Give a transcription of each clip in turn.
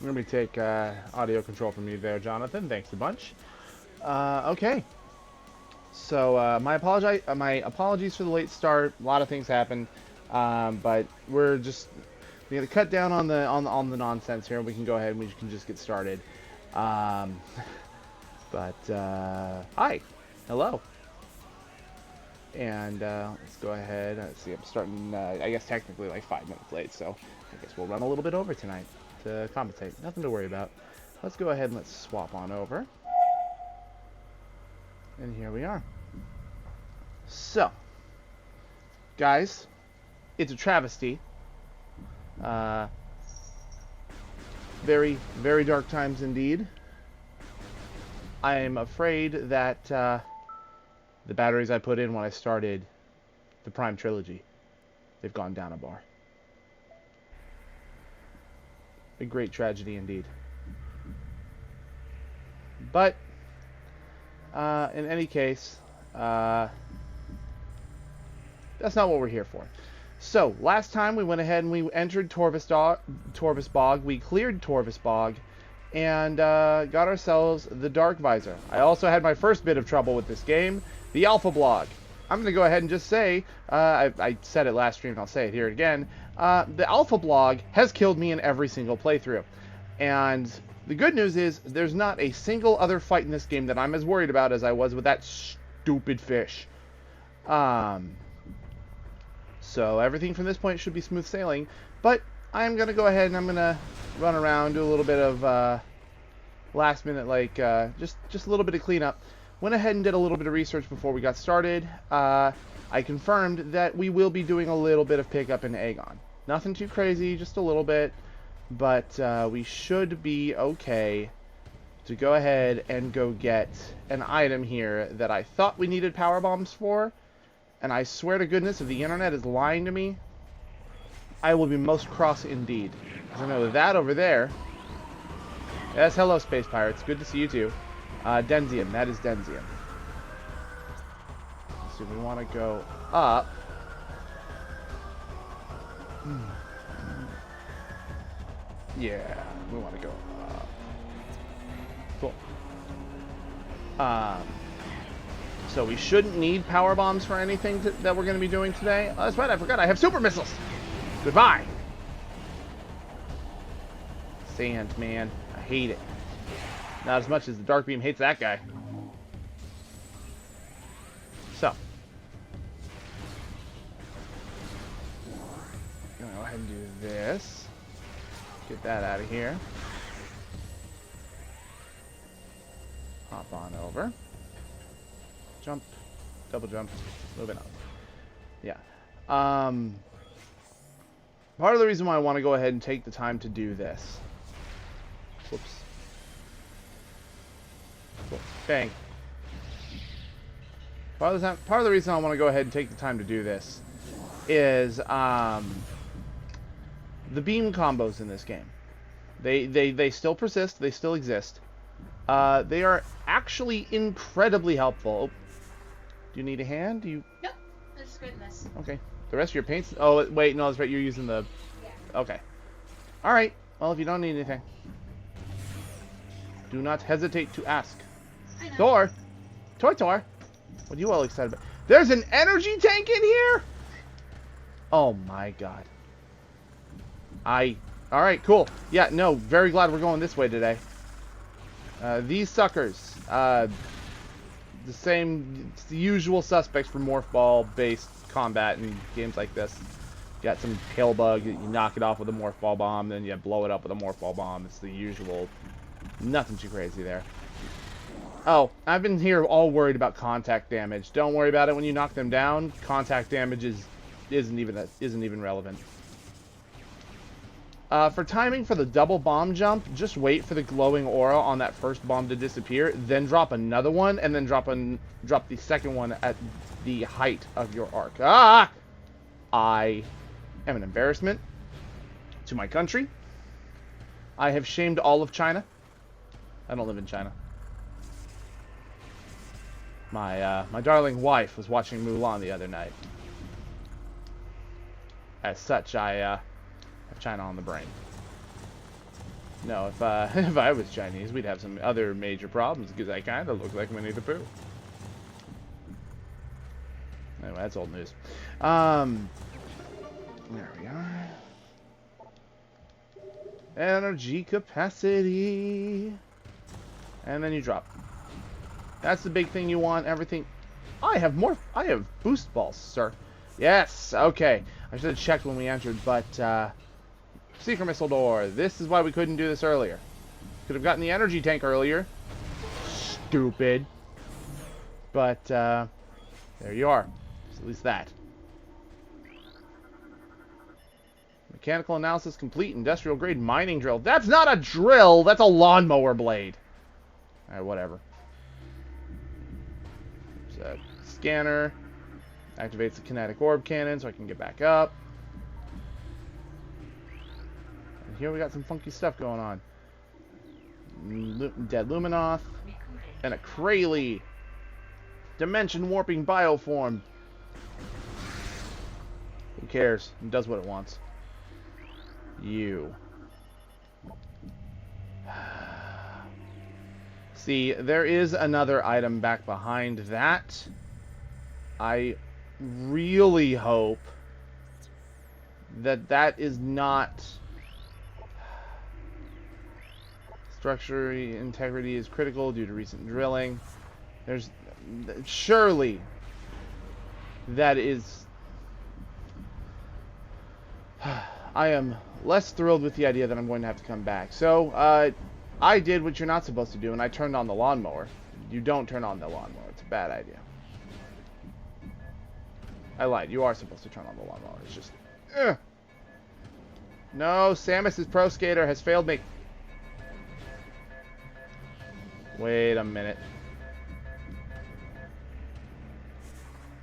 Let me take audio control from you there, Jonathan. Thanks a bunch. Okay. So my apologies for the late start. A lot of things happened, but we're gonna cut down on the nonsense here. We can go ahead and we can just get started. Um, hi, hello, and let's go ahead. Let's see. I'm starting. I guess technically like 5 minutes late, so I guess we'll run a little bit over tonight to compensate. Nothing to worry about. Let's go ahead and let's swap on over. And here we are. So, guys, it's a travesty. Very, very dark times indeed. I am afraid that the batteries I put in when I started the Prime Trilogy, they've gone down a bar. A great tragedy indeed. But in any case, that's not what we're here for. So, last time we went ahead and we entered Torvus Bog, we cleared Torvus Bog, and got ourselves the Dark Visor. I also had my first bit of trouble with this game, the Alpha Blog. I'm going to go ahead and just say, I said it last stream and I'll say it here again, the Alpha Blog has killed me in every single playthrough. And the good news is, there's not a single other fight in this game that I'm as worried about as I was with that stupid fish. So everything from this point should be smooth sailing. But I'm going to go ahead and I'm going to run around, do a little bit of last minute, like, just a little bit of cleanup. Went ahead and did a little bit of research before we got started. I confirmed that we will be doing a little bit of pickup in Aegon. Nothing too crazy, just a little bit. But we should be okay to go ahead and go get an item here that I thought we needed power bombs for. And I swear to goodness, if the internet is lying to me, I will be most cross indeed. Because I know that over there. Yes, hello, Space Pirates. Good to see you too. Denzium. That is Denzium. So we want to go up. Yeah, we want to go up. Cool. So we shouldn't need power bombs for anything that we're going to be doing today. Oh, that's right, I forgot. I have super missiles. Goodbye. Sand, man. I hate it. Not as much as the Dark Beam hates that guy. So. I'm going to go ahead and do this. Get that out of here. Hop on over. Jump. Double jump. Moving up. Yeah. Part of the reason why I want to go ahead and take the time to do this. Whoops. Cool. Bang. Part of the reason I want to go ahead and take the time to do this is the beam combos in this game. They still persist. They still exist. They are actually incredibly helpful. Oh, do you need a hand? Nope. I'm just good in this. Okay. The rest of your paints... Oh, wait. No, that's right. You're using the... Yeah. Okay. Alright. Well, if you don't need anything, do not hesitate to ask. I know. Tor! Tor! What are you all excited about? There's an energy tank in here?! Oh my god. Alright, cool. Yeah, no, very glad we're going this way today. These suckers. The usual suspects for morph ball-based combat in games like this. You got some tail bug, you knock it off with a morph ball bomb, then you blow it up with a morph ball bomb. It's the usual. Nothing too crazy there. Oh, I've been here all worried about contact damage. Don't worry about it when you knock them down. Contact damage isn't even relevant. For timing for the double bomb jump, just wait for the glowing aura on that first bomb to disappear, then drop another one, and then drop the second one at the height of your arc. Ah! I am an embarrassment to my country. I have shamed all of China. I don't live in China. My darling wife was watching Mulan the other night. As such, I have China on the brain. No, if if I was Chinese, we'd have some other major problems because I kind of look like Winnie the Pooh. Anyway, that's old news. There we are. Energy capacity. And then you drop. That's the big thing you want. Everything. I have more. I have boost balls, sir. Yes. Okay. I should have checked when we entered, but secret missile door. This is why we couldn't do this earlier. Could have gotten the energy tank earlier. Stupid. But there you are. At least that. Mechanical analysis complete. Industrial grade mining drill. That's not a drill. That's a lawnmower blade. Alright, whatever. There's a scanner. Activates the kinetic orb cannon so I can get back up. And here we got some funky stuff going on. Dead Luminoth. And a Kraly. Dimension warping bioform. Who cares? It does what it wants. You. See, there is another item back behind that. I really hope that that is not... Structure integrity is critical due to recent drilling. There's... Surely that is... I am less thrilled with the idea that I'm going to have to come back. So, I did what you're not supposed to do, and I turned on the lawnmower. You don't turn on the lawnmower. It's a bad idea. I lied. You are supposed to turn on the lawnmower. It's just... No, Samus's Pro Skater has failed me. Wait a minute.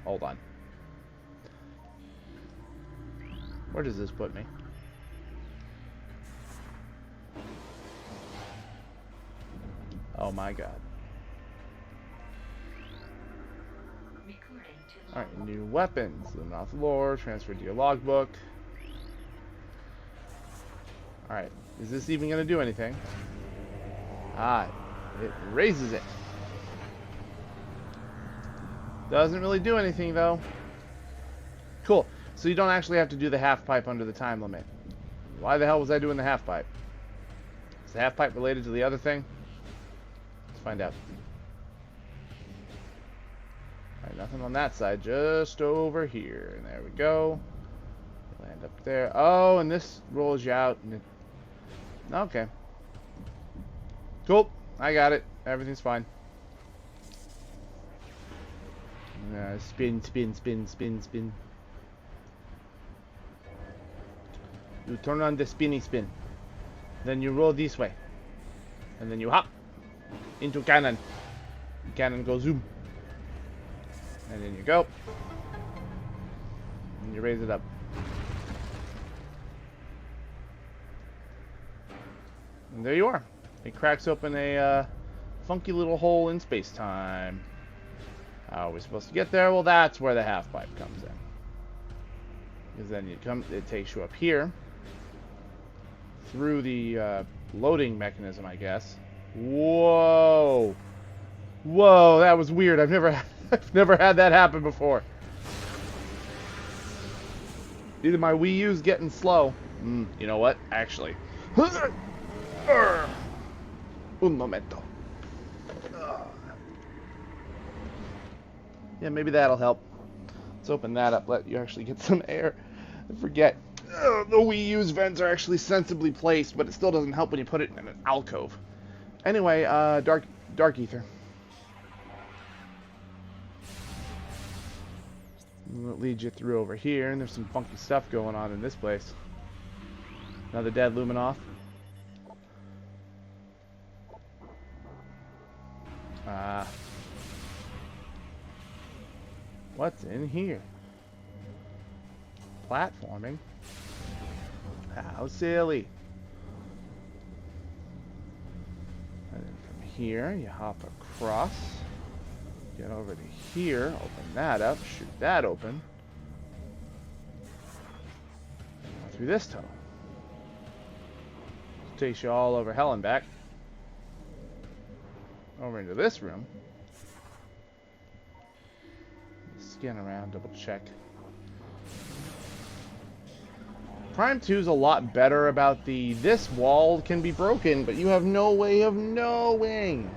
Hold on. Where does this put me? Oh my god. Alright, new weapons. Luminoth lore, transfer to your logbook. Alright, is this even going to do anything? Ah, it raises it. Doesn't really do anything though. Cool. So you don't actually have to do the half pipe under the time limit. Why the hell was I doing the half pipe? Is the half pipe related to the other thing? Let's find out. Alright, nothing on that side, just over here. And there we go. Land up there. Oh, and this rolls you out. And it... Okay. Cool. I got it. Everything's fine. Spin, spin, spin, spin, spin. You turn on the spinny spin. Then you roll this way. And then you hop into cannon. Cannon goes zoom. And then you go. And you raise it up. And there you are. It cracks open a funky little hole in space-time. How are we supposed to get there? Well, that's where the half-pipe comes in. Because then it takes you up here. Through the loading mechanism, I guess. Whoa! Whoa, that was weird. I've never had that happen before. Either my Wii U's getting slow. You know what? Actually. Un momento. Yeah, maybe that'll help. Let's open that up. Let you actually get some air. I forget. The Wii U's vents are actually sensibly placed, but it still doesn't help when you put it in an alcove. Anyway, dark ether. That leads you through over here, and there's some funky stuff going on in this place. Another dead Luminoth. What's in here? Platforming? How silly. And then from here, you hop across. Get over to here, open that up, shoot that open. And go through this tunnel. Takes you all over hell and back. Over into this room. Scan around, double check. Prime 2 is a lot better about this wall can be broken, but you have no way of knowing.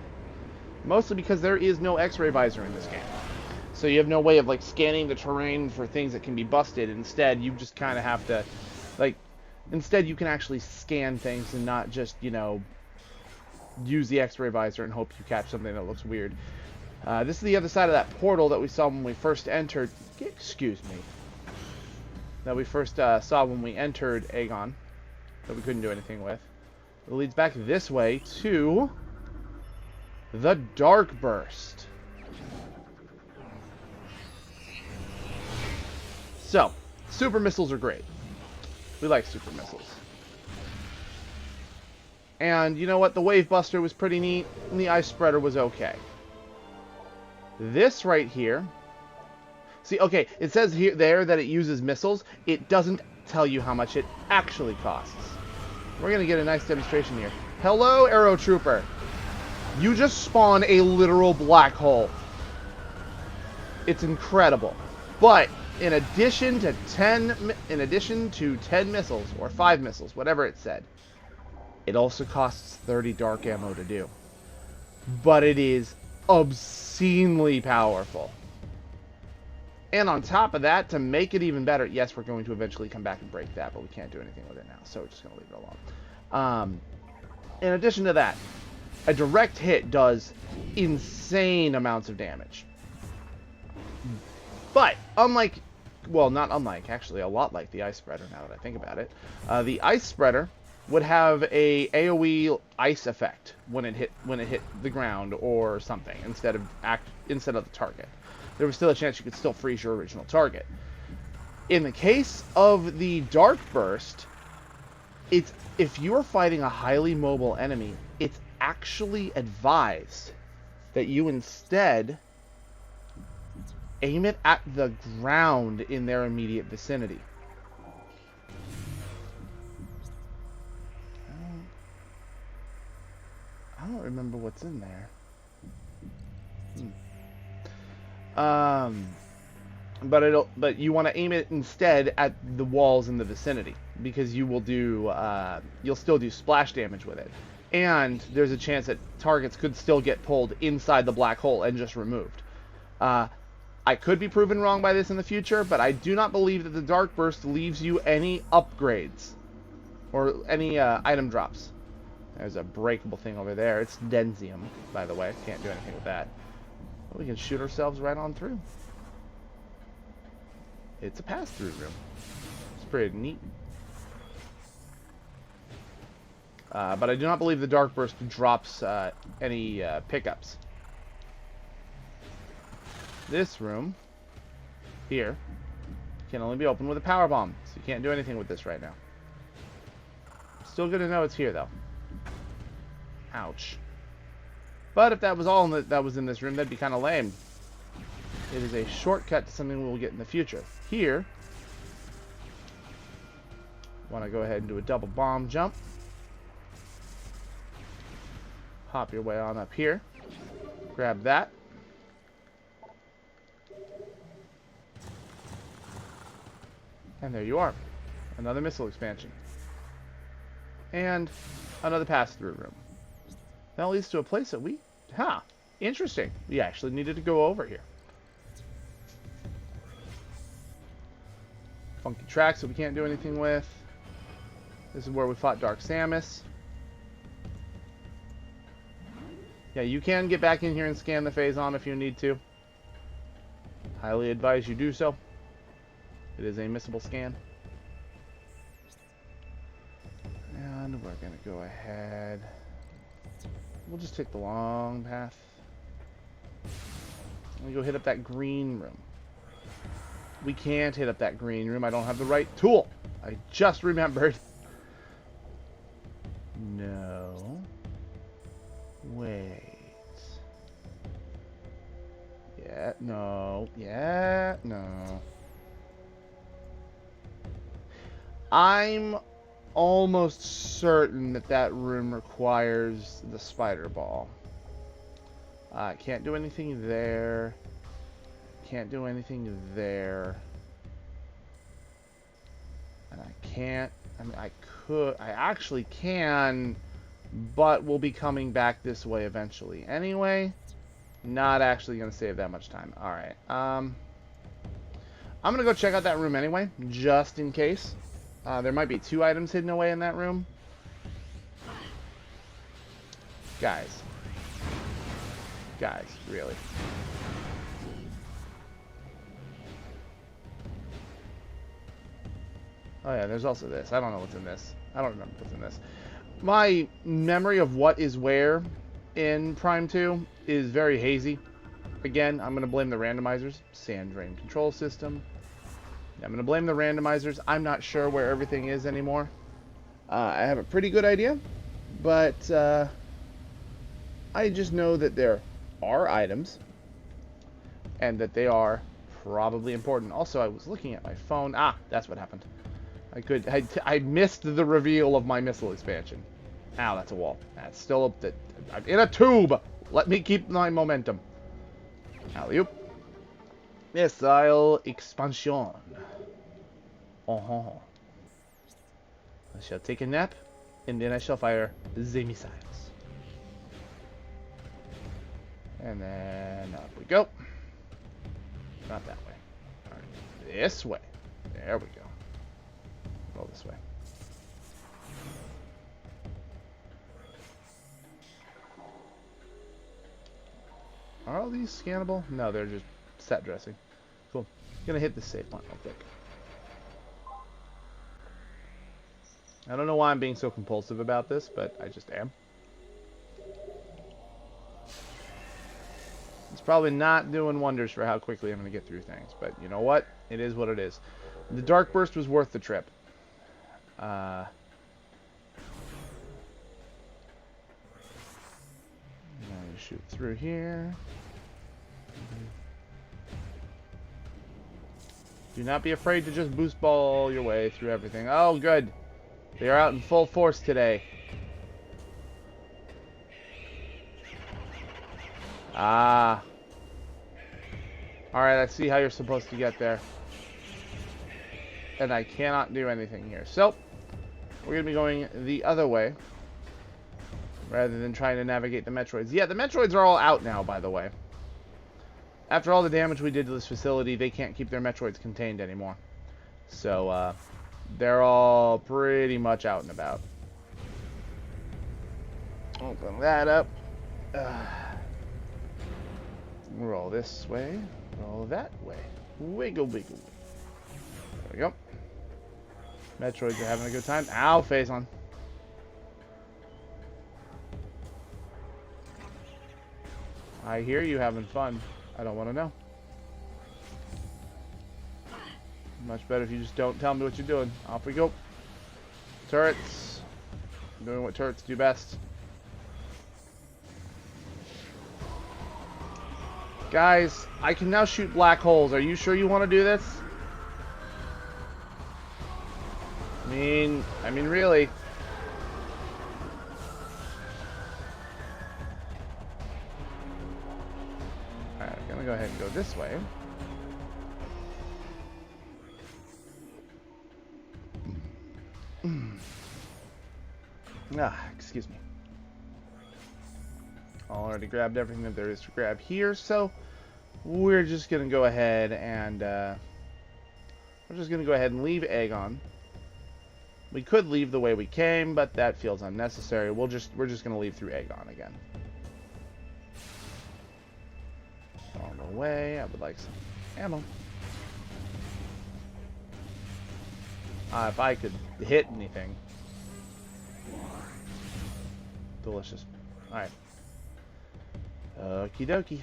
Mostly because there is no X-ray visor in this game. So you have no way of like scanning the terrain for things that can be busted. Instead, you just kind of have to instead you can actually scan things and not just, you know, use the X-ray visor and hope you catch something that looks weird. This is the other side of that portal that we saw when we first entered. Excuse me. That we first saw when we entered Aegon, that we couldn't do anything with. It leads back this way to the Dark Burst. So, super missiles are great. We like super missiles. And you know what? The Wave Buster was pretty neat, and the Ice Spreader was okay. This right here. See, okay, it says there that it uses missiles. It doesn't tell you how much it actually costs. We're going to get a nice demonstration here. Hello, Arrow Trooper. You just spawn a literal black hole. It's incredible. But in addition to 10 missiles or 5 missiles, whatever it said, it also costs 30 dark ammo to do. But it is obscenely powerful. And on top of that, to make it even better, yes, we're going to eventually come back and break that, but we can't do anything with it now, so we're just going to leave it alone. In addition to that, a direct hit does insane amounts of damage. But, unlike, well, not unlike, actually, a lot like the Ice Spreader, now that I think about it, the Ice Spreader would have a AoE ice effect when it hit the ground or something, instead of the target. There was still a chance you could still freeze your original target. In the case of the Dark Burst, if you are fighting a highly mobile enemy, it's actually advised that you instead aim it at the ground in their immediate vicinity. I don't remember what's in there. But you want to aim it instead at the walls in the vicinity, because you will do you'll still do splash damage with it, and there's a chance that targets could still get pulled inside the black hole and just removed. I could be proven wrong by this in the future, but I do not believe that the Dark Burst leaves you any upgrades or any item drops. There's a breakable thing over there. It's Denzium, by the way. Can't do anything with that. But we can shoot ourselves right on through. It's a pass-through room. It's pretty neat. But I do not believe the Dark Burst drops any pickups. This room here can only be opened with a power bomb, so you can't do anything with this right now. Still good to know it's here, though. Ouch. But if that was all that was in this room, that'd be kind of lame. It is a shortcut to something we'll get in the future. Here, want to go ahead and do a double bomb jump. Hop your way on up here. Grab that. And there you are. Another missile expansion. And another pass-through room. That leads to a place that we... interesting. We actually needed to go over here. Funky tracks that we can't do anything with. This is where we fought Dark Samus. Yeah, you can get back in here and scan the Phazon if you need to. Highly advise you do so. It is a missable scan. And we're going to go ahead. We'll just take the long path. Let me go hit up that green room. We can't hit up that green room. I don't have the right tool. I just remembered. No. Wait. Yeah, no. Yeah, no. I'm almost certain that that room requires the spider ball. Can't do anything there. Can't do anything there. And I can't. I mean, I actually can, but we'll be coming back this way eventually. Anyway, not actually going to save that much time. All right. I'm going to go check out that room anyway, just in case. There might be 2 items hidden away in that room. Guys. Guys, really. Oh yeah, there's also this. I don't know what's in this. I don't remember what's in this. My memory of what is where in Prime 2 is very hazy. Again, I'm going to blame the randomizers. Sand drain control system. I'm going to blame the randomizers. I'm not sure where everything is anymore. I have a pretty good idea, but I just know that there are items and that they are probably important. Also, I was looking at my phone. Ah, that's what happened. I missed the reveal of my missile expansion. Ow, that's a wall. That's still up. I'm in a tube. Let me keep my momentum. Alley-oop. Missile expansion. I shall take a nap, and then I shall fire the missiles. And then up we go. Not that way. All right, this way. There we go. Go this way. Are all these scannable? No, they're just set dressing. Cool. Gonna hit the save point real quick. I don't know why I'm being so compulsive about this, but I just am. It's probably not doing wonders for how quickly I'm going to get through things, but you know what? It is what it is. The Dark Burst was worth the trip. Now you shoot through here. Do not be afraid to just boost ball your way through everything. Oh, good. They are out in full force today. Ah. Alright, I see how you're supposed to get there. And I cannot do anything here. So, we're going to be going the other way. Rather than trying to navigate the Metroids. Yeah, the Metroids are all out now, by the way. After all the damage we did to this facility, they can't keep their Metroids contained anymore. So, they're all pretty much out and about. Open that up. Roll this way. Roll that way. Wiggle, wiggle. There we go. Metroids are having a good time. Ow, face on. I hear you having fun. I don't want to know. Much better if you just don't tell me what you're doing. Off we go. Turrets. Doing what turrets do best. Guys, I can now shoot black holes. Are you sure you want to do this? I mean, really. Alright, I'm gonna go ahead and go this way. Excuse me. Already grabbed everything that there is to grab here, so we're just gonna go ahead and leave Aegon. We could leave the way we came, but that feels unnecessary. We're just gonna leave through Aegon again. On the way, I would like some ammo. If I could hit anything. Delicious. Alright. Okie dokie.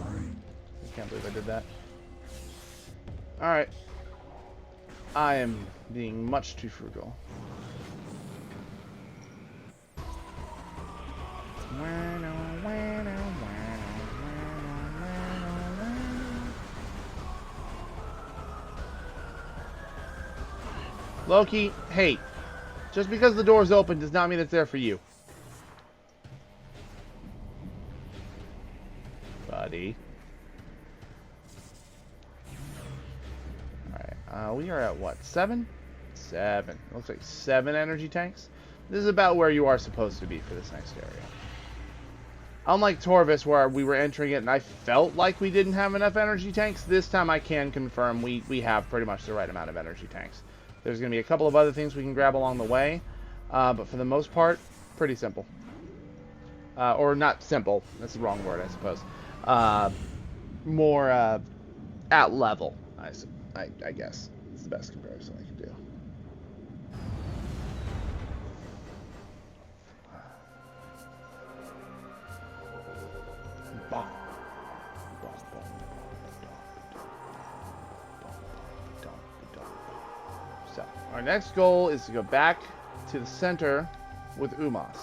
I can't believe I did that. Alright. I am being much too frugal. Loki, hey, just because the door's open does not mean it's there for you. Buddy. Alright, we are at what? 7? 7. Looks like 7 energy tanks. This is about where you are supposed to be for this next area. Unlike Torvis, where we were entering it and I felt like we didn't have enough energy tanks, this time I can confirm we have pretty much the right amount of energy tanks. There's going to be a couple of other things we can grab along the way, but for the most part, pretty simple. Or not simple, that's the wrong word, I suppose. More at level, I guess. It's the best comparison I can do. So, our next goal is to go back to the center with Umos.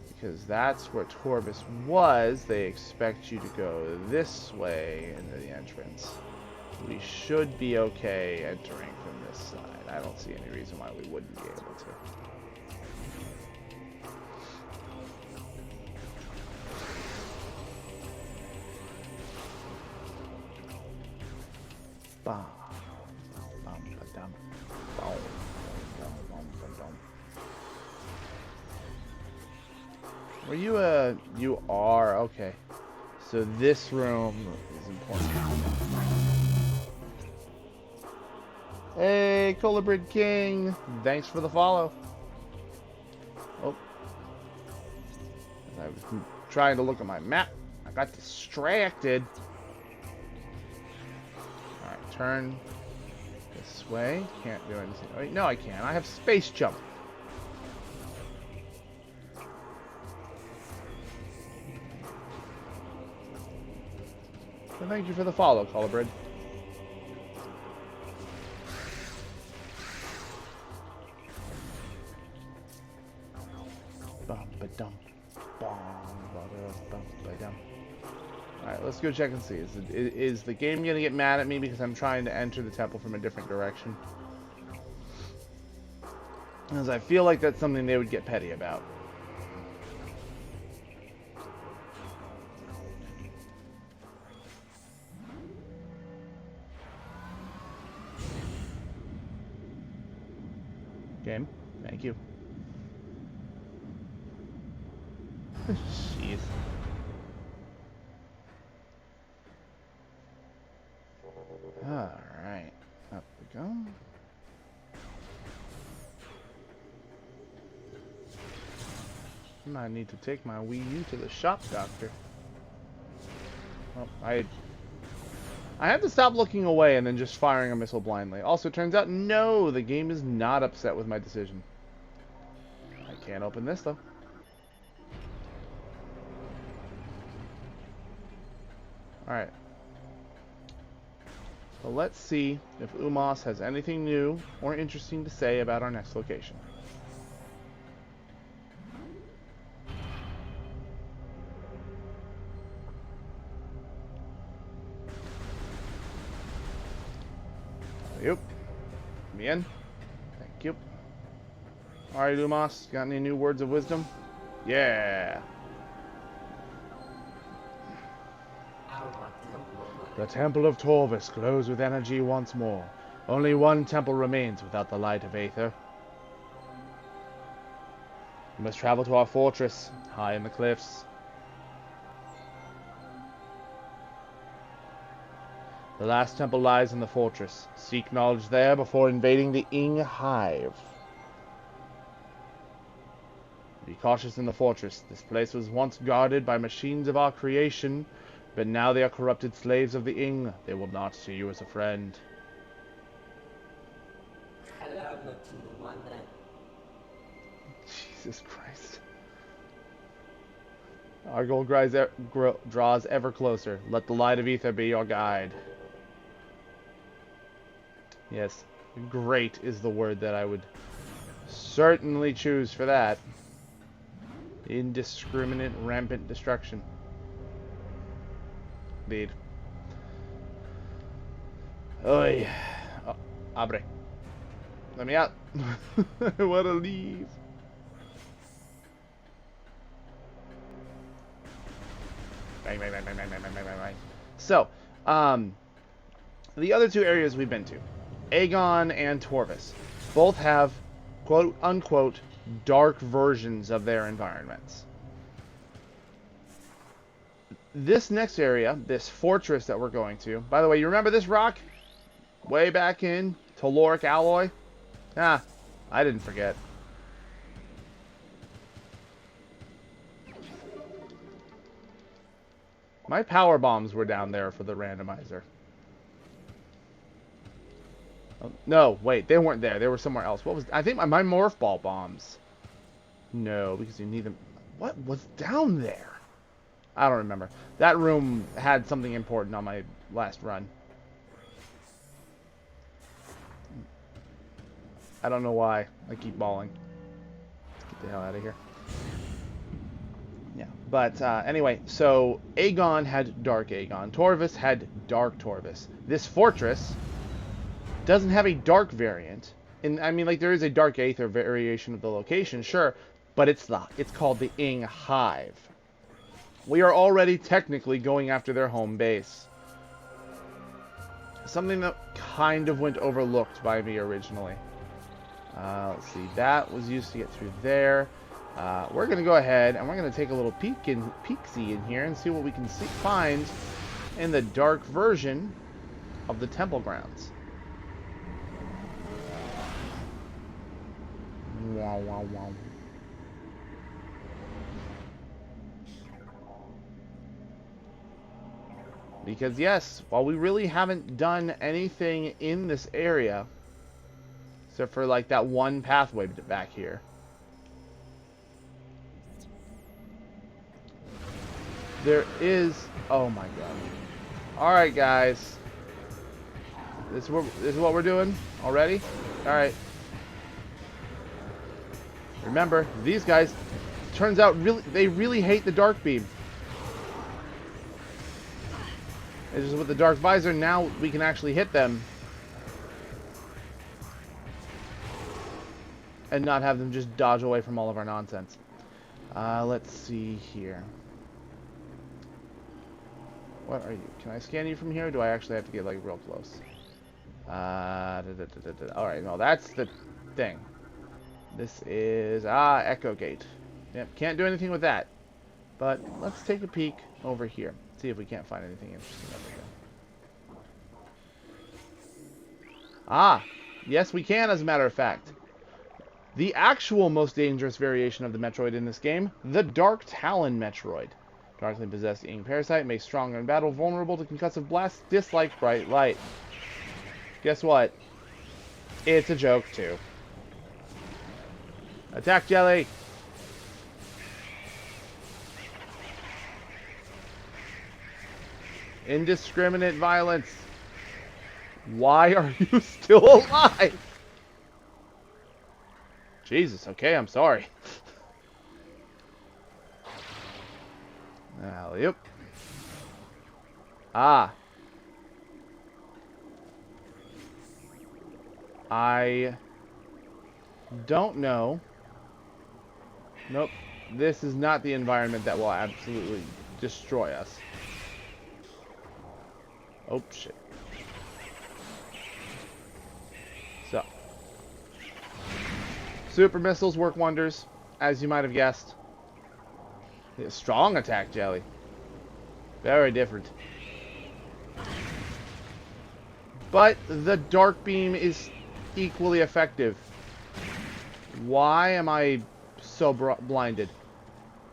Because that's where Torvis was. They expect you to go this way into the entrance. We should be okay entering from this side. I don't see any reason why we wouldn't be able to. Were you you are, okay. So this room is important. Hey, Colibrid King, thanks for the follow. Oh. I was trying to look at my map. I got distracted. Alright, turn this way. Can't do anything. Wait, no, I can. I have space jump. So thank you for the follow, Colibrid. Alright, let's go check and see. Is the game gonna get mad at me because I'm trying to enter the temple from a different direction? Because I feel like that's something they would get petty about. Game, thank you. Jeez. Alright, up we go. I might need to take my Wii U to the shop, Doctor. Well, I had to stop looking away and then just firing a missile blindly. Also, turns out, no, the game is not upset with my decision. I can't open this, though. Alright. So let's see if Umos has anything new or interesting to say about our next location. Yep. Me in. Thank you. Alright, Umos, got any new words of wisdom? Yeah. The Temple of Torvis glows with energy once more. Only one temple remains without the light of Aether. We must travel to our fortress, high in the cliffs. The last temple lies in the fortress. Seek knowledge there before invading the Ing Hive. Be cautious in the fortress. This place was once guarded by machines of our creation, but now they are corrupted slaves of the Ing. They will not see you as a friend. Jesus Christ. Our goal draws ever closer. Let the light of Aether be your guide. Yes, great is the word that I would certainly choose for that. Indiscriminate, rampant destruction. Indeed. Oy. Oh, abre. Let me out. I want to leave. Bang, bang, bang, bang, bang, bang, bang, bang, bang. So, the other two areas we've been to, Aegon and Torvis, both have quote-unquote dark versions of their environments. This next area, this fortress that we're going to, by the way, you remember this rock? Way back in Telluric Alloy? Ah, I didn't forget. My power bombs were down there for the randomizer. Oh, no, wait, they weren't there. They were somewhere else. What was... I think my morph ball bombs. No, because you need them... What was down there? I don't remember. That room had something important on my last run. I don't know why. I keep balling. Let's get the hell out of here. Yeah, but anyway, so Aegon had Dark Aegon. Torvis had Dark Torvis. This fortress doesn't have a dark variant. And I mean, like, there is a Dark Aether variation of the location, sure, but it's called the Ing Hive. We are already technically going after their home base. Something that kind of went overlooked by me originally. Let's see, that was used to get through there. We're going to go ahead and we're going to take a little peek-see in here and see what we can find in the dark version of the temple grounds. Wow, wow, wow. Because yes, while we really haven't done anything in this area, except for like that one pathway back here, there is... Oh my god. Alright guys. This is what we're doing already? Alright. Remember, these guys, turns out they really hate the dark beam. It's just with the dark visor, now we can actually hit them and not have them just dodge away from all of our nonsense. Let's see here. What are you? Can I scan you from here, or do I actually have to get like real close? Alright, no, that's the thing. This is Echo Gate. Yep, can't do anything with that. But let's take a peek over here. See if we can't find anything interesting over here. Yes we can, as a matter of fact. The actual most dangerous variation of the Metroid in this game, the Dark Talon Metroid. Darkly possessed Ing Parasite, makes stronger in battle, vulnerable to concussive blasts, dislike bright light. Guess what? It's a joke too. Attack Jelly! Indiscriminate violence. Why are you still alive? Jesus, okay, I'm sorry. Alley-oop. I don't know. Nope. This is not the environment that will absolutely destroy us. Oh, shit. So. Super missiles work wonders, as you might have guessed. A strong attack, Jelly. Very different. But the dark beam is equally effective. Why am I so blinded?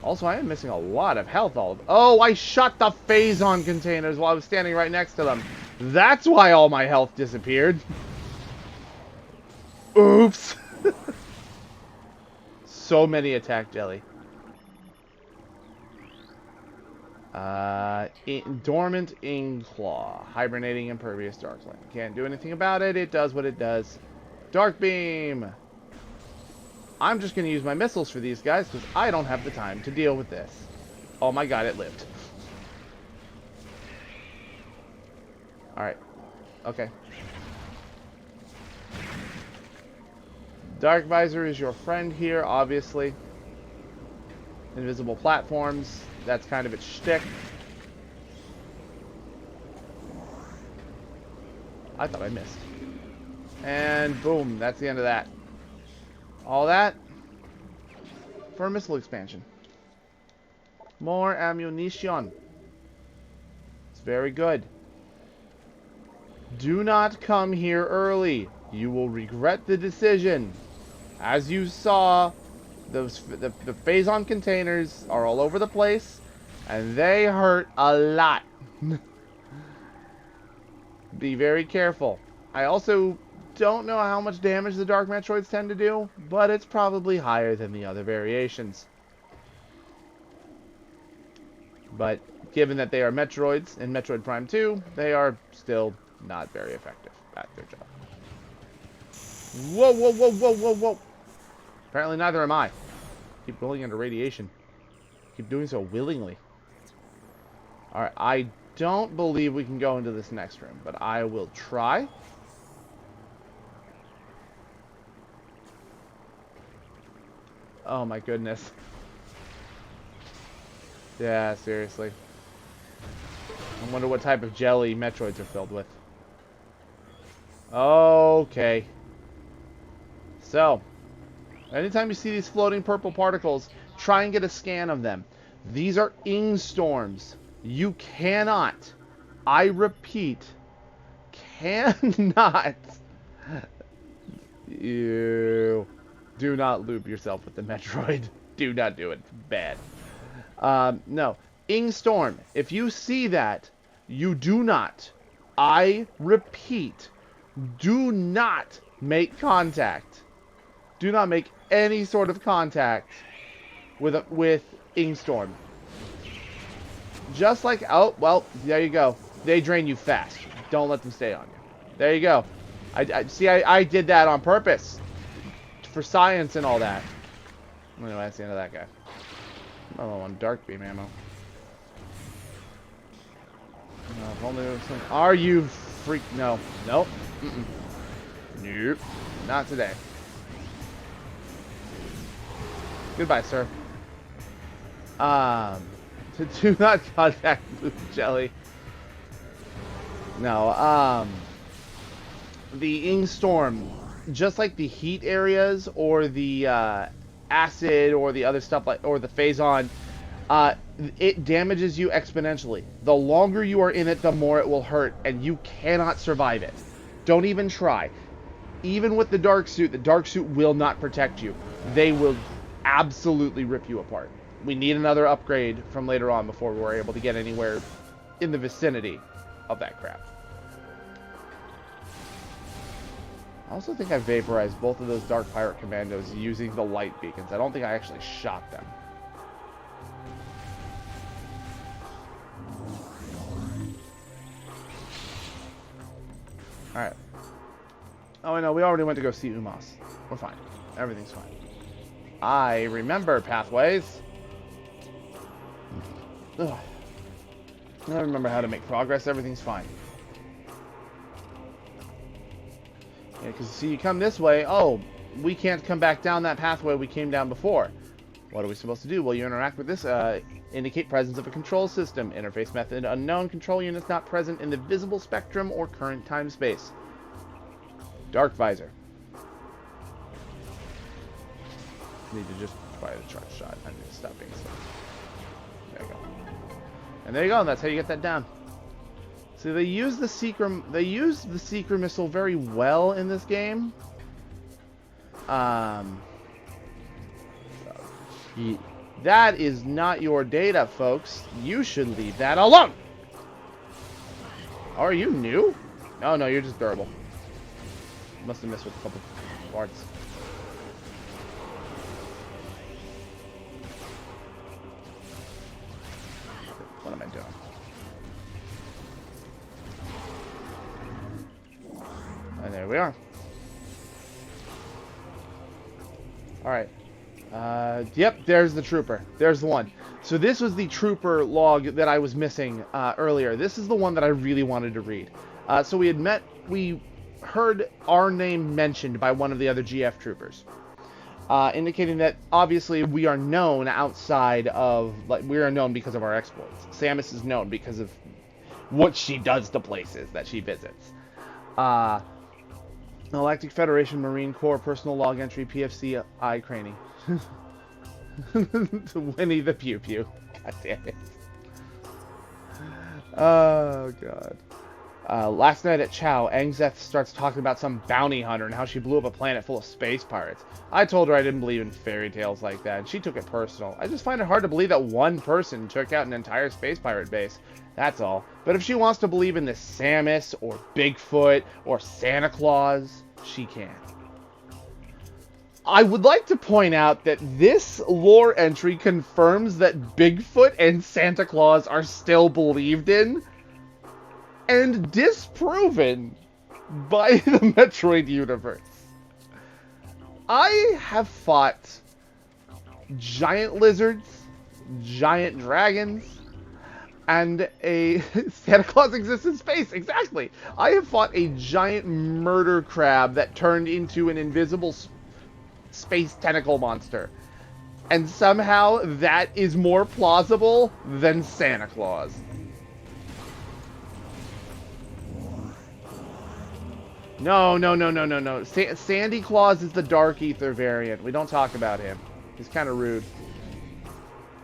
Also, I am missing a lot of health. Oh, I shot the Phazon containers while I was standing right next to them. That's why all my health disappeared. Oops. So many attack Jelly. Dormant Ingclaw. Hibernating Impervious Darkling. Can't do anything about it. It does what it does. Dark Beam. I'm just going to use my missiles for these guys because I don't have the time to deal with this. Oh my god, it lived. Alright. Okay. Dark Visor is your friend here, obviously. Invisible platforms, that's kind of its shtick. I thought I missed. And boom, that's the end of that. All that for a missile expansion. More ammunition. It's very good. Do not come here early. You will regret the decision. As you saw, the Phazon containers are all over the place, and they hurt a lot. Be very careful. I also don't know how much damage the Dark Metroids tend to do, but it's probably higher than the other variations. But given that they are Metroids in Metroid Prime 2, they are still not very effective at their job. Whoa, whoa, whoa, whoa, whoa, whoa. Apparently neither am I. Keep rolling under radiation. Keep doing so willingly. Alright, I don't believe we can go into this next room, but I will try. Oh my goodness. Yeah, seriously. I wonder what type of jelly Metroids are filled with. Okay. So, anytime you see these floating purple particles, try and get a scan of them. These are ing storms. You cannot, I repeat, cannot, you do not loop yourself with the Metroid. Do not do it. Bad. No. Ing storm. If you see that, you do not, I repeat, do not make contact. Do not make any sort of contact with ing storm. Just like, oh, well, there you go. They drain you fast. Don't let them stay on you. There you go. I did that on purpose. For science and all that. Anyway, that's the end of that guy. Another one, dark beam ammo. No, if only there was some... Are you freak... No. Nope. Mm-mm. Nope. Not today. Goodbye, sir. To do not contact blue jelly. No, the ing storm, just like the heat areas or the acid or the other stuff like or the Phazon, it damages you exponentially. The longer you are in it, the more it will hurt, and you cannot survive it. Don't even try. Even with the dark suit will not protect you. They will absolutely rip you apart. We need another upgrade from later on before we're able to get anywhere in the vicinity of that crap. I also think I vaporized both of those Dark Pirate Commandos using the light beacons. I don't think I actually shot them. Alright. Oh, no, we already went to go see Umas. We're fine. Everything's fine. I remember pathways. Ugh. I remember how to make progress. Everything's fine. Yeah, because see, you come this way. Oh, we can't come back down that pathway we came down before. What are we supposed to do? Well, you interact with this. Indicate presence of a control system. Interface method unknown. Control units not present in the visible spectrum or current time space. Dark visor. Need to just fire the charge shot. I need to stop being slow. There you go. And there you go. And that's how you get that down. See, they use the seeker missile very well in this game. That is not your data, folks. You should leave that alone. Are you new? Oh no, you're just durable. Must have missed with a couple parts. What am I doing? And there we are. Alright. Yep, there's the trooper. There's the one. So this was the trooper log that I was missing earlier. This is the one that I really wanted to read. So we heard our name mentioned by one of the other GF troopers, indicating that obviously we are known outside of, like, we are known because of our exploits. Samus is known because of what she does to places that she visits. Galactic Federation Marine Corps personal log entry PFC eye craning. To Winnie the Pew Pew. God damn it. Oh, God. Last night at Chow, Angzeth starts talking about some bounty hunter and how she blew up a planet full of space pirates. I told her I didn't believe in fairy tales like that, and she took it personal. I just find it hard to believe that one person took out an entire space pirate base. That's all. But if she wants to believe in this Samus, or Bigfoot, or Santa Claus, she can. I would like to point out that this lore entry confirms that Bigfoot and Santa Claus are still believed in, and disproven by the Metroid universe. I have fought giant lizards, giant dragons, and a Santa Claus exists in space. Exactly. I have fought a giant murder crab that turned into an invisible space tentacle monster. And somehow that is more plausible than Santa Claus. No. Sandy Claus is the Dark Ether variant. We don't talk about him. He's kind of rude.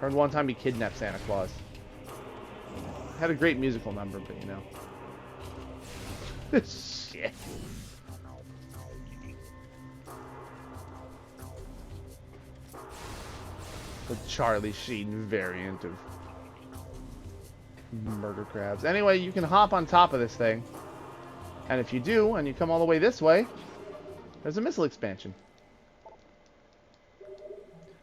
Heard one time he kidnapped Santa Claus. Had a great musical number, but you know. Shit. The Charlie Sheen variant of murder crabs. Anyway, you can hop on top of this thing. And if you do, and you come all the way this way, there's a missile expansion.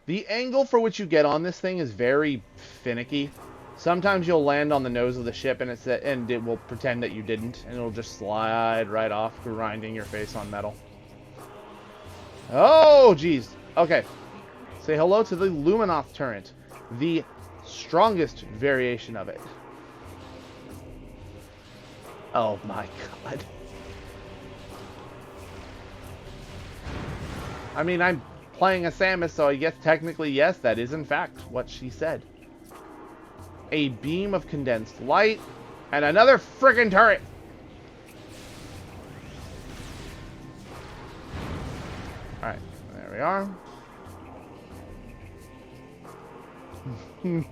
The angle for which you get on this thing is very finicky. Sometimes you'll land on the nose of the ship and it will pretend that you didn't, and it'll just slide right off, grinding your face on metal. Oh, geez. Okay. Say hello to the Luminoth turret, the strongest variation of it. Oh my god. I mean, I'm playing a Samus, so I guess technically, yes, that is in fact what she said. A beam of condensed light, and another friggin' turret! Alright, there we are. There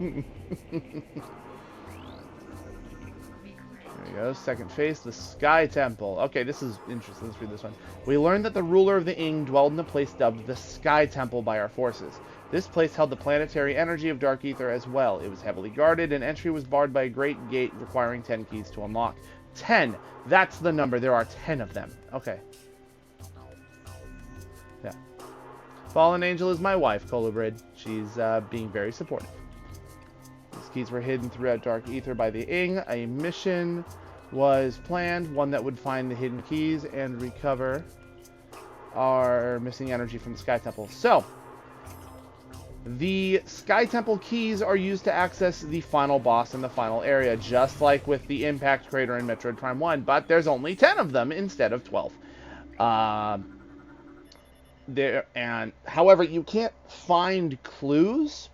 we go. Second phase, the Sky Temple. Okay, this is interesting. Let's read this one. We learned that the ruler of the Ing dwelled in a place dubbed the Sky Temple by our forces. This place held the planetary energy of Dark Ether as well. It was heavily guarded, and entry was barred by a great gate requiring 10 keys to unlock. 10! That's the number. There are 10 of them. Okay. Yeah. Fallen Angel is my wife, Colubrid. She's being very supportive. These keys were hidden throughout Dark Ether by the Ing. A mission was planned, one that would find the hidden keys and recover our missing energy from the Sky Temple. So, the Sky Temple keys are used to access the final boss in the final area, just like with the Impact Crater in Metroid Prime 1, but there's only 10 of them instead of 12. However, you can't find clues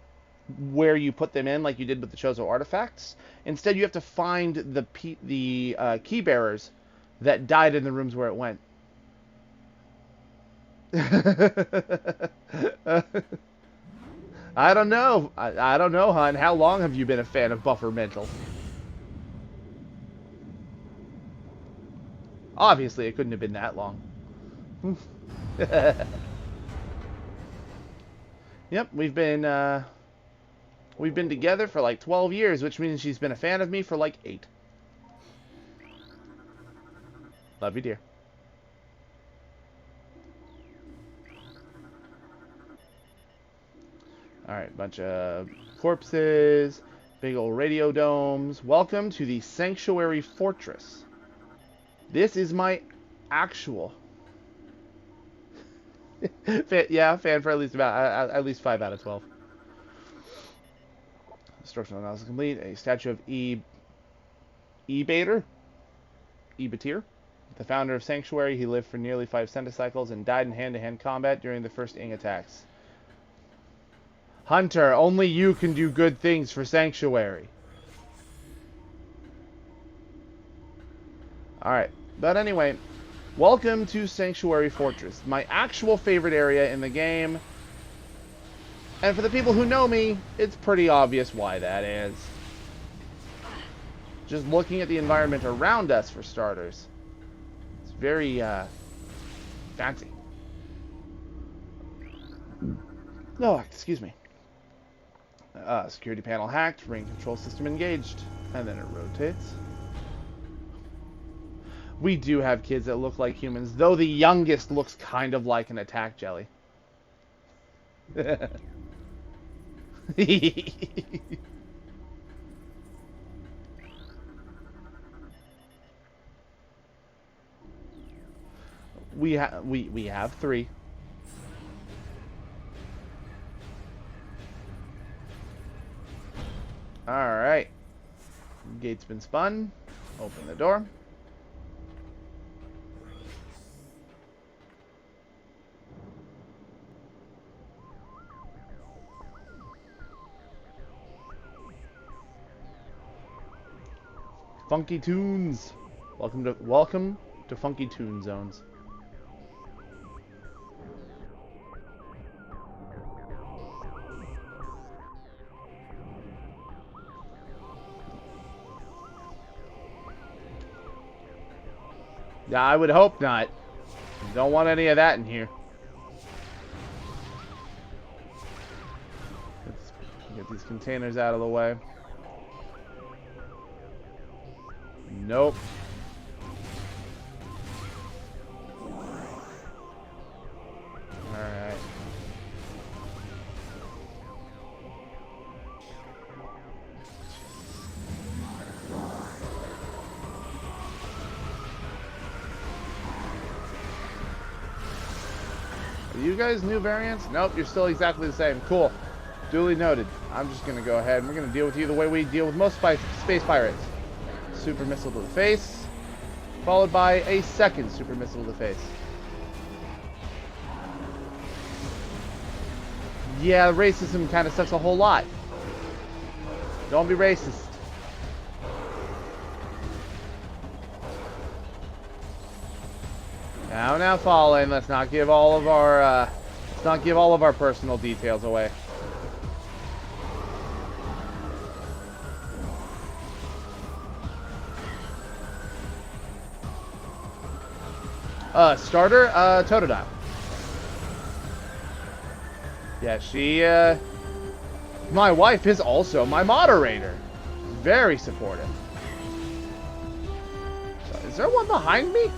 where you put them in like you did with the Chozo artifacts. Instead, you have to find the key bearers that died in the rooms where it went. I don't know. I don't know, hon. How long have you been a fan of Buffer Mental? Obviously, it couldn't have been that long. Yep, we've been together for like 12 years, which means she's been a fan of me for like 8. Love you, dear. Alright, bunch of corpses, big old radio domes. Welcome to the Sanctuary Fortress. This is my actual... fan for at least 5 out of 12. Structural analysis complete. A statue of Ebater? Ebatir? The founder of Sanctuary, he lived for nearly 5 centicycles and died in hand-to-hand combat during the first Ing attacks. Hunter, only you can do good things for Sanctuary. Alright, but anyway, welcome to Sanctuary Fortress, my actual favorite area in the game. And for the people who know me, it's pretty obvious why that is. Just looking at the environment around us, for starters. It's very, fancy. Oh, excuse me. Security panel hacked, ring control system engaged. And then it rotates. We do have kids that look like humans, though the youngest looks kind of like an attack jelly. we have 3. All right. Gate's been spun. Open the door. Funky tunes. Welcome to Funky Tune Zones. Yeah, I would hope not. Don't want any of that in here. Let's get these containers out of the way. Nope. Alright. Are you guys new variants? Nope, you're still exactly the same. Cool. Duly noted. I'm just gonna go ahead and we're gonna deal with you the way we deal with most space pirates. Super missile to the face, followed by a second super missile to the face. Yeah, racism kind of sucks a whole lot. Don't be racist. Now, Fallen. Let's not give all of our personal details away. Starter, Totodile. Yeah, she, my wife is also my moderator. Very supportive. So, is there one behind me?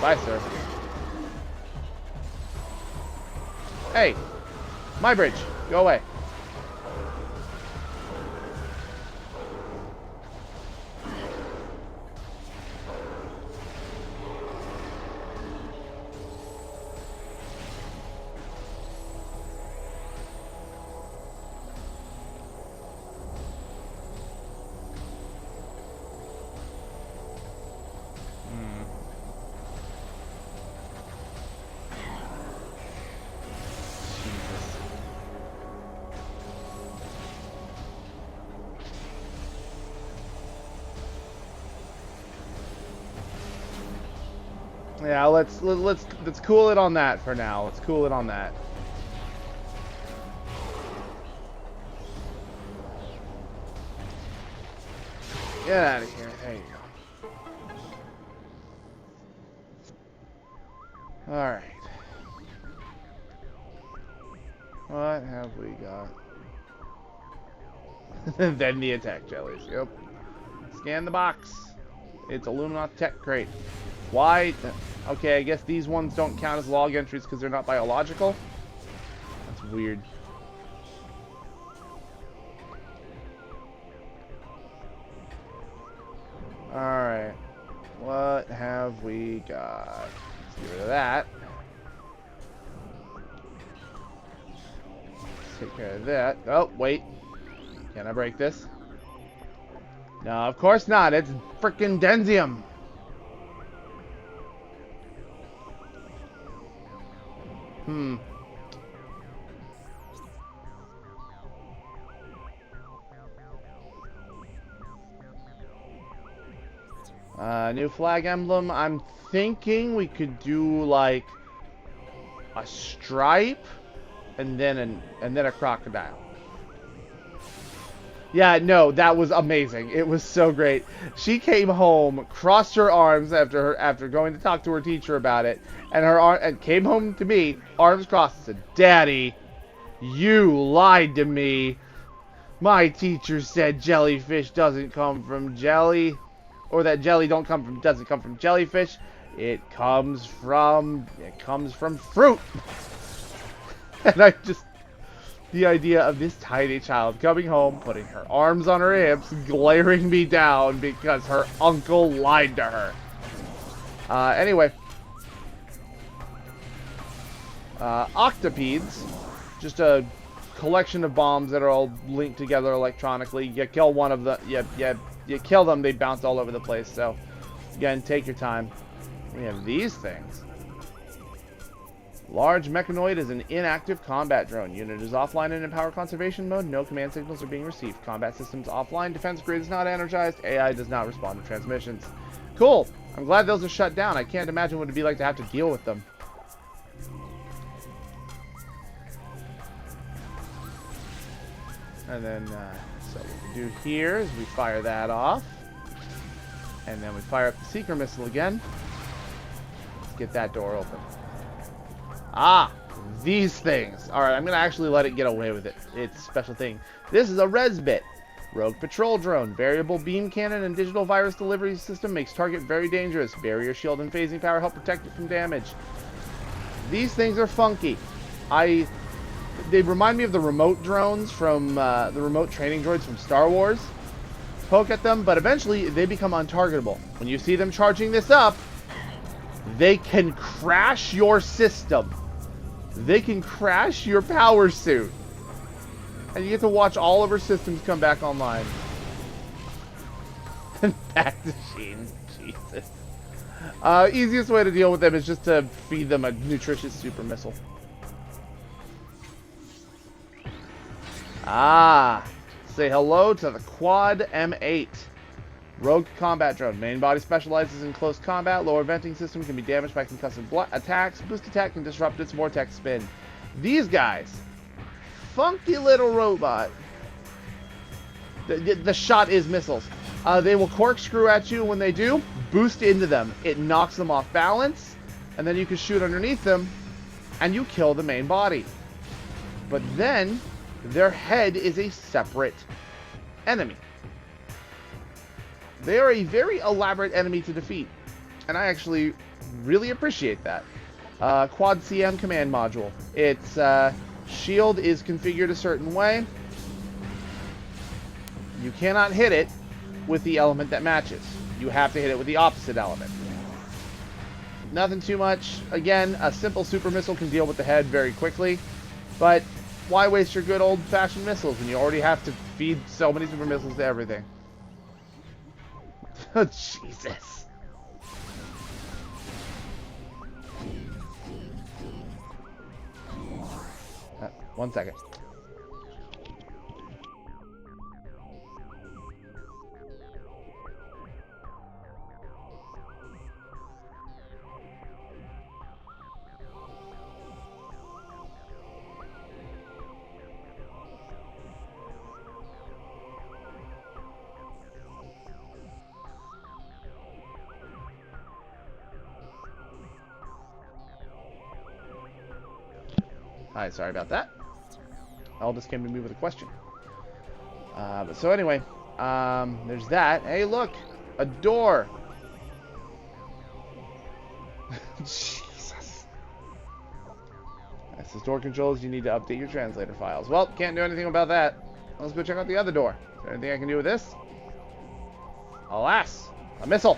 Bye, sir. Hey, my bridge. Go away. Yeah, let's cool it on that for now. Let's cool it on that. Get out of here. There you go. Alright. What have we got? Then the attack jellies. Yep. Scan the box. It's Illuminati Tech Crate. Why? Okay, I guess these ones don't count as log entries because they're not biological. That's weird. Alright. What have we got? Let's get rid of that. Let's take care of that. Oh, wait. Can I break this? No, of course not. It's frickin' Denzium. Hmm. New flag emblem. I'm thinking we could do like a stripe and then a crocodile. Yeah, no, that was amazing. It was so great. She came home, crossed her arms after going to talk to her teacher about it, and came home to me, arms crossed, and said, "Daddy, you lied to me. My teacher said jellyfish doesn't come from jelly, or that jelly doesn't come from jellyfish. It comes from fruit." And I just, the idea of this tiny child coming home, putting her arms on her hips, glaring me down because her uncle lied to her. Anyway. Octopedes, just a collection of bombs that are all linked together electronically. You kill one of them, you kill them, they bounce all over the place. So, again, take your time. We have these things. Large Metroid is an inactive combat drone. Unit is offline and in power conservation mode. No command signals are being received. Combat systems offline. Defense grid is not energized. AI does not respond to transmissions. Cool. I'm glad those are shut down. I can't imagine what it'd be like to have to deal with them. And then, so what we do here is we fire that off. And then we fire up the Seeker missile again. Let's get that door open. Ah, these things. Alright, I'm going to actually let it get away with it. It's a special thing. This is a Resbit. Rogue patrol drone. Variable beam cannon and digital virus delivery system makes target very dangerous. Barrier shield and phasing power help protect it from damage. These things are funky. They remind me of the remote drones from the remote training droids from Star Wars. Poke at them, but eventually they become untargetable. When you see them charging this up, they can crash your system. They can crash your power suit. And you get to watch all of her systems come back online. Back to Sheen. Jesus. Easiest way to deal with them is just to feed them a nutritious super missile. Ah, say hello to the Quad M8. Rogue combat drone. Main body specializes in close combat. Lower venting system can be damaged by concussive attacks. Boost attack can disrupt its vortex spin. These guys, funky little robot. The shot is missiles. They will corkscrew at you. When they do, boost into them. It knocks them off balance, and then you can shoot underneath them, and you kill the main body. But then their head is a separate enemy. They are a very elaborate enemy to defeat, and I actually really appreciate that. Quad CM command module. Its shield is configured a certain way. You cannot hit it with the element that matches. You have to hit it with the opposite element. Nothing too much. Again, a simple super missile can deal with the head very quickly, but why waste your good old-fashioned missiles when you already have to feed so many super missiles to everything? Oh, Jesus. One second. Hi, sorry about that. Aldous came to me with a question. But so anyway, there's that. Hey, look, a door. Jesus. That's the door controls. You need to update your translator files. Well, can't do anything about that. Let's go check out the other door. Is there anything I can do with this? Alas, a missile.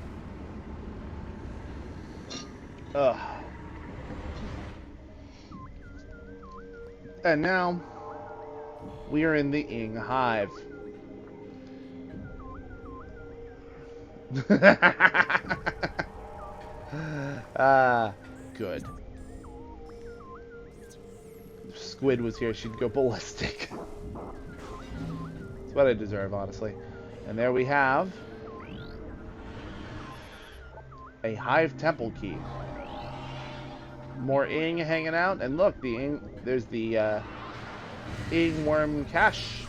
Ugh. And now we are in the Ing Hive. Ah, good. If Squid was here, she'd go ballistic. It's what I deserve, honestly. And there we have a Hive Temple key. More Ing hanging out, and look, the Ing. There's the Ing worm cache.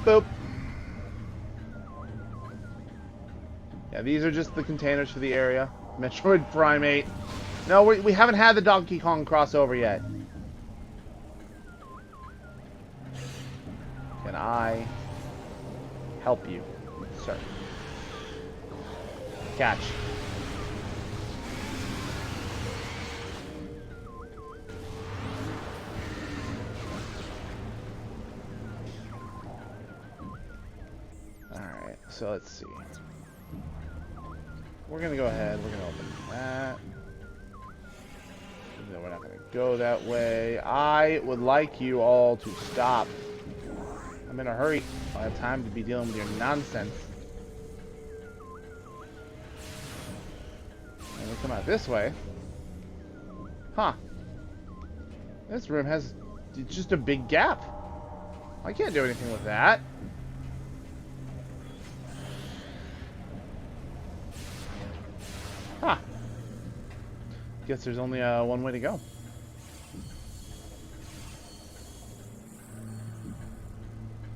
Boop. Yeah, these are just the containers for the area. Metroid Primate. No, we haven't had the Donkey Kong crossover yet. Can I help you, sir? Catch. Alright, so let's see. We're gonna go ahead, we're gonna open that. No, we're not gonna go that way. I would like you all to stop. I'm in a hurry. I don't have time to be dealing with your nonsense. And we come out this way. Huh. This room has just a big gap. I can't do anything with that. Huh. Guess there's only one way to go.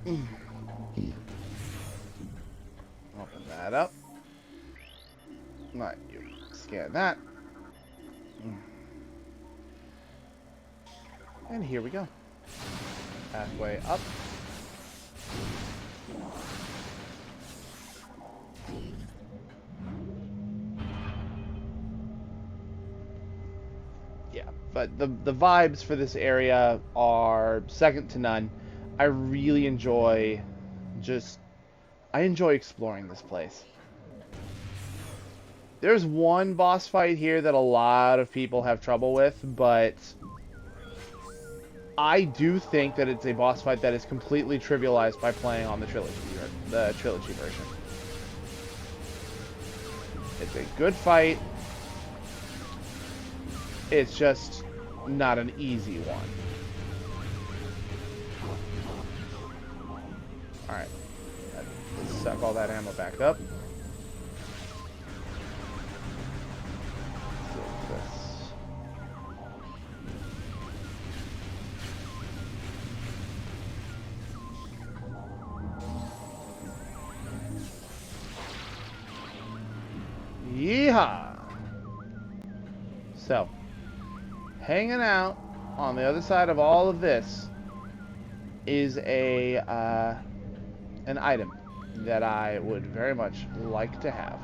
Open that up. Not you. Scan that. And here we go. Halfway up. Yeah, but the vibes for this area are second to none. I really enjoy I enjoy exploring this place. There's one boss fight here that a lot of people have trouble with, but I do think that it's a boss fight that is completely trivialized by playing on the trilogy version. It's a good fight. It's just not an easy one. Alright. Let's suck all that ammo back up. Yeehaw! So, hanging out on the other side of all of this is an item that I would very much like to have.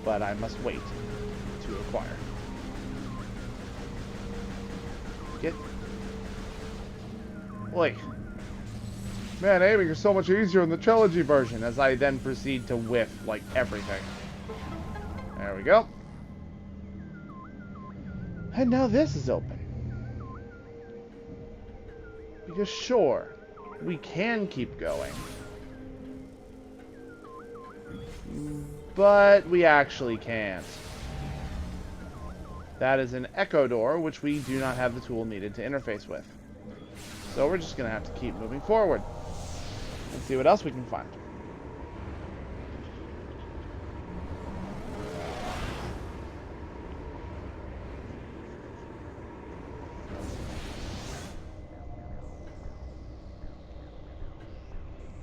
But I must wait to acquire. Get... Wait. Man, aiming is so much easier in the trilogy version, as I then proceed to whiff, like, everything. There we go. And now this is open. Because sure, we can keep going. But we actually can't. That is an echo door, which we do not have the tool needed to interface with. So we're just going to have to keep moving forward. And see what else we can find.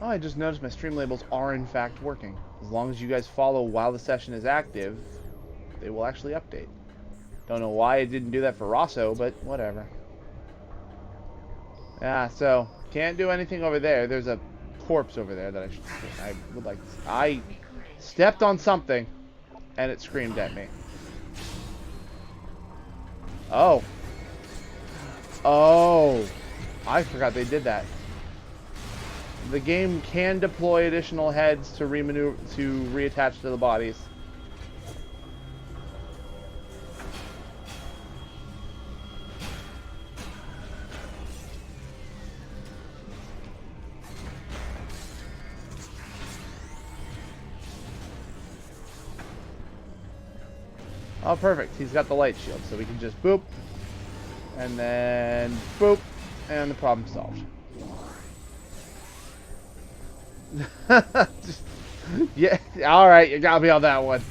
Oh, I just noticed my stream labels are in fact working. As long as you guys follow while the session is active, they will actually update. Don't know why it didn't do that for Rosso, but whatever. Yeah, so can't do anything over there. There's a corpse over there that I would like to see. I stepped on something and it screamed at me. Oh. Oh. I forgot they did that. The game can deploy additional heads to reattach to the bodies. Oh, perfect. He's got the light shield, so we can just boop, and then boop, and the problem solved. Yeah, alright, you got me on that one.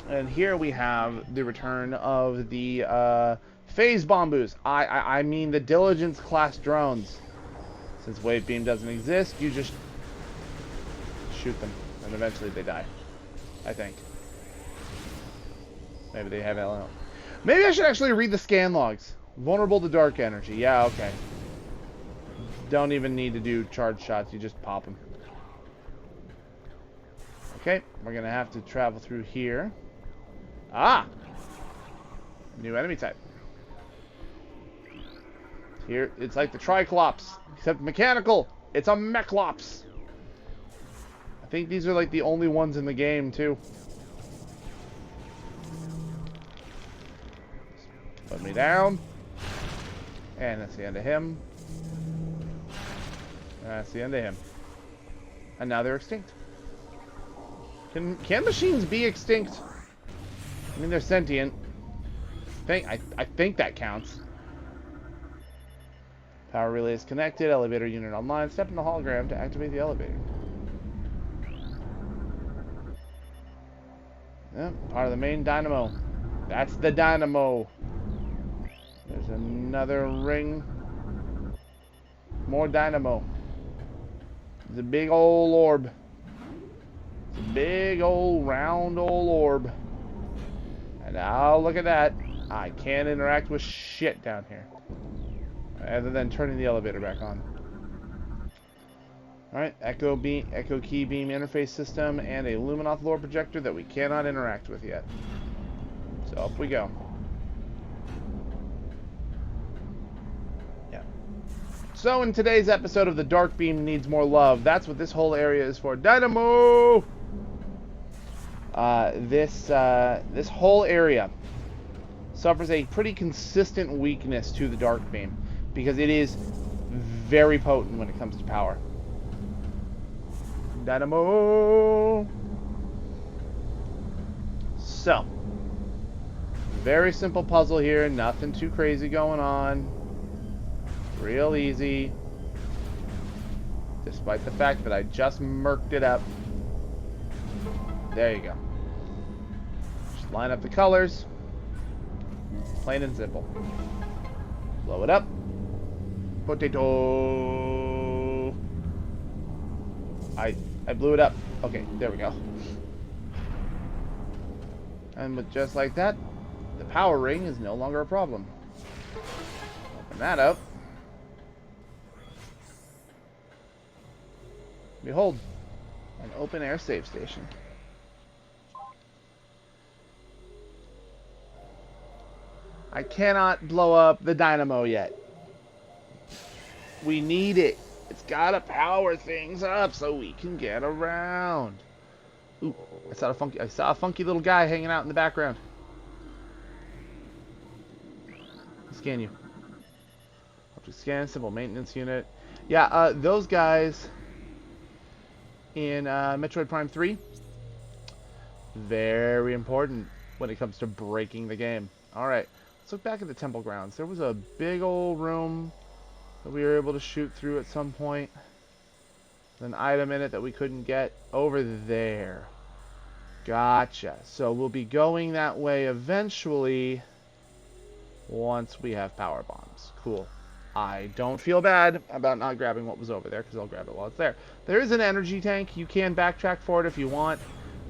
And here we have the return of the phase bombus. I mean the Diligence class drones. Since wave beam doesn't exist, you just shoot them, and eventually they die. I think. Maybe they have LNO. Maybe I should actually read the scan logs. Vulnerable to dark energy. Yeah, okay. Don't even need to do charge shots. You just pop them. Okay, we're going to have to travel through here. Ah! New enemy type. Here, it's like the Triclops, except mechanical. It's a Mechlops. I think these are like the only ones in the game, too. Put me down. And that's the end of him. And that's the end of him. And now they're extinct. Can machines be extinct? I mean, they're sentient. I think that counts. Power relay is connected. Elevator unit online. Step in the hologram to activate the elevator. Yep, part of the main dynamo. That's the dynamo. There's another ring. More dynamo. It's a big old orb. It's a big old round old orb. And now look at that. I can't interact with shit down here. Other than turning the elevator back on. Alright, echo key beam interface system and a Luminoth lore projector that we cannot interact with yet. So up we go. Yeah. So in today's episode of The Dark Beam Needs More Love, that's what this whole area is for. Dynamo! This whole area suffers a pretty consistent weakness to the Dark Beam because it is very potent when it comes to power. Dynamo! So, very simple puzzle here, nothing too crazy going on. Real easy. Despite the fact that I just murked it up. There you go. Just line up the colors. Plain and simple. Blow it up. Potato. I blew it up. Okay, there we go. And with just like that, the power ring is no longer a problem. Open that up. Behold, an open air save station. I cannot blow up the dynamo yet. We need it. It's gotta power things up so we can get around. Ooh, I saw a funky little guy hanging out in the background. Scan you. Object scan, simple maintenance unit. Yeah, those guys in Metroid Prime 3, very important when it comes to breaking the game. Alright, let's look back at the temple grounds. There was a big old room that we were able to shoot through at some point. An item in it that we couldn't get over there. Gotcha. So we'll be going that way eventually once we have power bombs. Cool. I don't feel bad about not grabbing what was over there because I'll grab it while it's there. There is an energy tank. You can backtrack for it if you want.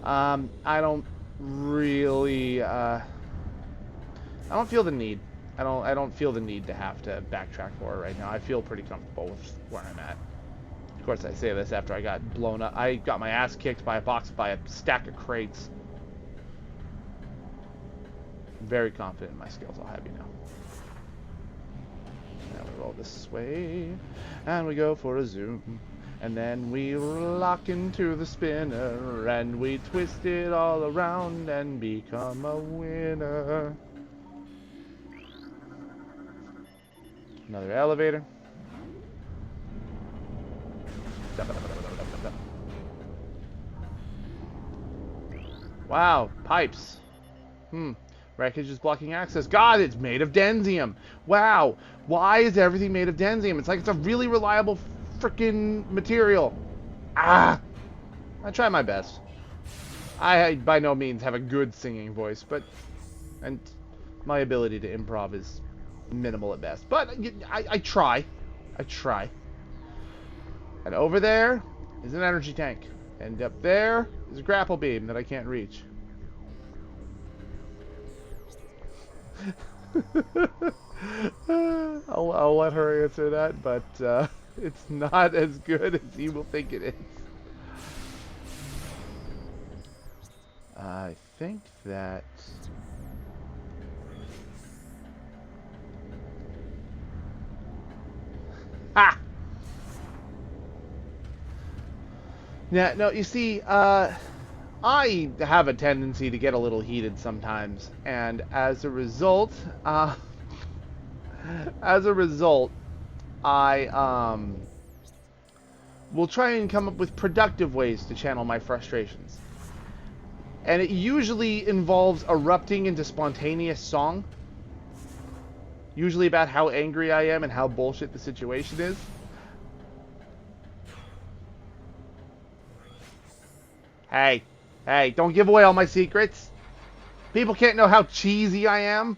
I don't really I don't feel the need. I don't feel the need to have to backtrack for it right now. I feel pretty comfortable with where I'm at. Of course, I say this after I got blown up. I got my ass kicked by a stack of crates. I'm very confident in my skills, I'll have you know. Now we go this way, and we go for a zoom. And then we lock into the spinner, and we twist it all around and become a winner. Another elevator. Wow, pipes. Wreckage is blocking access. God, it's made of densium. Wow, why is everything made of densium? It's like it's a really reliable freaking material. I try my best. I by no means have a good singing voice, and my ability to improv is minimal at best. But I try. I try. And over there is an energy tank. And up there is a grapple beam that I can't reach. I'll let her answer that, but it's not as good as you will think it is. I think that... Ha! Yeah, no, you see, I have a tendency to get a little heated sometimes, and as a result, I will try and come up with productive ways to channel my frustrations. And it usually involves erupting into spontaneous song. Usually about how angry I am and how bullshit the situation is. Hey, don't give away all my secrets. People can't know how cheesy I am.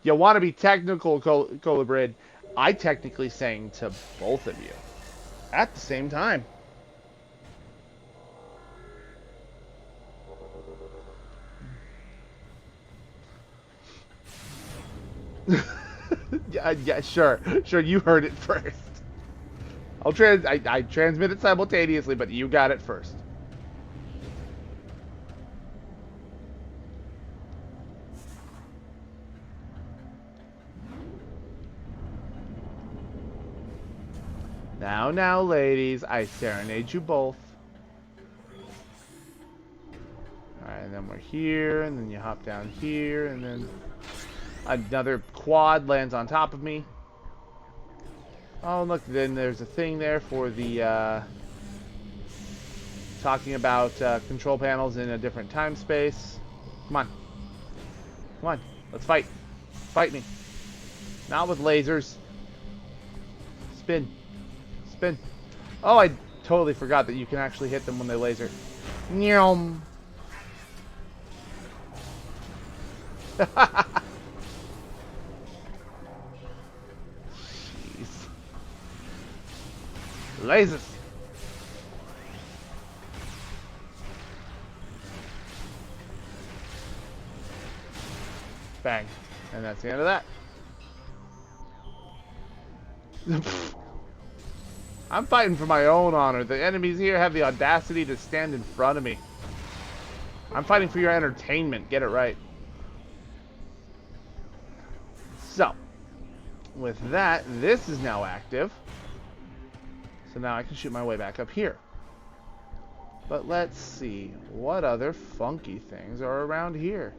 You want to be technical, Colibrid? I technically sang to both of you at the same time. yeah, sure, you heard it first. I transmit it simultaneously, but you got it first. Now, ladies, I serenade you both. Alright, and then we're here, and then you hop down here, and then another quad lands on top of me. Oh, look, then there's a thing there for the, talking about control panels in a different time space. Come on, let's fight. Fight me. Not with lasers. Spin. Oh, I totally forgot that you can actually hit them when they laser. Nyom. Jeez. Lasers. Bang. And that's the end of that. I'm fighting for my own honor. The enemies here have the audacity to stand in front of me. I'm fighting for your entertainment. Get it right. So, with that, this is now active. So now I can shoot my way back up here. But let's see. What other funky things are around here?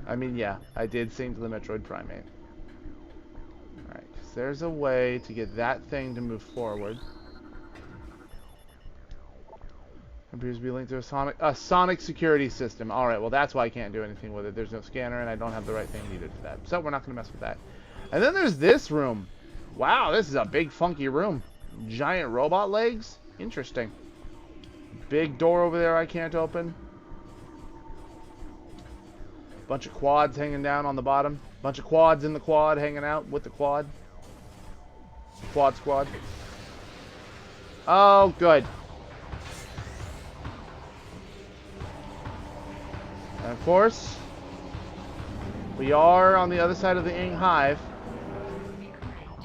I mean, yeah, I did sing to the Metroid Primate. Alright, because there's a way to get that thing to move forward. Appears to be linked to a sonic security system. Alright, well that's why I can't do anything with it. There's no scanner and I don't have the right thing needed for that. So we're not going to mess with that. And then there's this room. Wow, this is a big funky room. Giant robot legs? Interesting. Big door over there I can't open. Bunch of quads hanging down on the bottom. Bunch of quads in the quad hanging out with the quad. Quad squad. Oh, good. And of course, we are on the other side of the Ing Hive.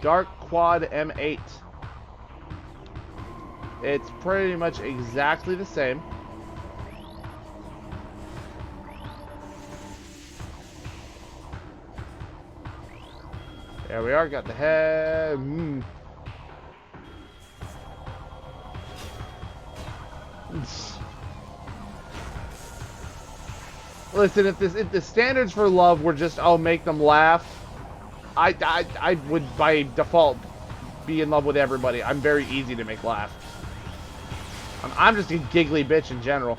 Dark Quad M8. It's pretty much exactly the same. There we are, got the head. Listen, if the standards for love were just, oh, make them laugh, I would by default be in love with everybody. I'm very easy to make laugh. I'm just a giggly bitch in general.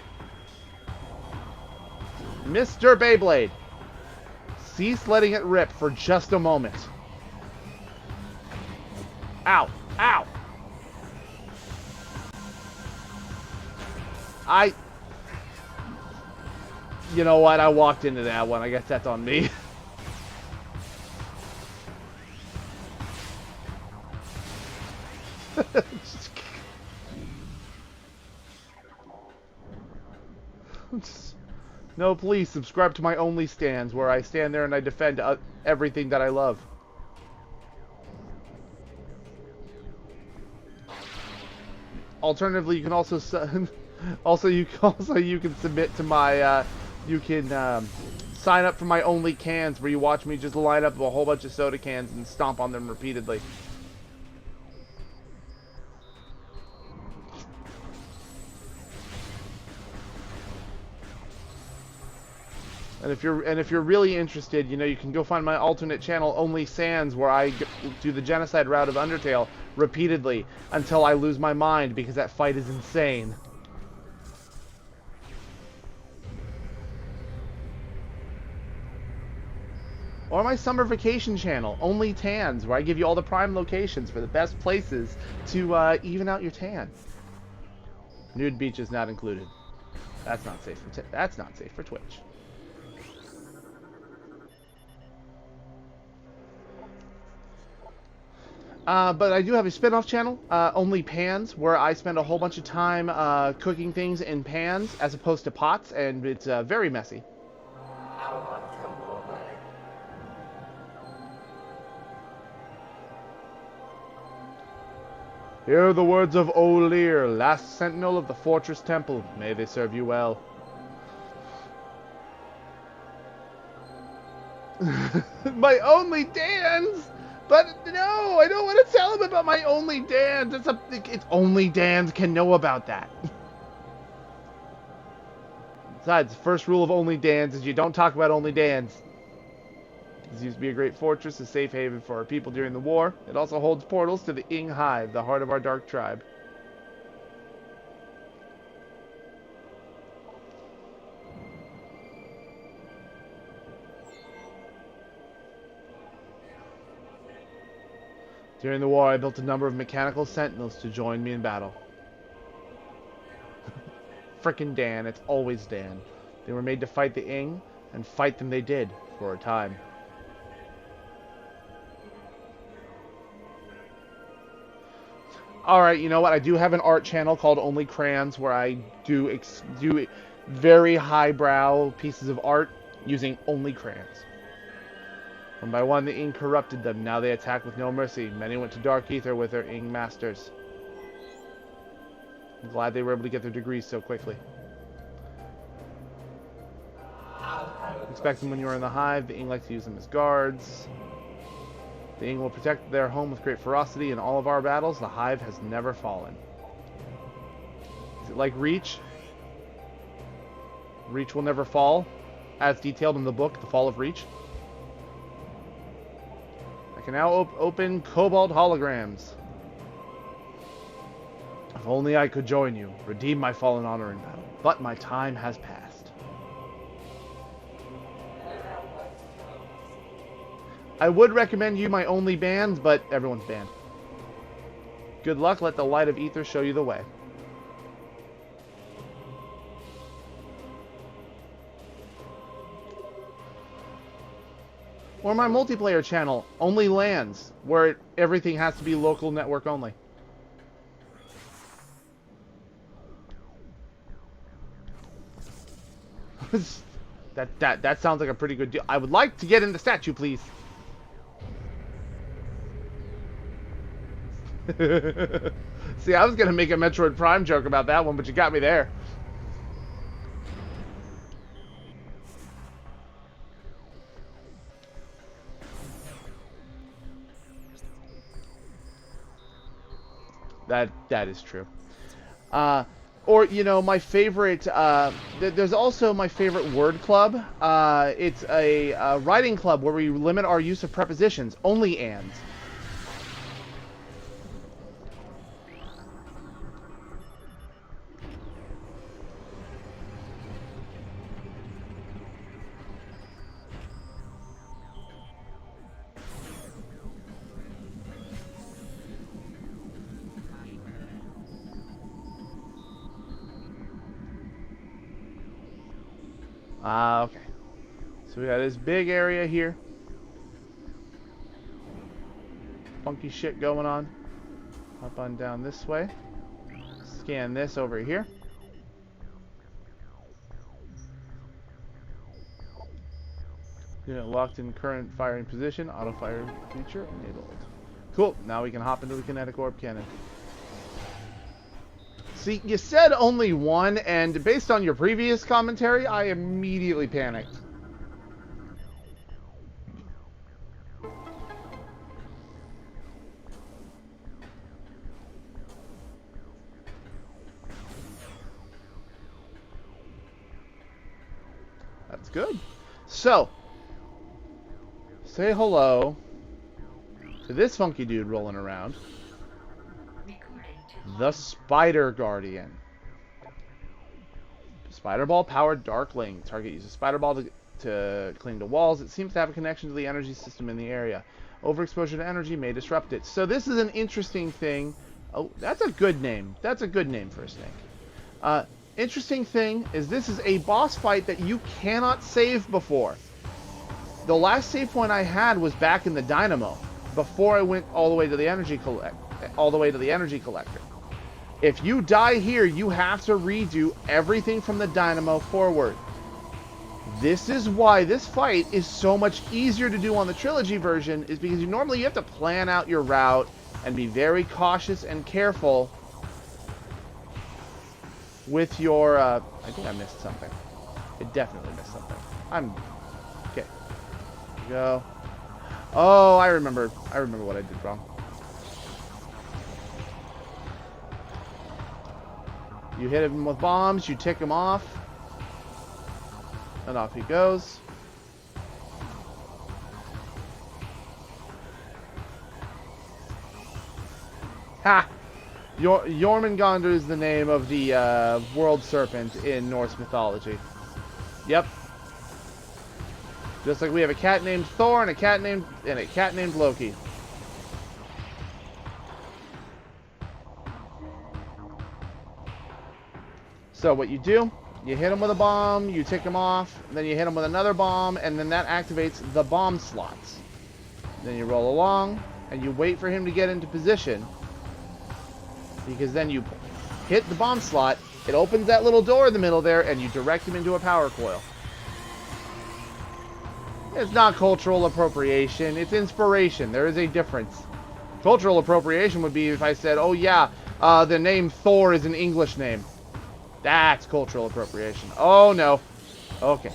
Mr. Beyblade, cease letting it rip for just a moment. Ow! Ow! You know what? I walked into that one. I guess that's on me. No, please subscribe to my Only Stands, where I stand there and I defend everything that I love. Alternatively, you can also you can submit to my you can sign up for my Only Cans, where you watch me just line up a whole bunch of soda cans and stomp on them repeatedly. And if you're really interested, you know, you can go find my alternate channel, Only Sans, where I do the genocide route of Undertale repeatedly until I lose my mind, because that fight is insane. Or my summer vacation channel, Only Tans, where I give you all the prime locations for the best places to even out your tan. Nude beaches not included. That's not safe for Twitch. But I do have a spin-off channel, Only Pans, where I spend a whole bunch of time cooking things in pans as opposed to pots, and it's very messy. Hear the words of O'Lear, last sentinel of the fortress temple. May they serve you well. My Only Dans! But no, I don't want to tell him about my Only Dans. It's Only Dans can know about that. Besides, the first rule of Only Dans is you don't talk about Only Dans. This used to be a great fortress, a safe haven for our people during the war. It also holds portals to the Ing Hive, the heart of our dark tribe. During the war, I built a number of mechanical sentinels to join me in battle. Frickin' Dan, it's always Dan. They were made to fight the Ing, and fight them they did, for a time. Alright, you know what? I do have an art channel called Only Crayons, where I do very highbrow pieces of art using only crayons. One by one, the Ing corrupted them. Now they attack with no mercy. Many went to Dark Ether with their Ing masters. I'm glad they were able to get their degrees so quickly. Expect them when you are in the Hive. The Ing like to use them as guards. The Ing will protect their home with great ferocity. In all of our battles, the Hive has never fallen. Is it like Reach? Reach will never fall, as detailed in the book, The Fall of Reach. I can now open Cobalt holograms. If only I could join you, redeem my fallen honor in battle. But my time has passed. I would recommend you my Only Bands, but everyone's banned. Good luck, let the light of Ether show you the way. Or my multiplayer channel, Only Lands, where everything has to be local network only. That sounds like a pretty good deal. I would like to get in the statue, please. See, I was gonna make a Metroid Prime joke about that one, but you got me there. That is true. Or, you know, my favorite, there's also my favorite word club. It's a writing club where we limit our use of prepositions, only ands. Okay. So we got this big area here. Funky shit going on. Hop on down this way. Scan this over here. Unit locked in current firing position. Auto fire feature enabled. Cool. Now we can hop into the kinetic orb cannon. See, you said only one, and based on your previous commentary, I immediately panicked. That's good. So, say hello to this funky dude rolling around. The Spider Guardian. Spider Ball powered Darkling. Target uses Spider Ball to cling to walls. It seems to have a connection to the energy system in the area. Overexposure to energy may disrupt it. So this is an interesting thing. Oh, that's a good name. That's a good name for a snake. Interesting thing is this is a boss fight that you cannot save before. The last save point I had was back in the Dynamo, before I went all the way to the energy collector. If you die here, you have to redo everything from the Dynamo forward. This is why this fight is so much easier to do on the Trilogy version, is because you have to plan out your route and be very cautious and careful with your, I think I missed something. I definitely missed something. Okay. Here we go. Oh, I remember what I did wrong. You hit him with bombs, you tick him off, and off he goes. Ha! Jormungandr is the name of the world serpent in Norse mythology. Yep. Just like we have a cat named Thor and a cat named Loki. So what you do, you hit him with a bomb, you tick him off, then you hit him with another bomb, and then that activates the bomb slots. Then you roll along, and you wait for him to get into position, because then you hit the bomb slot, it opens that little door in the middle there, and you direct him into a power coil. It's not cultural appropriation, it's inspiration. There is a difference. Cultural appropriation would be if I said, oh yeah, the name Thor is an English name. That's cultural appropriation. Oh, no. Okay.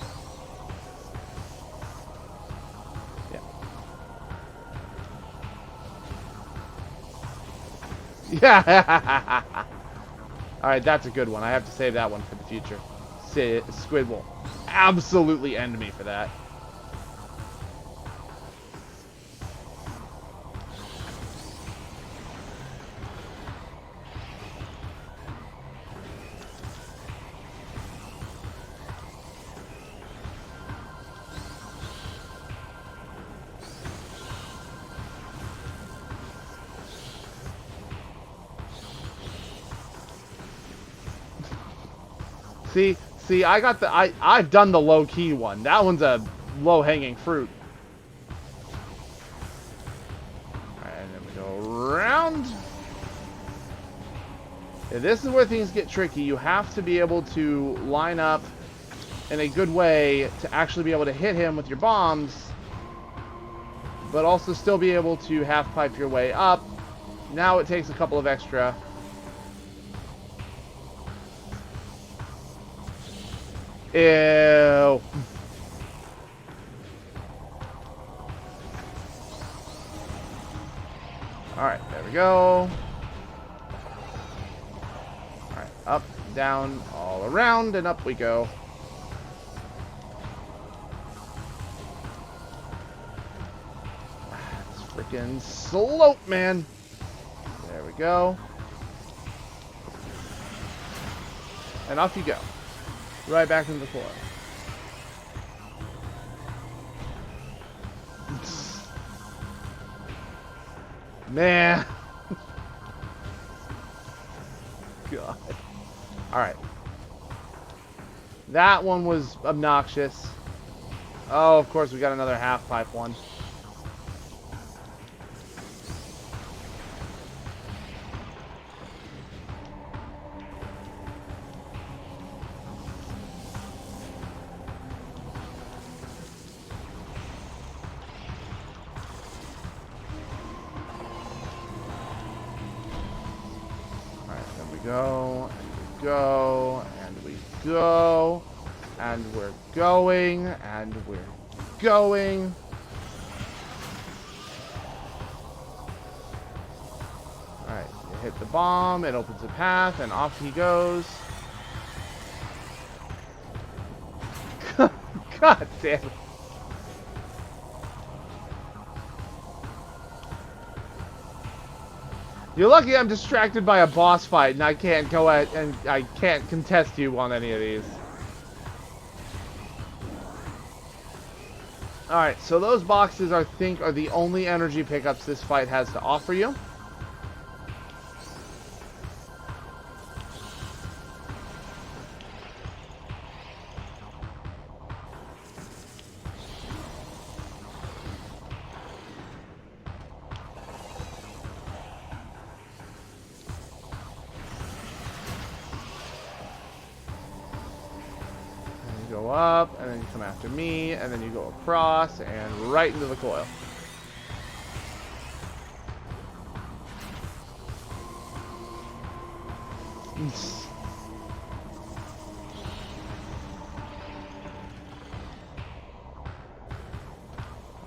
Yeah. Alright, that's a good one. I have to save that one for the future. Squid will absolutely end me for that. See, I've done the low-key one. That one's a low-hanging fruit. Alright, and then we go around. Yeah, this is where things get tricky. You have to be able to line up in a good way to actually be able to hit him with your bombs, but also still be able to half-pipe your way up Now it takes a couple of extra. Ew. Alright, there we go. Alright, up, down, all around, and up we go. This freaking slope, man. There we go. And off you go. Right back into the floor. Man. God. Alright. That one was obnoxious. Oh, of course we got another half pipe one. Go, and we go, and we go, and we're going, and we're going. Alright, you hit the bomb, it opens a path, and off he goes. God damn it. You're lucky I'm distracted by a boss fight and I can't go at and I can't contest you on any of these. Alright, so those boxes I think are the only energy pickups this fight has to offer you. Go up, and then you come after me, and then you go across, and right into the coil.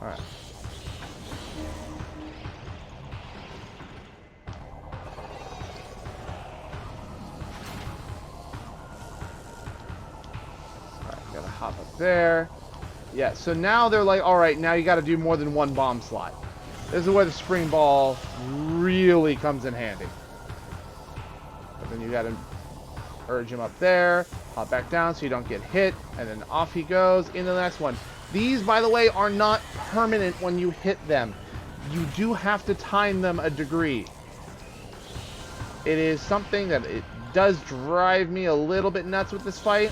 Alright. Hop up there. Yeah, so now they're like, alright, now you gotta do more than one bomb slot. This is where the spring ball really comes in handy. But then you gotta urge him up there, hop back down so you don't get hit, and then off he goes into the next one. These, by the way, are not permanent when you hit them. You do have to time them a degree. It is something that it does drive me a little bit nuts with this fight.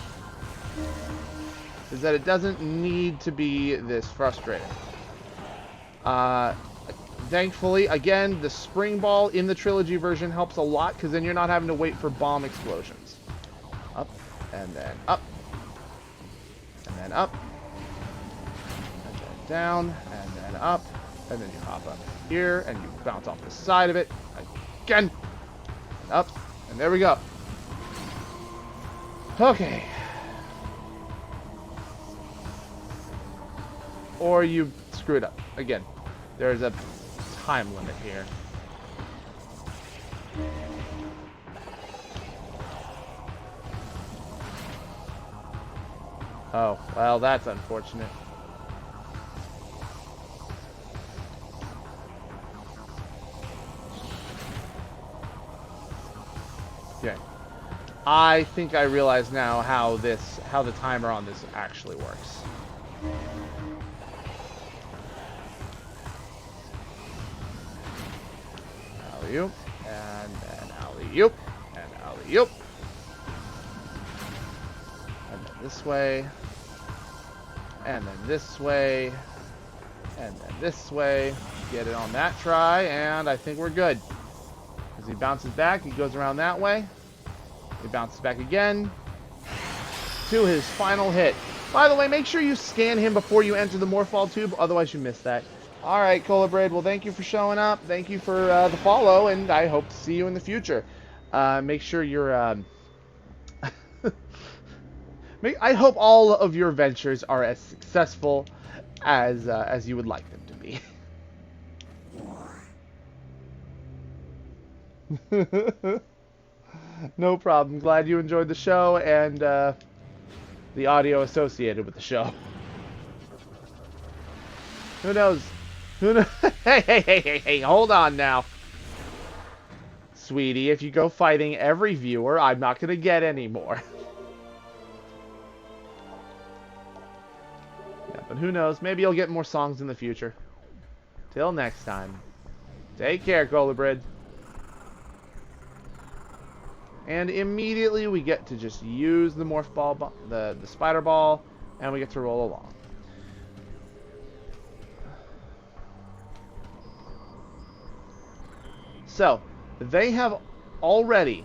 Is that it doesn't need to be this frustrating. Thankfully, again, the spring ball in the trilogy version helps a lot because then you're not having to wait for bomb explosions. Up, and then up, and then up, and then down, and then up, and then you hop up here, and you bounce off the side of it, again, and up, and there we go. Okay. Or you screw it up. Again, there's a time limit here. Oh, well, that's unfortunate. Okay. I think I realize now how the timer on this actually works. Alley-oop, and then alley-oop, and alley-oop. And then this way, and then this way, and then this way. Get it on that try, and I think we're good. As he bounces back, he goes around that way. He bounces back again to his final hit. By the way, make sure you scan him before you enter the Morphball tube, otherwise you miss that. All right, Colabrid. Well, thank you for showing up. Thank you for the follow, and I hope to see you in the future. Make sure you're. I hope all of your ventures are as successful as you would like them to be. No problem. Glad you enjoyed the show and the audio associated with the show. Who knows? Who knows? Hey, hold on now. Sweetie, if you go fighting every viewer, I'm not going to get any more. Yeah, but who knows? Maybe you'll get more songs in the future. Till next time. Take care, Colabrid. And immediately we get to just use the morph ball, the spider ball, and we get to roll along. So, they have already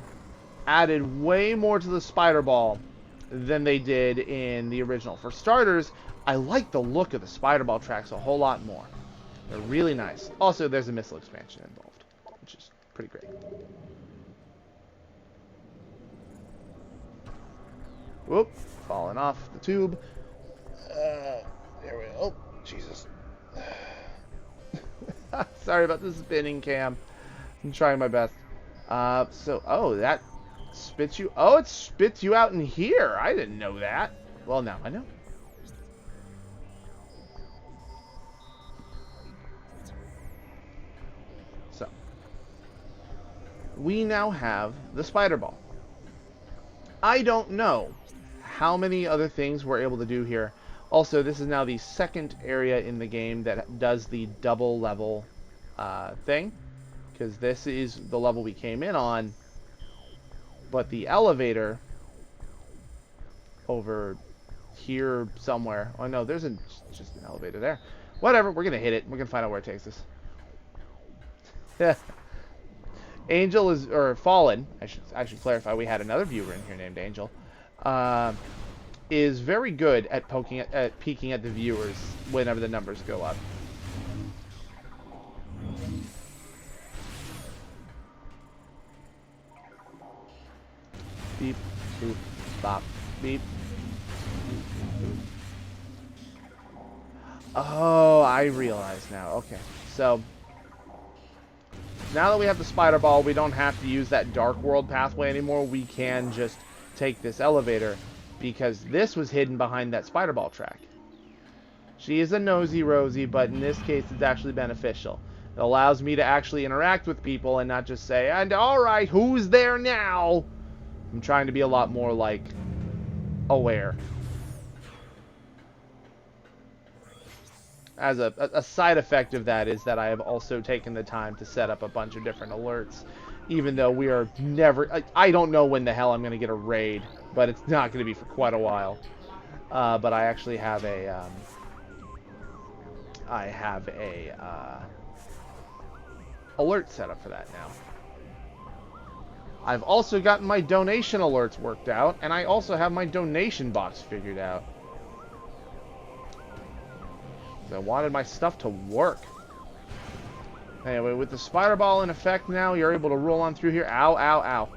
added way more to the spider ball than they did in the original. For starters, I like the look of the spider ball tracks a whole lot more. They're really nice. Also, there's a missile expansion involved, which is pretty great. Whoop, falling off the tube. There we go. Oh, Jesus. Sorry about the spinning cam. I'm trying my best. Oh, that spits you. Oh, it spits you out in here. I didn't know that. Well, now I know. So, we now have the spider ball. I don't know how many other things we're able to do here. Also, this is now the second area in the game that does the double level thing. Because this is the level we came in on. But the elevator over here somewhere. Oh no, there's just an elevator there. Whatever, we're going to hit it. We're going to find out where it takes us. Angel is, or Fallen, I should clarify, we had another viewer in here named Angel, is very good at peeking at the viewers whenever the numbers go up. Beep, boop, bop, beep. Oh, I realize now. Okay, so now that we have the spider ball, we don't have to use that dark world pathway anymore. We can just take this elevator because this was hidden behind that spider ball track. She is a nosy Rosie, but in this case, it's actually beneficial. It allows me to actually interact with people and not just say, "And all right, who's there now?" I'm trying to be a lot more, like, aware. As a side effect of that is that I have also taken the time to set up a bunch of different alerts. Even though we are never... I don't know when the hell I'm going to get a raid, but it's not going to be for quite a while. But I actually have a... alert set up for that now. I've also gotten my donation alerts worked out, and I also have my donation box figured out. I wanted my stuff to work. Anyway, with the spider ball in effect now, you're able to roll on through here. Ow, ow,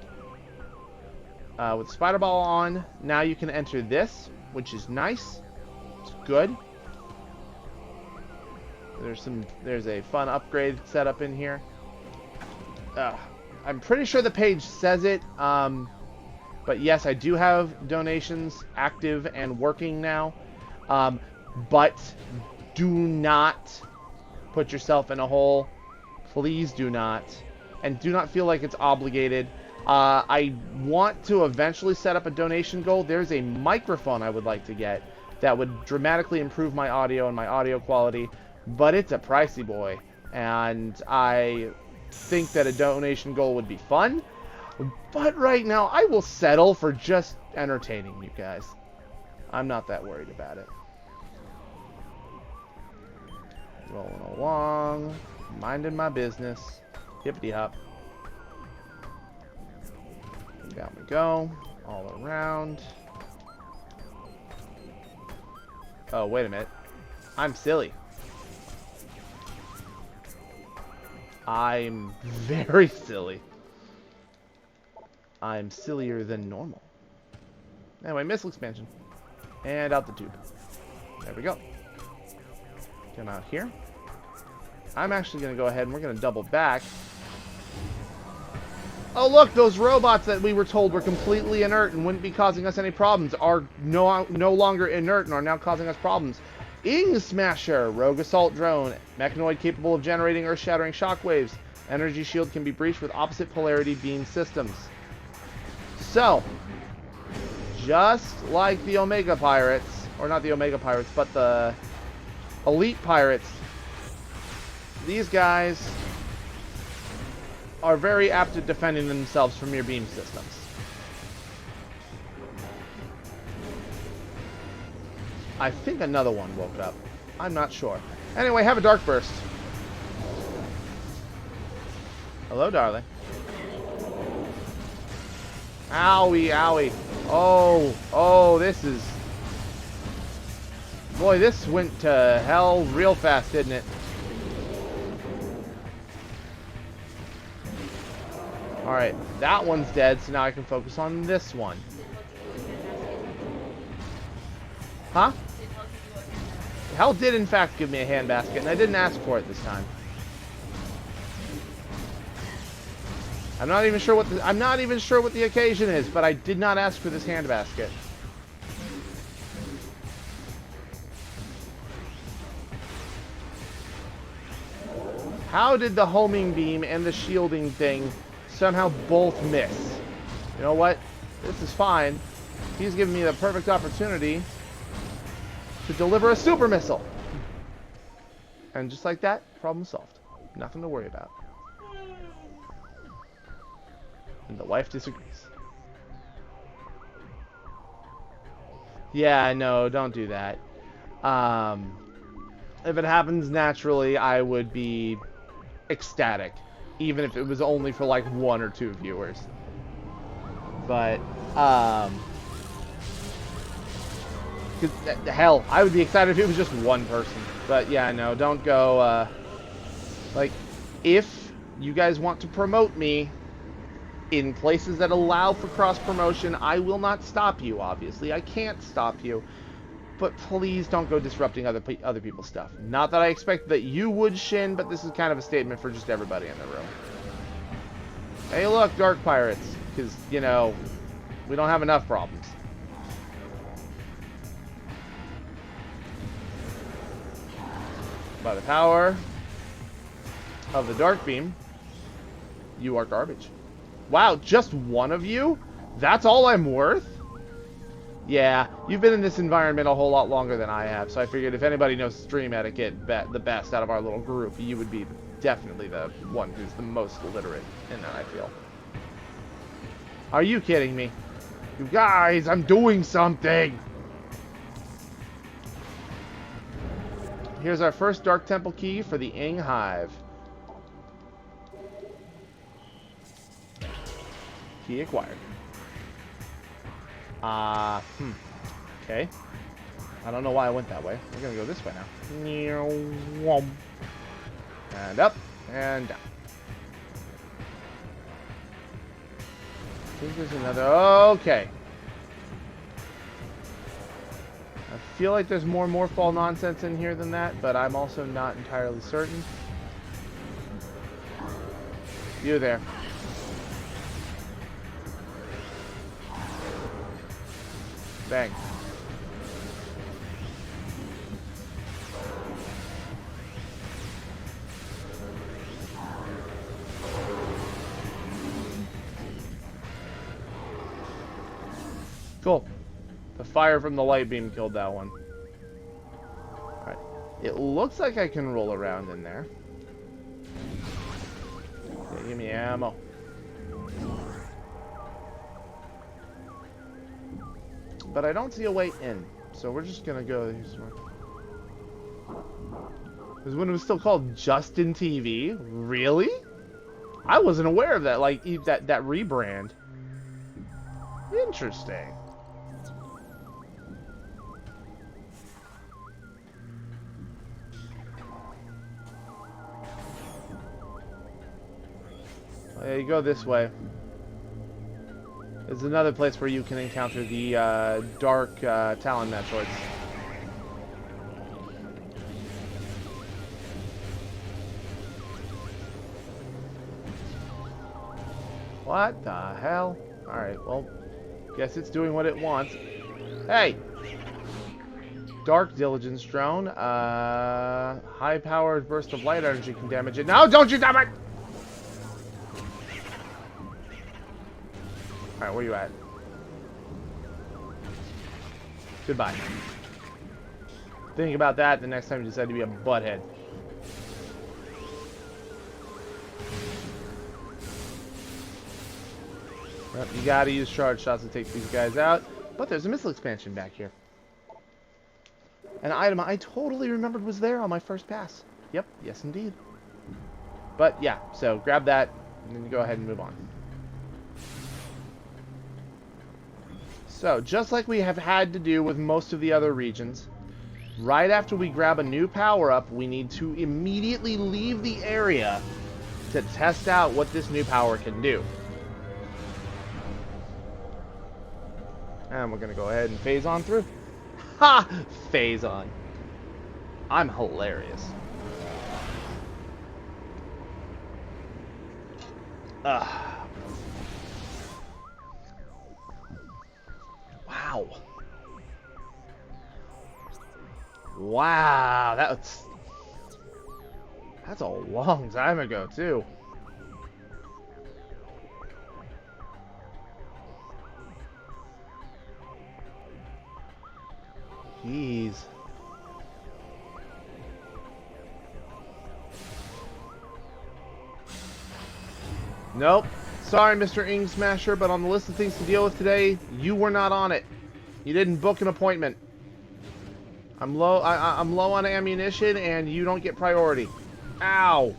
ow. With the spider ball on, now you can enter this, which is nice. It's good. There's a fun upgrade set up in here. I'm pretty sure the page says it, but yes, I do have donations active and working now. But do not put yourself in a hole. Please do not. And do not feel like it's obligated. I want to eventually set up a donation goal. There's a microphone I would like to get that would dramatically improve my audio and my audio quality, but it's a pricey boy. And I think that a donation goal would be fun, but right now I will settle for just entertaining you guys. I'm not that worried about it. Rolling along, minding my business. Hippity hop. Down we go, all around. Oh, wait a minute. I'm silly. I'm very silly. I'm sillier than normal. Anyway, missile expansion. And out the tube. There we go. Come out here. I'm actually going to go ahead and we're going to double back. Oh, look, those robots that we were told were completely inert and wouldn't be causing us any problems are no longer inert and are now causing us problems. Ing Smasher, rogue assault drone, mechanoid capable of generating earth-shattering shockwaves. Energy shield can be breached with opposite polarity beam systems. So, just like the Omega Pirates, or not the Omega Pirates, but the Elite Pirates, these guys are very apt at defending themselves from your beam systems. I think another one woke up. I'm not sure. Anyway, have a dark burst. Hello, darling. Owie, owie. Oh, this is... Boy, this went to hell real fast, didn't it? Alright, that one's dead, so now I can focus on this one. Huh? Hell did in fact give me a handbasket, and I didn't ask for it this time. I'm not even sure what the occasion is, but I did not ask for this handbasket. How did the homing beam and the shielding thing somehow both miss? You know what? This is fine. He's giving me the perfect opportunity to deliver a super missile. And just like that, problem solved. Nothing to worry about. And the wife disagrees. Yeah, no, don't do that. If it happens naturally, I would be ecstatic. Even if it was only for like 1 or 2 viewers. But, hell, I would be excited if it was just 1 person. But yeah, no, don't go, like, if you guys want to promote me in places that allow for cross-promotion, I will not stop you, obviously. I can't stop you. But please don't go disrupting other people's stuff. Not that I expect that you would, Shin, but this is kind of a statement for just everybody in the room. Hey, look, Dark Pirates. Because, you know, we don't have enough problems. By the power of the Dark Beam, you are garbage. Wow, just one of you? That's all I'm worth? Yeah, you've been in this environment a whole lot longer than I have, so I figured if anybody knows stream etiquette the best out of our little group, you would be definitely the one who's the most literate in that, I feel. Are you kidding me? You guys, I'm doing something! Here's our first Dark Temple key for the Ing Hive. Key acquired. Okay. I don't know why I went that way. We're gonna go this way now. And up, and down. I think there's another... Okay. I feel like there's more Morphball nonsense in here than that, but I'm also not entirely certain. You there. Bang. Cool. The fire from the light beam killed that one. Alright. It looks like I can roll around in there. Yeah, give me ammo. But I don't see a way in. So we're just gonna go this way. Because when it was still called Justin TV? Really? I wasn't aware of that, like, that rebrand. Interesting. You go this way. There's another place where you can encounter the dark Talon Metroids. What the hell? Alright, well, guess it's doing what it wants. Hey! Dark Diligence drone. High-powered burst of light energy can damage it. No, don't you damn it! Alright, where you at? Goodbye. Think about that the next time you decide to be a butthead. Well, you gotta use charge shots to take these guys out. But there's a missile expansion back here. An item I totally remembered was there on my first pass. Yep, yes indeed. But yeah, so grab that, and then you go ahead and move on. So, just like we have had to do with most of the other regions, right after we grab a new power-up, we need to immediately leave the area to test out what this new power can do. And we're going to go ahead and phase on through. Ha! Phase on. I'm hilarious. Wow. Wow, that's a long time ago, too. Jeez. Nope. Sorry, Mr. Ing Smasher, but on the list of things to deal with today, you were not on it. You didn't book an appointment. I'm low on ammunition, and you don't get priority. Ow.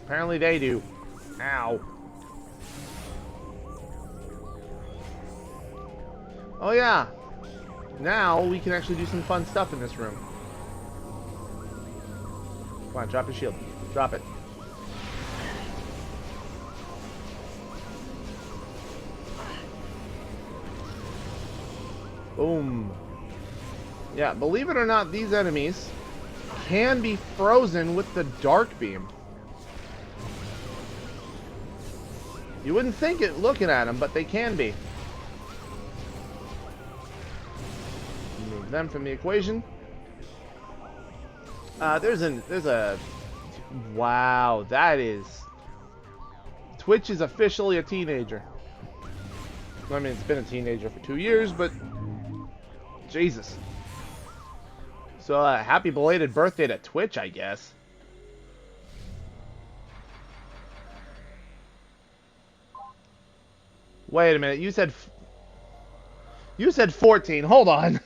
Apparently they do. Ow. Oh yeah. Now we can actually do some fun stuff in this room. Come on, drop your shield. Drop it. Boom. Yeah, believe it or not, these enemies can be frozen with the dark beam. You wouldn't think it looking at them, but they can be. Remove them from the equation. There's a wow, that is Twitch is officially a teenager. I mean, it's been a teenager for 2 years, but Jesus. So, happy belated birthday to Twitch, I guess. Wait a minute, you said 14. Hold on.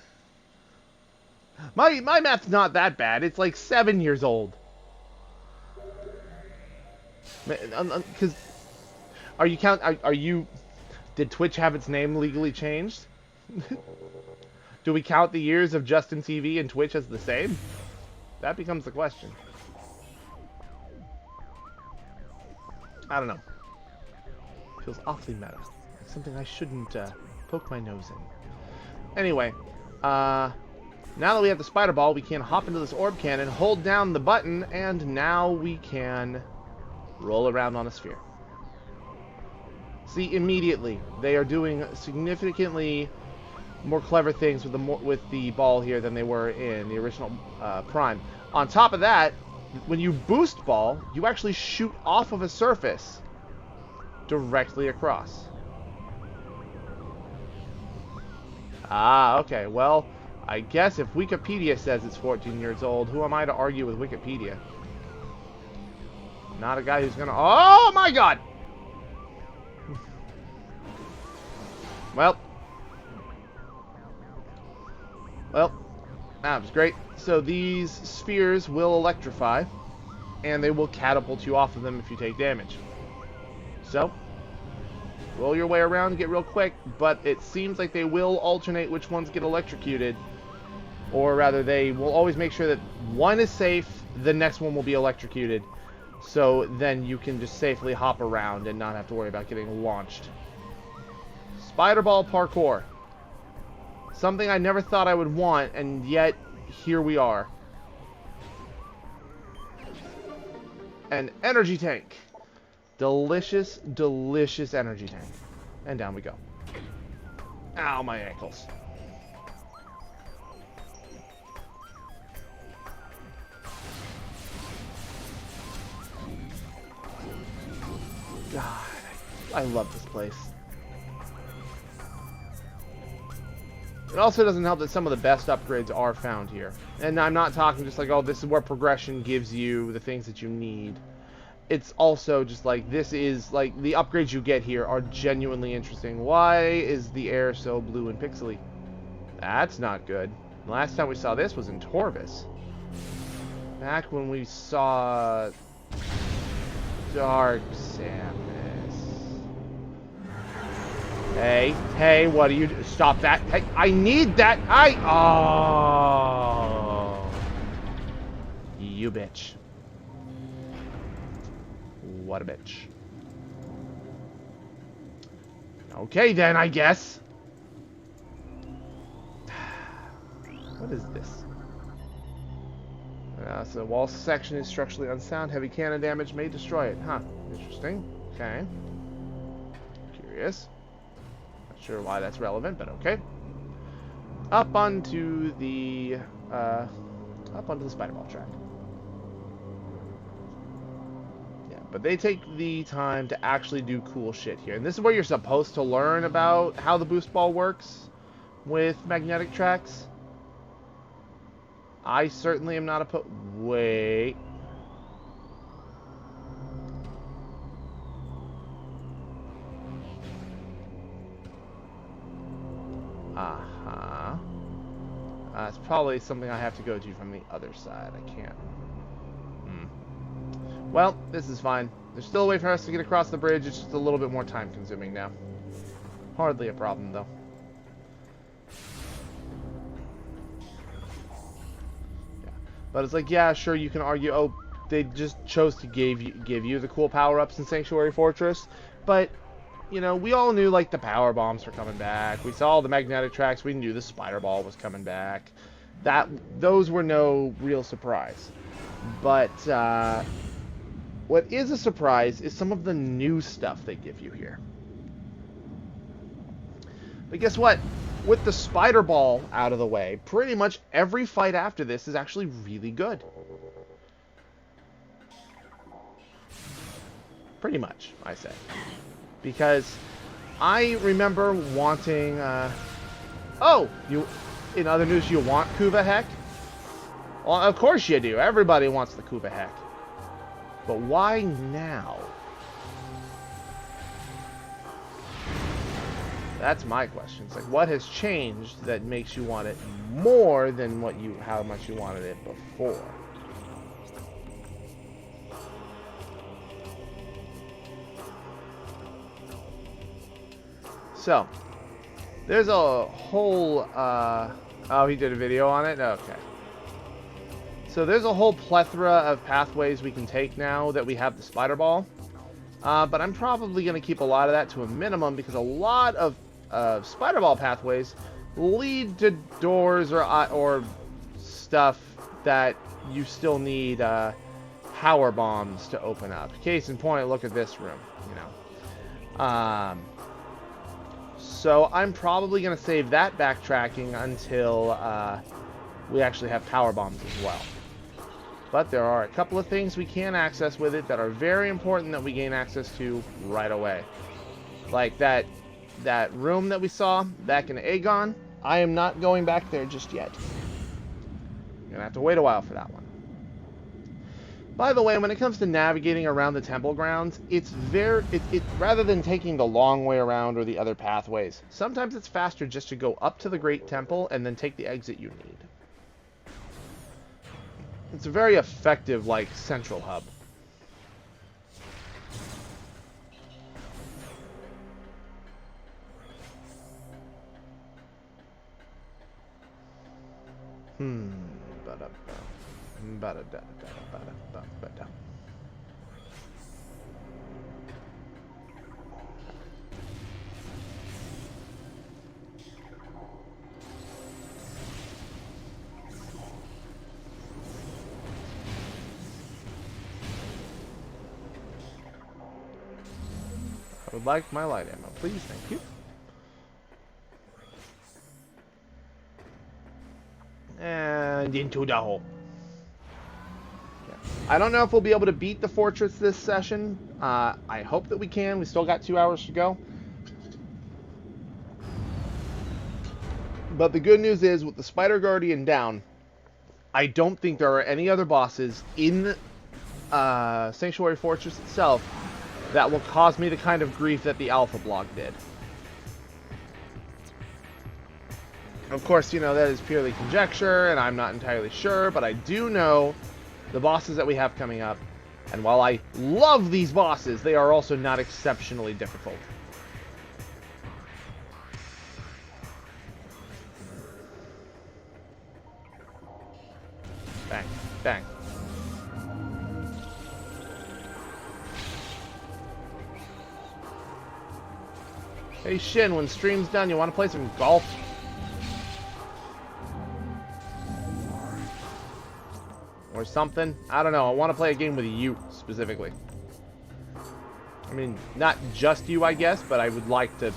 My math's not that bad. It's like 7 years old. Because did Twitch have its name legally changed? Do we count the years of Justin TV and Twitch as the same? That becomes the question. I don't know. Feels awfully meta. Like something I shouldn't poke my nose in. Anyway, now that we have the spider ball, we can hop into this orb cannon, hold down the button, and now we can roll around on a sphere. See, immediately they are doing significantly more clever things with the ball here than they were in the original Prime. On top of that, when you boost ball, you actually shoot off of a surface directly across. Ah, okay. Well, I guess if Wikipedia says it's 14 years old, who am I to argue with Wikipedia? Not a guy who's gonna... Oh my god! Well, that was great. So these spheres will electrify, and they will catapult you off of them if you take damage. So, roll your way around and get real quick, but it seems like they will alternate which ones get electrocuted, or rather they will always make sure that one is safe, the next one will be electrocuted, So then you can just safely hop around and not have to worry about getting launched. Spider ball parkour. Something I never thought I would want, and yet here we are. An energy tank. Delicious, delicious energy tank. And down we go. Ow, my ankles. God, I love this place. It also doesn't help that some of the best upgrades are found here. And I'm not talking just like, oh, this is where progression gives you the things that you need. It's also just like, this is, like, the upgrades you get here are genuinely interesting. Why is the air so blue and pixely? That's not good. The last time we saw this was in Torvis. Back when we saw Dark Samus. Hey, what do you do? Stop that. Hey, I need that. Oh. You bitch. What a bitch. Okay then, I guess. What is this? So the wall section is structurally unsound. Heavy cannon damage may destroy it. Huh. Interesting. Okay. Curious. Not sure why that's relevant, but okay. Up onto the spider ball track. Yeah, but they take the time to actually do cool shit here. And this is where you're supposed to learn about how the boost ball works with magnetic tracks. I certainly am not opposed. Wait. Uh-huh. It's probably something I have to go to from the other side. I can't. Well, this is fine. There's still a way for us to get across the bridge. It's just a little bit more time consuming now. Hardly a problem, though. But it's like, yeah, sure, you can argue, oh, they just chose to give you the cool power-ups in Sanctuary Fortress. But, you know, we all knew, like, the power bombs were coming back. We saw the magnetic tracks. We knew the spider ball was coming back. Those were no real surprise. But, what is a surprise is some of the new stuff they give you here. But guess what? With the spider ball out of the way, pretty much every fight after this is actually really good. Pretty much, I say. Because I remember wanting... Oh! In other news, you want Kuva Heck? Well, of course you do. Everybody wants the Kuva Heck. But why now? That's my question. It's like, what has changed that makes you want it more than how much you wanted it before? So, there's a whole, oh, he did a video on it? Okay. So there's a whole plethora of pathways we can take now that we have the spider ball. But I'm probably going to keep a lot of that to a minimum because a lot of spider ball pathways lead to doors or stuff that you still need power bombs to open up. Case in point, look at this room, you know. So I'm probably going to save that backtracking until we actually have power bombs as well. But there are a couple of things we can access with it that are very important that we gain access to right away. Like that room that we saw back in Aegon. I am not going back there just yet. You're going to have to wait a while for that one. By the way, when it comes to navigating around the temple grounds, it's rather than taking the long way around or the other pathways, sometimes it's faster just to go up to the Great Temple and then take the exit you need. It's a very effective, like, central hub. I would like my light ammo, please. Thank you. And into the hole. Yeah. I don't know if we'll be able to beat the fortress this session. I hope that we can. We still got 2 hours to go. But the good news is, with the Spider Guardian down, I don't think there are any other bosses in Sanctuary Fortress itself that will cause me the kind of grief that the Alpha block did. Of course, you know, that is purely conjecture, and I'm not entirely sure, but I do know the bosses that we have coming up, and while I love these bosses, they are also not exceptionally difficult. Bang, bang. Hey Shin, when stream's done, you want to play some golf? Or something? I don't know. I want to play a game with you, specifically. I mean, not just you, I guess, but I would like to...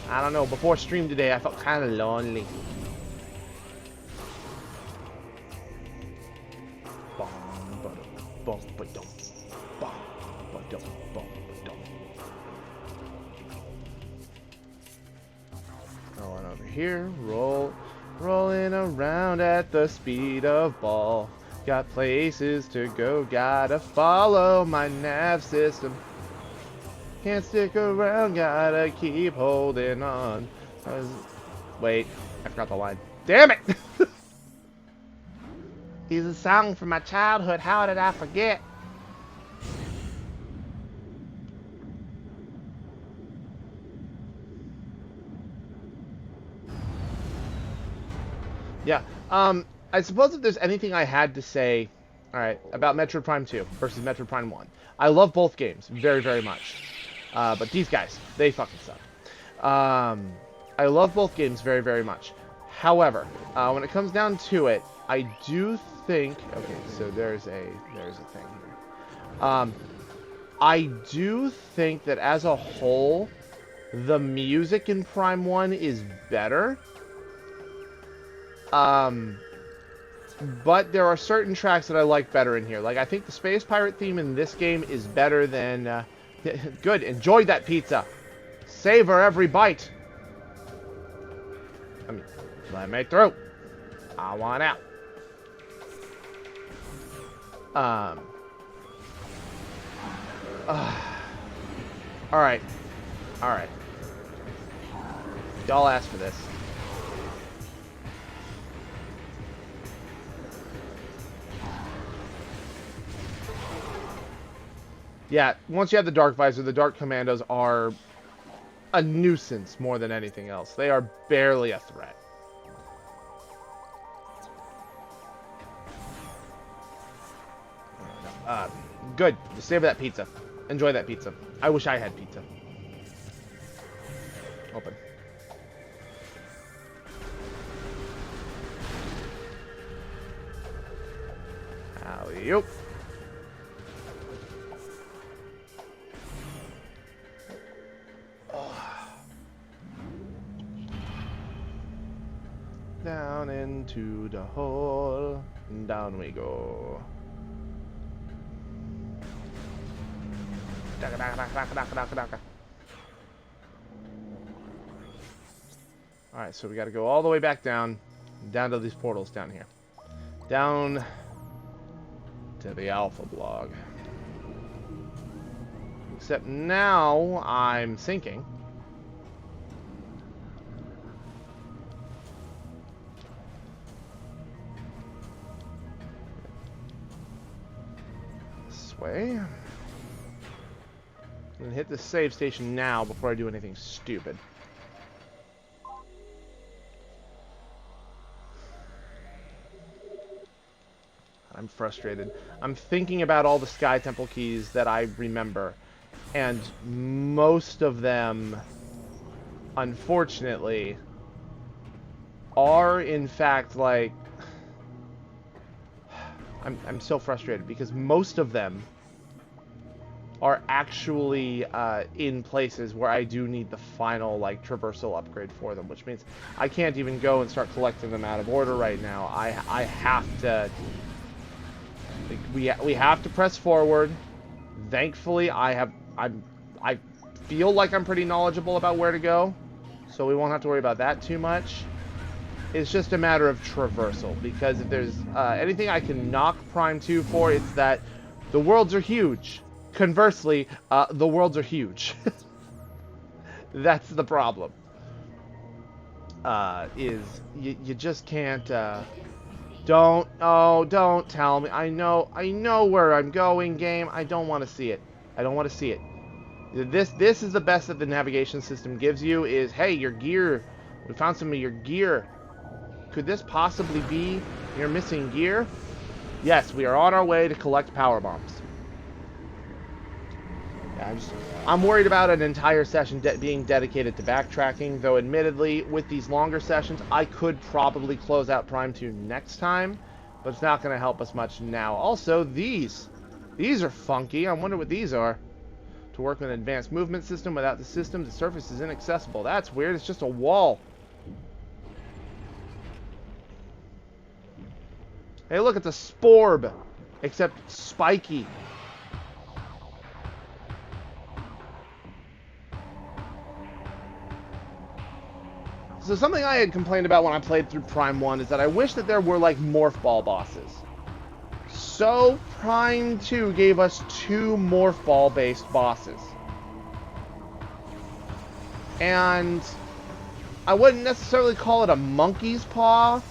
I don't know. Before stream today, I felt kind of lonely. Rolling over here, rolling around at the speed of ball. Got places to go, gotta follow my nav system. Can't stick around, gotta keep holding on. Wait, I forgot the line. Damn it! He's a song from my childhood, how did I forget? Yeah, I suppose if there's anything I had to say, alright, about Metroid Prime 2 versus Metroid Prime 1. I love both games very, very much. But these guys, they fucking suck. I love both games very, very much. However, when it comes down to it, I do think... Okay, so there's a thing here. I do think that as a whole, the music in Prime 1 is better. But there are certain tracks that I like better in here. Like, I think the Space Pirate theme in this game is better than... Good, enjoy that pizza. Savor every bite. I mean, let me through. I want out. Alright. Alright. Y'all asked for this. Yeah, once you have the Dark Visor, the Dark Commandos are a nuisance more than anything else. They are barely a threat. Good. Just savor that pizza. Enjoy that pizza. I wish I had pizza. Open. Alley-oop. Down into the hole, and down we go. Alright, so we gotta go all the way back down to these portals down here. Down to the Alpha blog. Except now I'm sinking. Way. I'm gonna hit the save station now before I do anything stupid. I'm frustrated. I'm thinking about all the Sky Temple keys that I remember, and most of them, unfortunately, are in fact like... I'm so frustrated because most of them are actually in places where I do need the final like traversal upgrade for them, which means I can't even go and start collecting them out of order right now. I have to. Like, we have to press forward. Thankfully, I feel like I'm pretty knowledgeable about where to go, so we won't have to worry about that too much. It's just a matter of traversal, because if there's anything I can knock Prime 2 for, it's that the worlds are huge. Conversely, the worlds are huge. That's the problem. You just can't, don't tell me. I know where I'm going, game. I don't want to see it. I don't want to see it. This is the best that the navigation system gives you, is, hey, your gear. We found some of your gear. Could this possibly be your missing gear? Yes, we are on our way to collect power bombs. Yeah, I'm worried about an entire session being dedicated to backtracking, though admittedly, with these longer sessions, I could probably close out Prime 2 next time, but it's not going to help us much now. Also, these are funky. I wonder what these are. To work with an advanced movement system. Without the system, the surface is inaccessible. That's weird. It's just a wall. Hey, look, it's a sporb, except spiky. So something I had complained about when I played through Prime 1 is that I wish that there were, like, Morph Ball bosses. So, Prime 2 gave us 2 Morph Ball-based bosses. And I wouldn't necessarily call it a monkey's paw,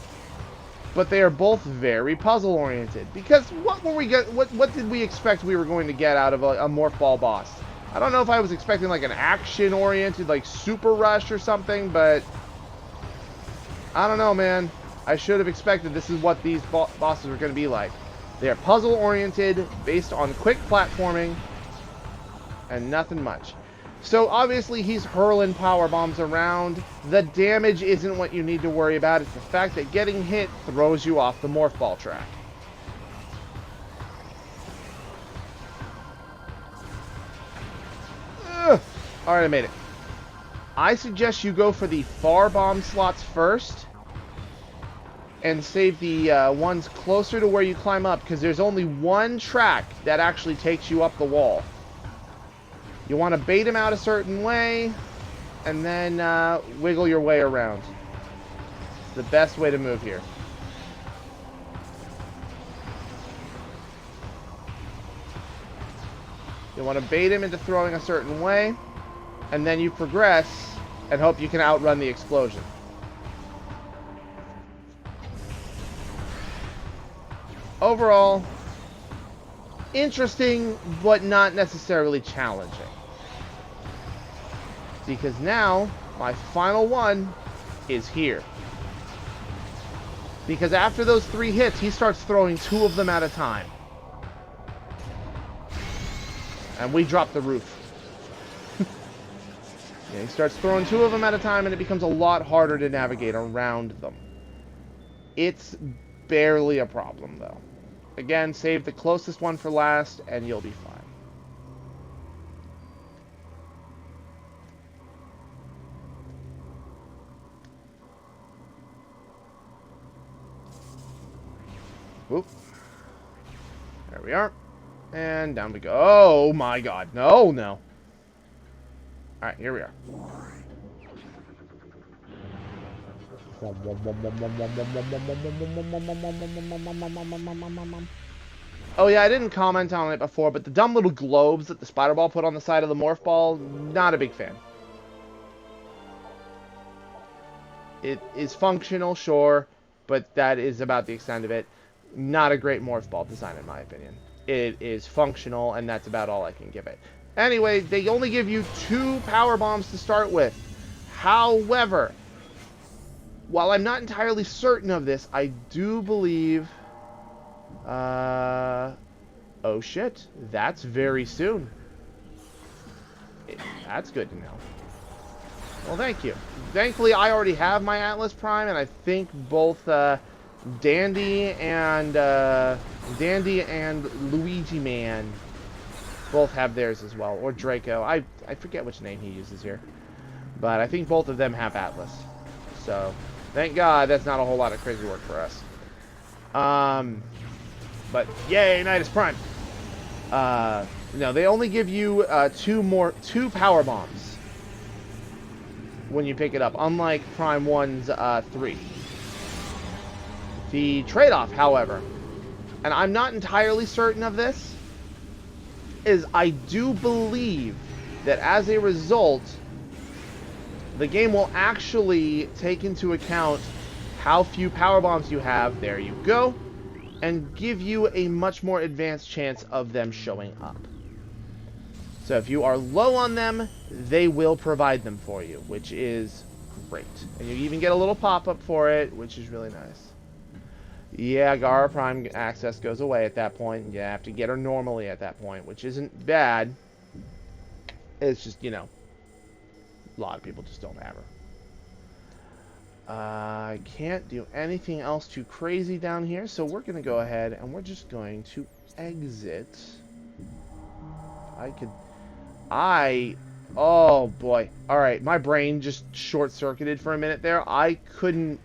but they are both very puzzle-oriented. Because what did we expect we were going to get out of a Morph Ball boss? I don't know if I was expecting like an action-oriented, like Super Rush or something, but I don't know, man. I should have expected this is what these bosses were going to be like. They are puzzle-oriented, based on quick platforming, and nothing much. So obviously he's hurling power bombs around. The damage isn't what you need to worry about. It's the fact that getting hit throws you off the Morph Ball track. Alright, I made it. I suggest you go for the far bomb slots first and save the ones closer to where you climb up, because there's only one track that actually takes you up the wall. You want to bait him out a certain way, and then wiggle your way around. It's the best way to move here. You want to bait him into throwing a certain way, and then you progress and hope you can outrun the explosion. Overall, interesting, but not necessarily challenging. Because now, my final one is here. Because after those 3 hits, he starts throwing 2 of them at a time. And we drop the roof. Yeah, he starts throwing 2 of them at a time, and it becomes a lot harder to navigate around them. It's barely a problem, though. Again, save the closest one for last, and you'll be fine. Whoop. There we are. And down we go. Oh my god. No, no. Alright, here we are. Oh yeah, I didn't comment on it before, but the dumb little globes that the spider ball put on the side of the morph ball, not a big fan. It is functional, sure, but that is about the extent of it. Not a great morph ball design, in my opinion. It is functional, and that's about all I can give it. Anyway, they only give you 2 power bombs to start with. However, while I'm not entirely certain of this, I do believe... oh shit, that's very soon. That's good to know. Well, thank you. Thankfully, I already have my Atlas Prime, and I think both Dandy and Luigi Man both have theirs as well. Or Draco. I forget which name he uses here. But I think both of them have Atlas. So, thank God that's not a whole lot of crazy work for us. But, yay, Nidus Prime. No, they only give you two power bombs when you pick it up, unlike Prime 1's 3. The trade-off, however, and I'm not entirely certain of this, is I do believe that as a result, the game will actually take into account how few power bombs you have, there you go, and give you a much more advanced chance of them showing up. So if you are low on them, they will provide them for you, which is great. And you even get a little pop-up for it, which is really nice. Yeah, Gara Prime access goes away at that point. You have to get her normally at that point, which isn't bad. It's just, you know, a lot of people just don't have her. I can't do anything else too crazy down here, so we're going to go ahead and we're just going to exit. Oh boy. Alright, my brain just short-circuited for a minute there. I could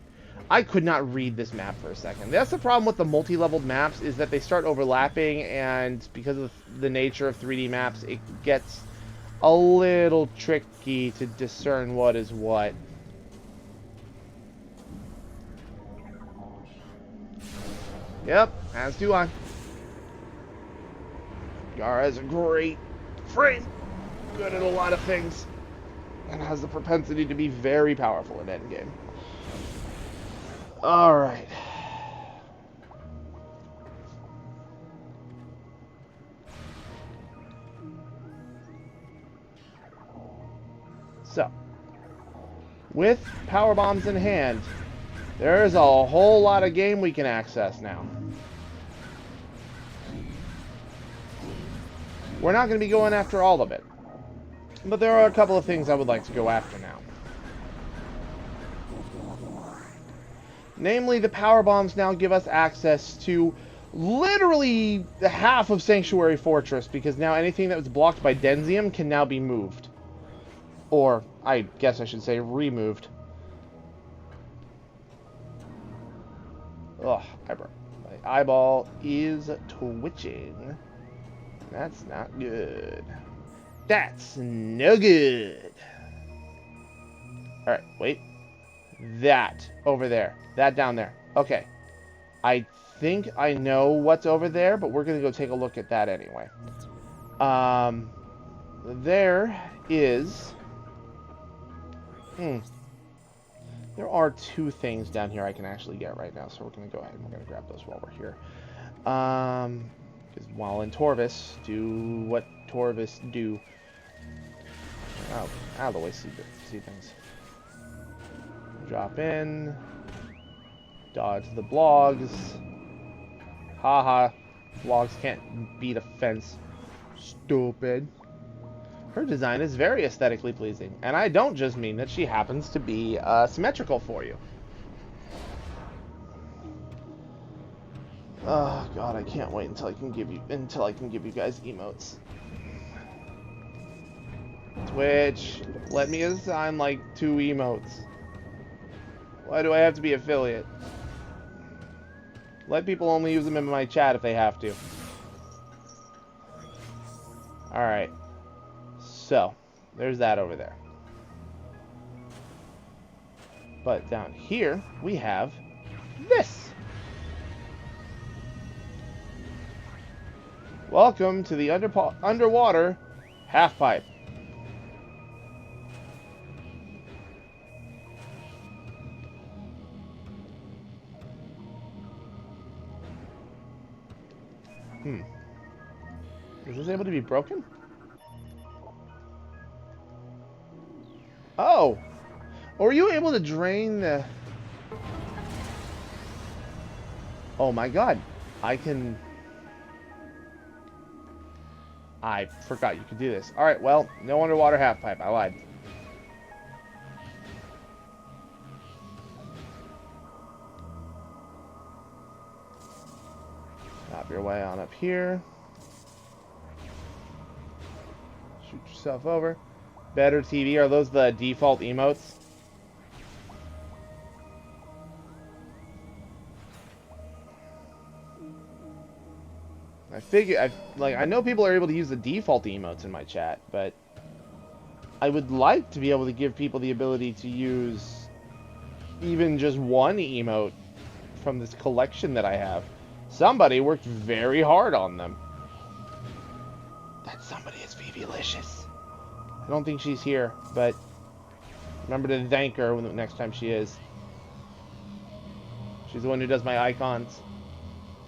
not read this map for a second. That's the problem with the multi-leveled maps, is that they start overlapping, and because of the nature of 3D maps, it gets a little tricky to discern what is what. Yep, as do I. Gara is a great frame. Good at a lot of things. And has the propensity to be very powerful in endgame. Alright. So, with power bombs in hand, there's a whole lot of game we can access now. We're not going to be going after all of it, but there are a couple of things I would like to go after now. Namely, the power bombs now give us access to literally half of Sanctuary Fortress, because now anything that was blocked by Denzium can now be moved. Or, I guess I should say, removed. Ugh, eyebrow. My eyeball is twitching. That's not good. That's no good. Alright, wait. That over there. That down there. Okay. I think I know what's over there, but we're going to go take a look at that anyway. There is... There are two things down here I can actually get right now, so we're going to go ahead and we're going to grab those while we're here. Because while in Torvis, do what Torvis do. Oh, out of the way, see things. Drop in. Dodge the blogs. Haha. Blogs can't beat a fence. Stupid. Her design is very aesthetically pleasing. And I don't just mean that she happens to be symmetrical for you. Oh god, I can't wait until I can give you guys emotes. Twitch, let me assign like 2 emotes. Why do I have to be affiliate? Let people only use them in my chat if they have to. Alright. So, there's that over there. But down here, we have this. Welcome to the underwater half-pipe. Is this able to be broken? Oh! Or were you able to drain the... Oh my god. I forgot you could do this. Alright, well, no underwater half-pipe. I lied. Drop your way on up here. Scoot yourself over. Better TV. Are those the default emotes? I know people are able to use the default emotes in my chat, but I would like to be able to give people the ability to use even just one emote from this collection that I have. Somebody worked very hard on them. That somebody is Vivilicious. I don't think she's here, but remember to thank her when, next time she is. She's the one who does my icons.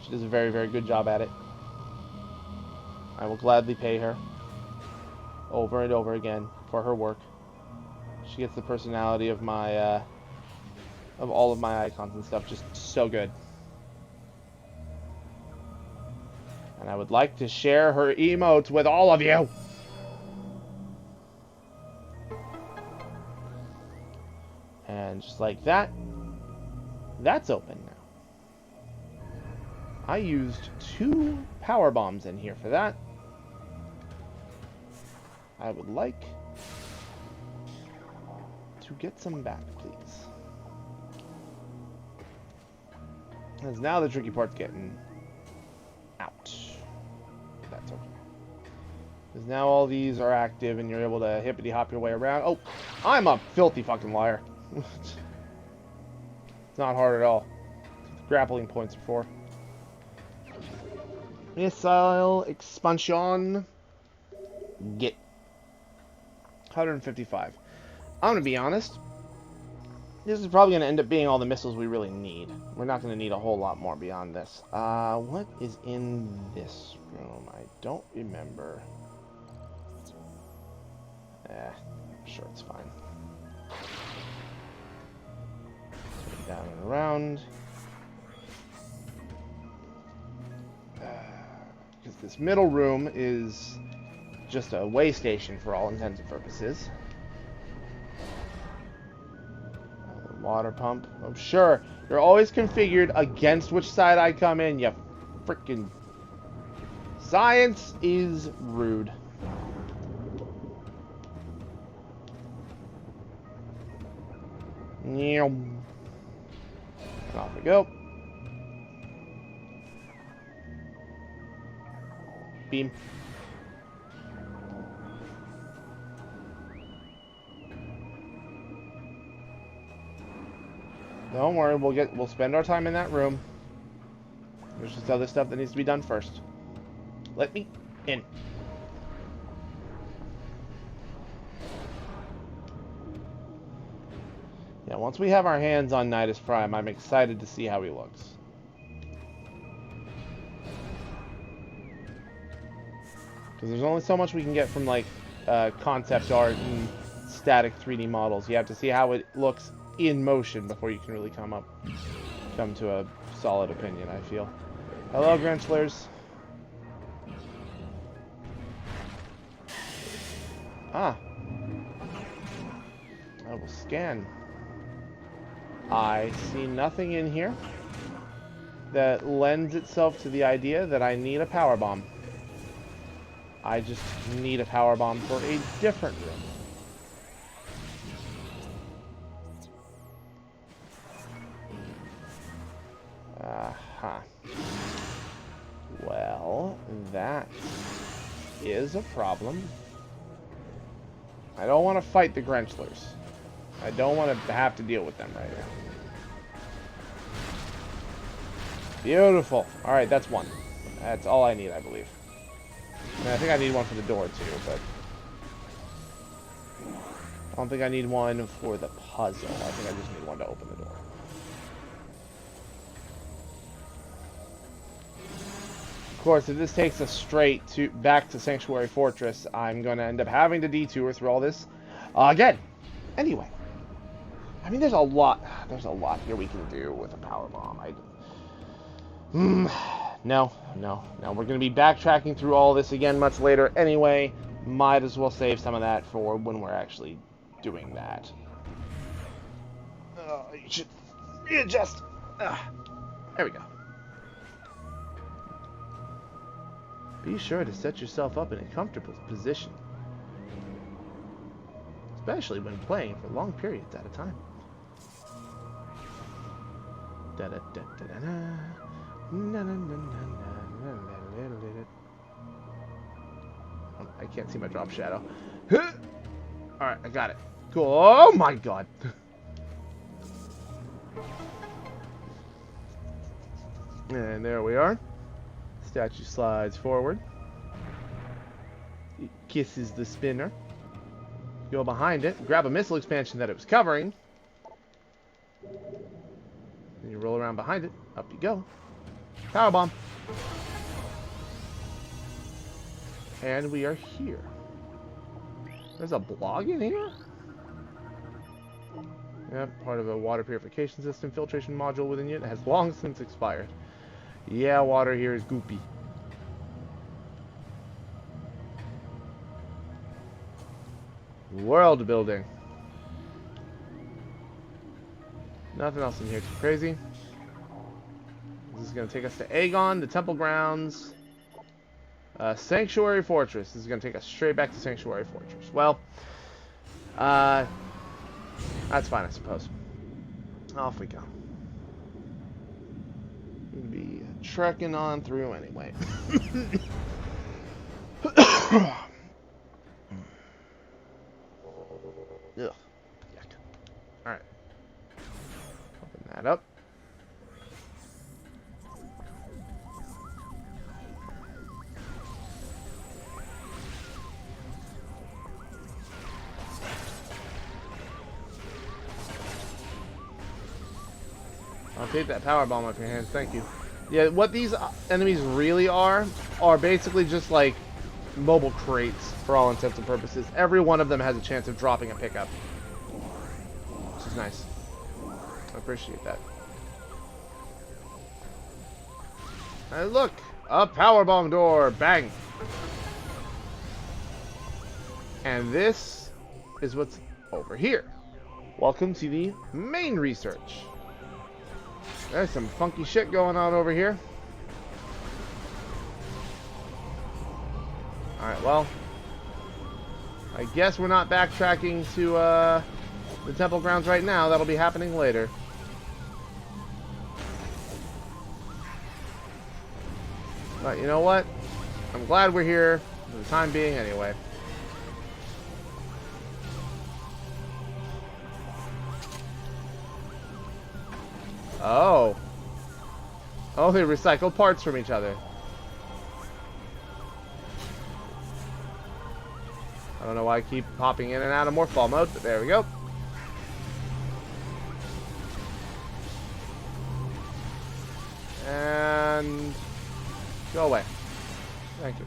She does a very, very good job at it. I will gladly pay her over and over again for her work. She gets the personality of my, of all of my icons and stuff, just so good. And I would like to share her emotes with all of you. And just like that, that's open now. I used 2 power bombs in here for that. I would like to get some back, please. Because now the tricky part's getting out. That's okay. Because now all these are active and you're able to hippity-hop your way around. Oh, I'm a filthy fucking liar. It's not hard at all. Grappling points are for. Missile expansion. Get. 155. I'm going to be honest. This is probably going to end up being all the missiles we really need. We're not going to need a whole lot more beyond this. What is in this room? I don't remember. I'm sure it's fine. Down and around. Because this middle room is just a way station for all intents and purposes. Water pump. I'm sure you're always configured against which side I come in. You freaking science is rude. And off we go. Beam. Don't worry, we'll spend our time in that room. There's just other stuff that needs to be done first. Let me in. Yeah, once we have our hands on Nidus Prime, I'm excited to see how he looks. Because there's only so much we can get from, like, concept art and static 3D models. You have to see how it looks in motion before you can really come to a solid opinion, I feel. Hello, Grinchlers. Ah. I will scan. I see nothing in here that lends itself to the idea that I need a power bomb. I just need a power bomb for a different room. Aha. Well, that is a problem. I don't want to fight the Grinchlers. I don't want to have to deal with them right now. Beautiful. Alright, that's one. That's all I need, I believe. And I think I need one for the door, too, but I don't think I need one for the puzzle. I think I just need one to open the door. Of course, if this takes us straight back to Sanctuary Fortress, I'm going to end up having to detour through all this again. Anyway, I mean, there's a lot here we can do with a power bomb. No. We're going to be backtracking through all this again much later anyway. Might as well save some of that for when we're actually doing that. You should readjust. There we go. Be sure to set yourself up in a comfortable position. especially when playing for long periods at a time. I can't see my drop shadow. Alright, I got it. Cool. Oh my god. And there we are. Statue slides forward. It kisses the spinner. Go behind it, grab a missile expansion that it was covering. And you roll around behind it. Up you go. Power bomb. And we are here. There's a blog in here? Yep, part of a water purification system filtration module within it has long since expired. Yeah, water here is goopy. World building. Nothing else in here too crazy. This is going to take us to Aegon, the Temple Grounds, Sanctuary Fortress. This is going to take us straight back to Sanctuary Fortress. Well, that's fine, I suppose. Off we go. We'll be trekking on through anyway. Ugh. Yuck. Alright. Open that up. I'll take that power bomb off your hands, thank you. Yeah, what these enemies really are basically just like mobile crates for all intents and purposes. Every one of them has a chance of dropping a pickup, which is nice. I appreciate that. And look, a powerbomb door, bang. And this is what's over here. Welcome to the main research. There's some funky shit going on over here. Alright, well, I guess we're not backtracking to the temple grounds right now. That'll be happening later. But you know what? I'm glad we're here for the time being anyway. Oh. Oh, they recycle parts from each other. I don't know why I keep popping in and out of Morphball mode, but there we go. And go away. Thank you.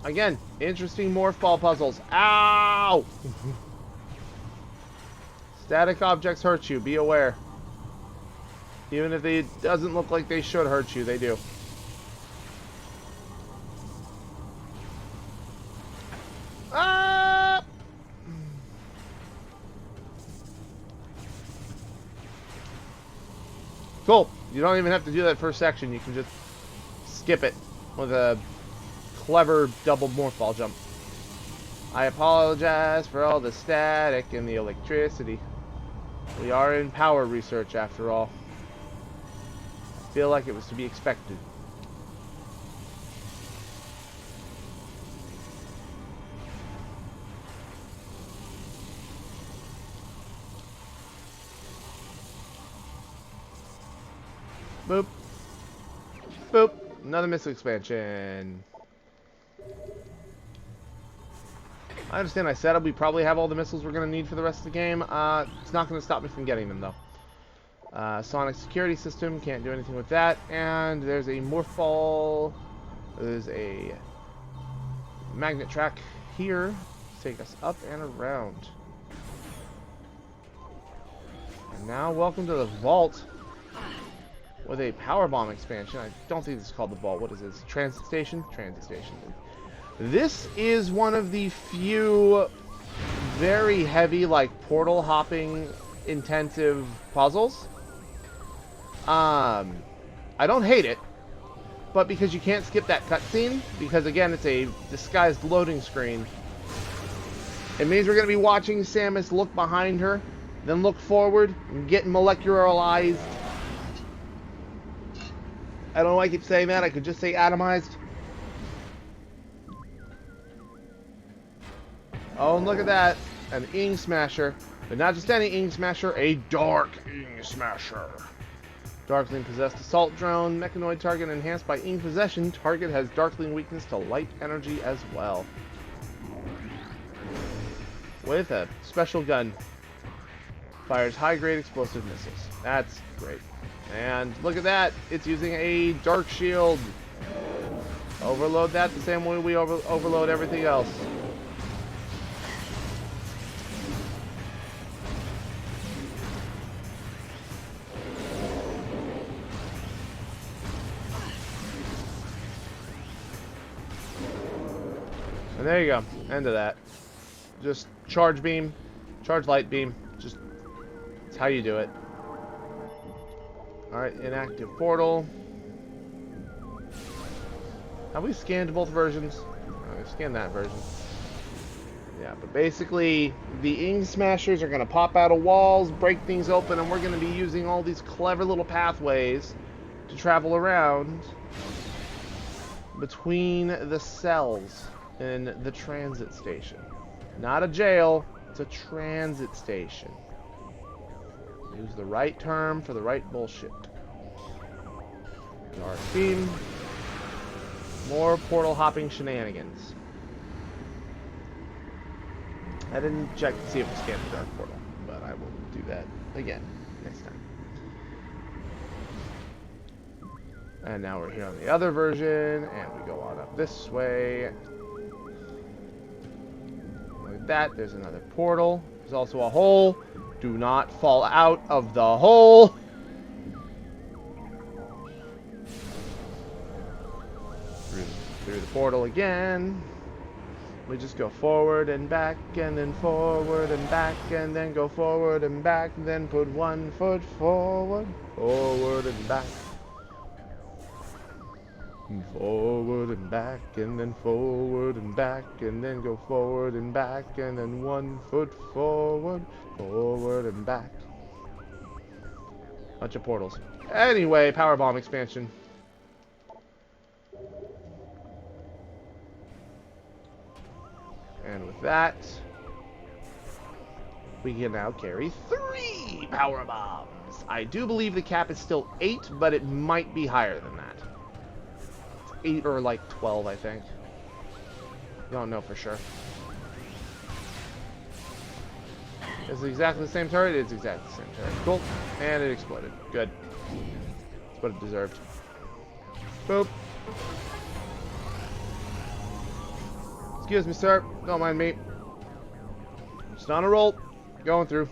Again, interesting Morphball puzzles. Ow! Static objects hurt you, be aware. Even if it doesn't look like they should hurt you, they do. Ah! Cool. You don't even have to do that first section. You can just skip it with a clever double Morphball jump. I apologize for all the static and the electricity. We are in power research after all. I feel like it was to be expected. Boop. Boop. Another missile expansion. I understand I said we probably have all the missiles we're going to need for the rest of the game. It's not going to stop me from getting them, though. Sonic security system, can't do anything with that. And there's a Morphball. There's a magnet track here to take us up and around. And now, welcome to the vault with a power bomb expansion. I don't think this is called the vault. What is this? Transit station? Transit station. This is one of the few very heavy, like, portal hopping intensive puzzles. I don't hate it, but because you can't skip that cutscene, because again, it's a disguised loading screen, it means we're going to be watching Samus look behind her, then look forward, and get molecularized. I don't know why I keep saying that. I could just say atomized. Oh, and look at that. An Ing Smasher. But not just any Ing Smasher, a Dark Ing Smasher. Darkling possessed assault drone. Mechanoid target enhanced by Ing possession. Target has Darkling weakness to light energy as well. With a special gun. Fires high-grade explosive missiles. That's great. And look at that. It's using a Dark Shield. Overload that the same way we overload everything else. And there you go. End of that. Just charge beam, charge light beam. Just, it's how you do it. Alright, inactive portal. Have we scanned both versions? Oh, we've scanned that version. Yeah, but basically, the Ing Smashers are going to pop out of walls, break things open, and we're going to be using all these clever little pathways to travel around between the cells in the transit station. Not a jail, it's a transit station. Use the right term for the right bullshit. Dark beam. More portal hopping shenanigans. I didn't check to see if we scanned the dark portal, but I will do that again next time. And now we're here on the other version, and we go on up this way. Like that, there's another portal. There's also a hole. Do not fall out of the hole. Through the portal again. We just go forward and back, and then forward and back, and then go forward and back, and then put one foot forward, forward and back. And forward and back, and then forward and back, and then go forward and back, and then 1 foot forward, forward and back. Bunch of portals. Anyway, power bomb expansion. And with that, we can now carry 3 power bombs. I do believe the cap is still 8, but it might be higher than that. 8 or like 12, I think. Don't know for sure. Is it exactly the same turret? It's exactly the same turret. Cool. And it exploded. Good. That's what it deserved. Boop. Excuse me, sir. Don't mind me. Just on a roll. Going through.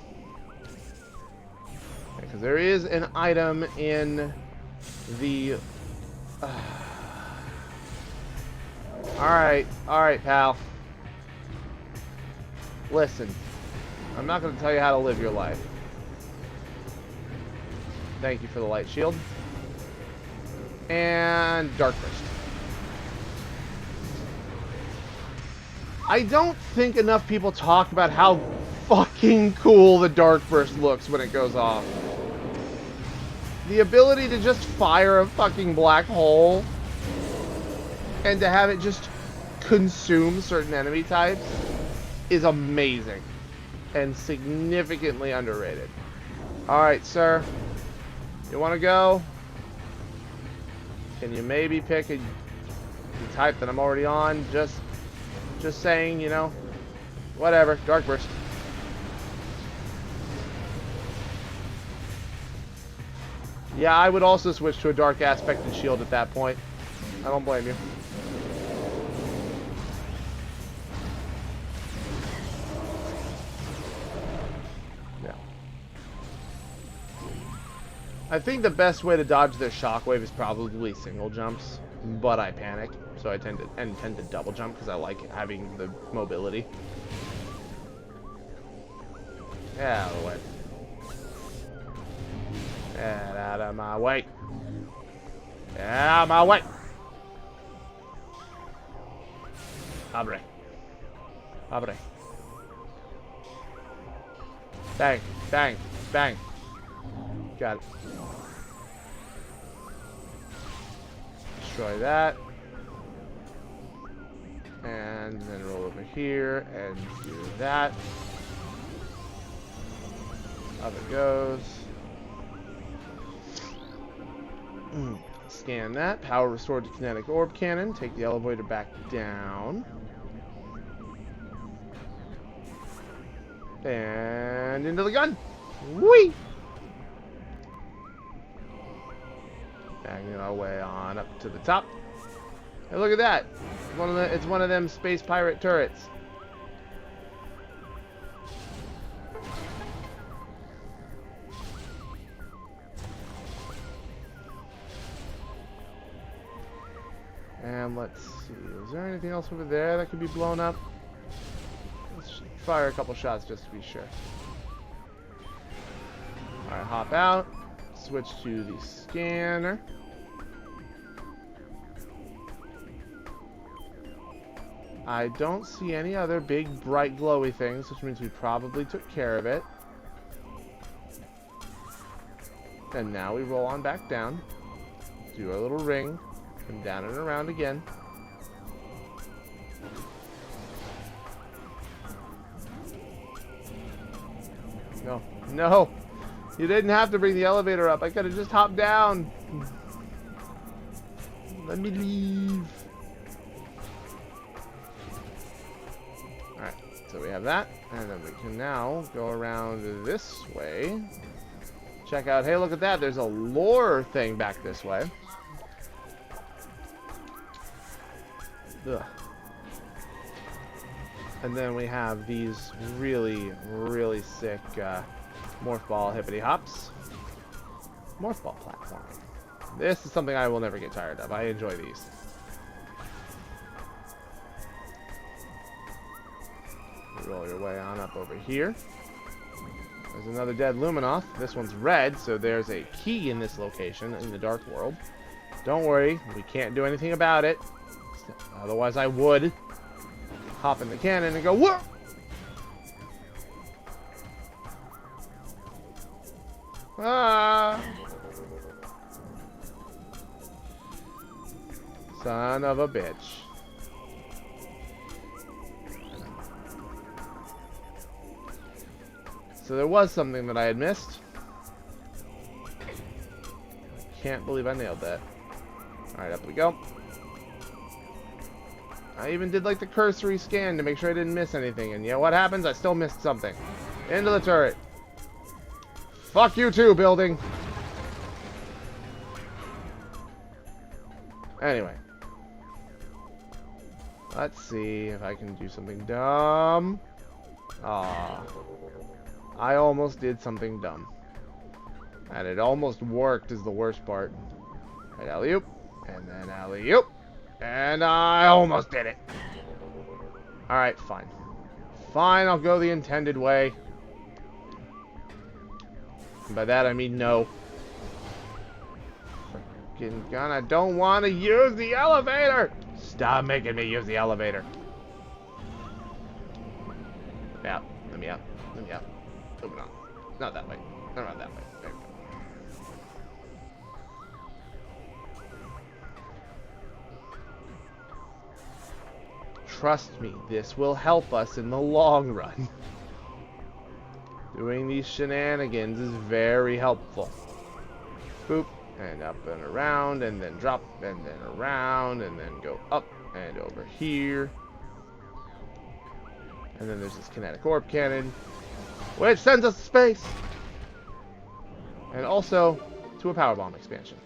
Because there is an item in the... Alright, pal. Listen. I'm not going to tell you how to live your life. Thank you for the light shield. And Dark Burst. I don't think enough people talk about how fucking cool the Dark Burst looks when it goes off. The ability to just fire a fucking black hole and to have it just consume certain enemy types is amazing and significantly underrated. Alright, sir. You want to go? Can you maybe pick a type that I'm already on? Just saying, you know. Whatever. Dark Burst. Yeah, I would also switch to a Dark Aspected Shield at that point. I don't blame you. Yeah. I think the best way to dodge their shockwave is probably single jumps, but I panic, so I tend to double jump because I like having the mobility. Yeah, out of the way. Get out of my way. Get out of my way. Abre. Abre. Bang. Bang. Bang. Got it. Destroy that. And then roll over here and do that. Up it goes. Scan that. Power restored to kinetic orb cannon. Take the elevator back down. And into the gun. Whee! Banging our way on up to the top. Hey, look at that. It's one of them space pirate turrets. And let's see, is there anything else over there that could be blown up? Let's fire a couple shots just to be sure. Alright, hop out. Switch to the scanner. I don't see any other big, bright, glowy things, which means we probably took care of it. And now we roll on back down. Do our little ring. Come down and around again. No. No! You didn't have to bring the elevator up. I could have just hopped down. Let me leave. Alright, so we have that. And then we can now go around this way. Check out, hey, look at that. There's a lore thing back this way. Ugh. And then we have these really, really sick morph ball hippity hops. Morph ball platform. This is something I will never get tired of. I enjoy these. Roll your way on up over here. There's another dead Luminoth. This one's red, so there's a key in this location in the Dark World. Don't worry, we can't do anything about it. Otherwise I would hop in the cannon and go, whoa! Ah! Son of a bitch. So there was something that I had missed. Can't believe I nailed that. Alright, up we go. I even did like the cursory scan to make sure I didn't miss anything. And you know what happens? I still missed something. Into the turret. Fuck you too, building. Anyway. Let's see if I can do something dumb. Aw. I almost did something dumb. And it almost worked is the worst part. Right, alley-oop. And then alley-oop. And I almost did it. Alright, fine. Fine, I'll go the intended way. And by that I mean no. Freaking gun, I don't want to use the elevator! Stop making me use the elevator. Let me out. Let me out. Let me out. Moving on. Not that way. Not that way. There we go. Trust me, this will help us in the long run. Doing these shenanigans is very helpful. Boop, and up and around, and then drop, and then around, and then go up and over here. And then there's this kinetic orb cannon, which sends us to space. And also to a power bomb expansion.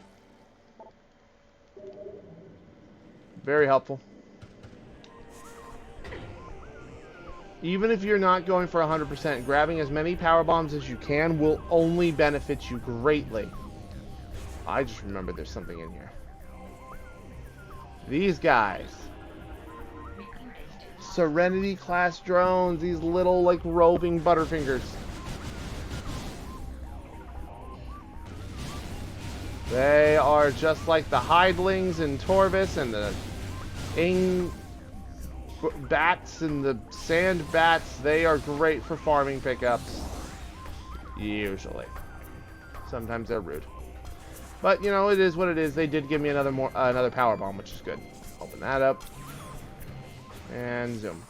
Very helpful. Even if you're not going for 100%, grabbing as many power bombs as you can will only benefit you greatly. I just remembered there's something in here. These guys. Serenity class drones, these little like roving butterfingers. They are just like the Hydlings in Torvis and the bats and the sand bats. They are great for farming pickups. Usually. Sometimes they're rude. But, you know, it is what it is. They did give me another power bomb, which is good. Open that up. And zoom.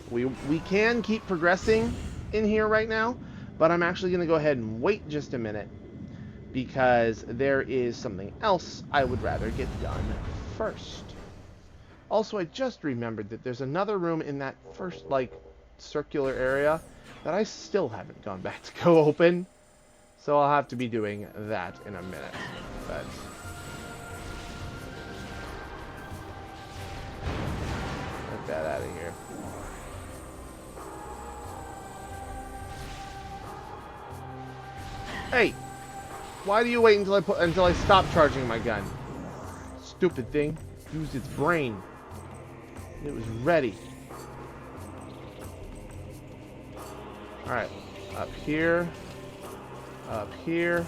We can keep progressing in here right now, but I'm actually going to go ahead and wait just a minute because there is something else I would rather get done first. Also, I just remembered that there's another room in that first, like, circular area that I still haven't gone back to go open. So I'll have to be doing that in a minute. But get that out of here. Hey, why do you wait until I stop charging my gun? Stupid thing. Used its brain. It was ready. Alright. Up here. Up here.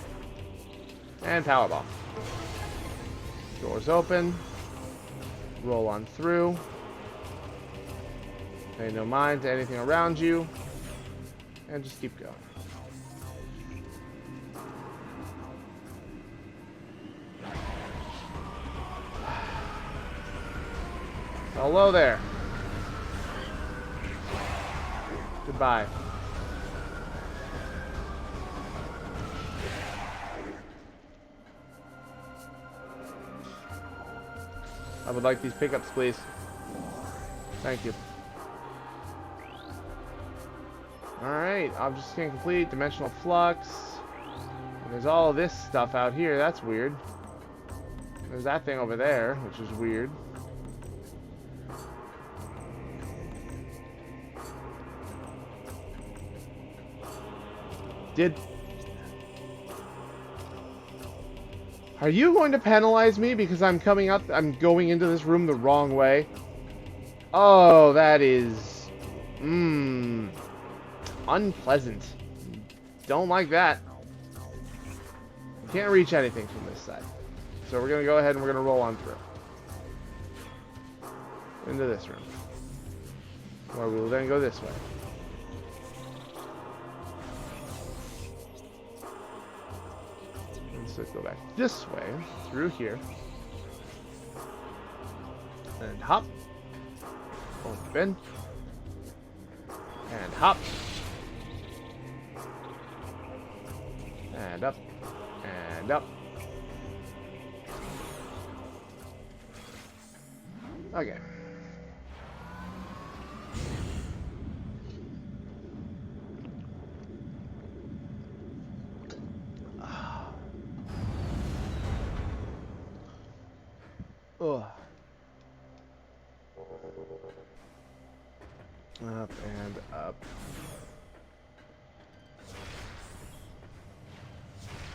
And Powerball. Doors open. Roll on through. Pay no mind to anything around you. And just keep going. Hello there. Goodbye. I would like these pickups, please. Thank you. Alright, object scan complete, dimensional flux. And there's all of this stuff out here, that's weird. There's that thing over there, which is weird. Are you going to penalize me because I'm going into this room the wrong way? Oh, that is unpleasant. Don't like that. Can't reach anything from this side. So we're gonna go ahead and we're gonna roll on through. Into this room. Where we will then go this way. Let's go back this way, through here. And hop. Open. And hop. And up. And up. Okay. Ugh. Up and up.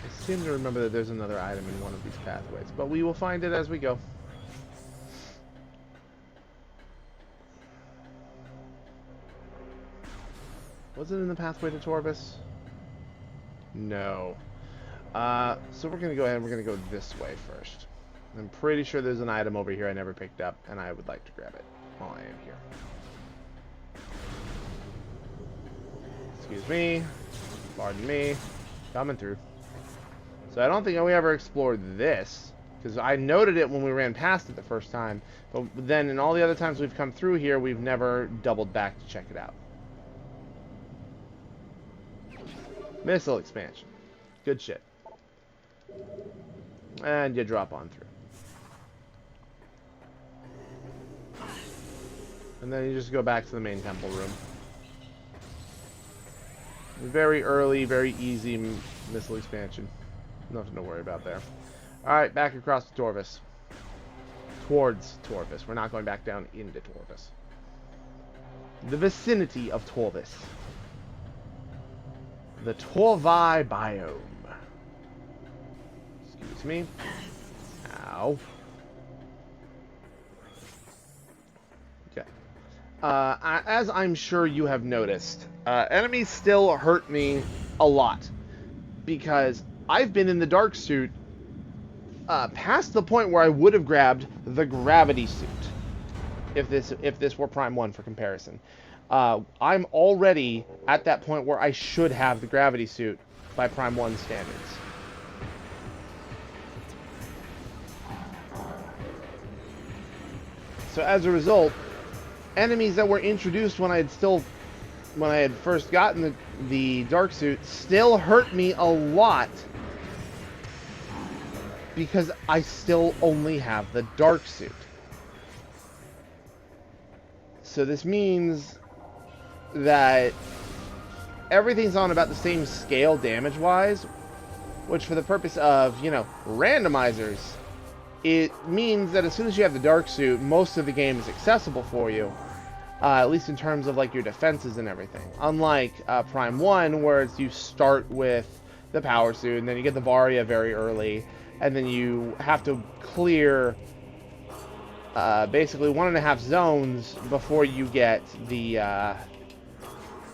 I seem to remember that there's another item in one of these pathways, but we will find it as we go. Was it in the pathway to Torvis? No. So we're going to go ahead and we're going to go this way first. I'm pretty sure there's an item over here I never picked up, and I would like to grab it while I am here. Excuse me. Pardon me. Coming through. So I don't think we ever explored this, because I noted it when we ran past it the first time, but then in all the other times we've come through here, we've never doubled back to check it out. Missile expansion. Good shit. And you drop on through. And then you just go back to the main temple room. Very early, very easy missile expansion. Nothing to worry about there. Alright, back across to Torvis. Towards Torvis. We're not going back down into Torvis. The vicinity of Torvis. The Torvi biome. Excuse me. Ow. Okay. As I'm sure you have noticed, enemies still hurt me a lot. because I've been in the dark suit past the point where I would have grabbed the gravity suit if this were Prime 1 for comparison. I'm already at that point where I should have the gravity suit by Prime 1 standards. So as a result, enemies that were introduced when I had first gotten the dark suit still hurt me a lot because I still only have the dark suit. So this means that everything's on about the same scale damage-wise, which for the purpose of, you know, randomizers, it means that as soon as you have the dark suit, most of the game is accessible for you, at least in terms of like your defenses and everything. Unlike Prime 1, where you start with the power suit, and then you get the Varia very early, and then you have to clear basically 1.5 zones before you get the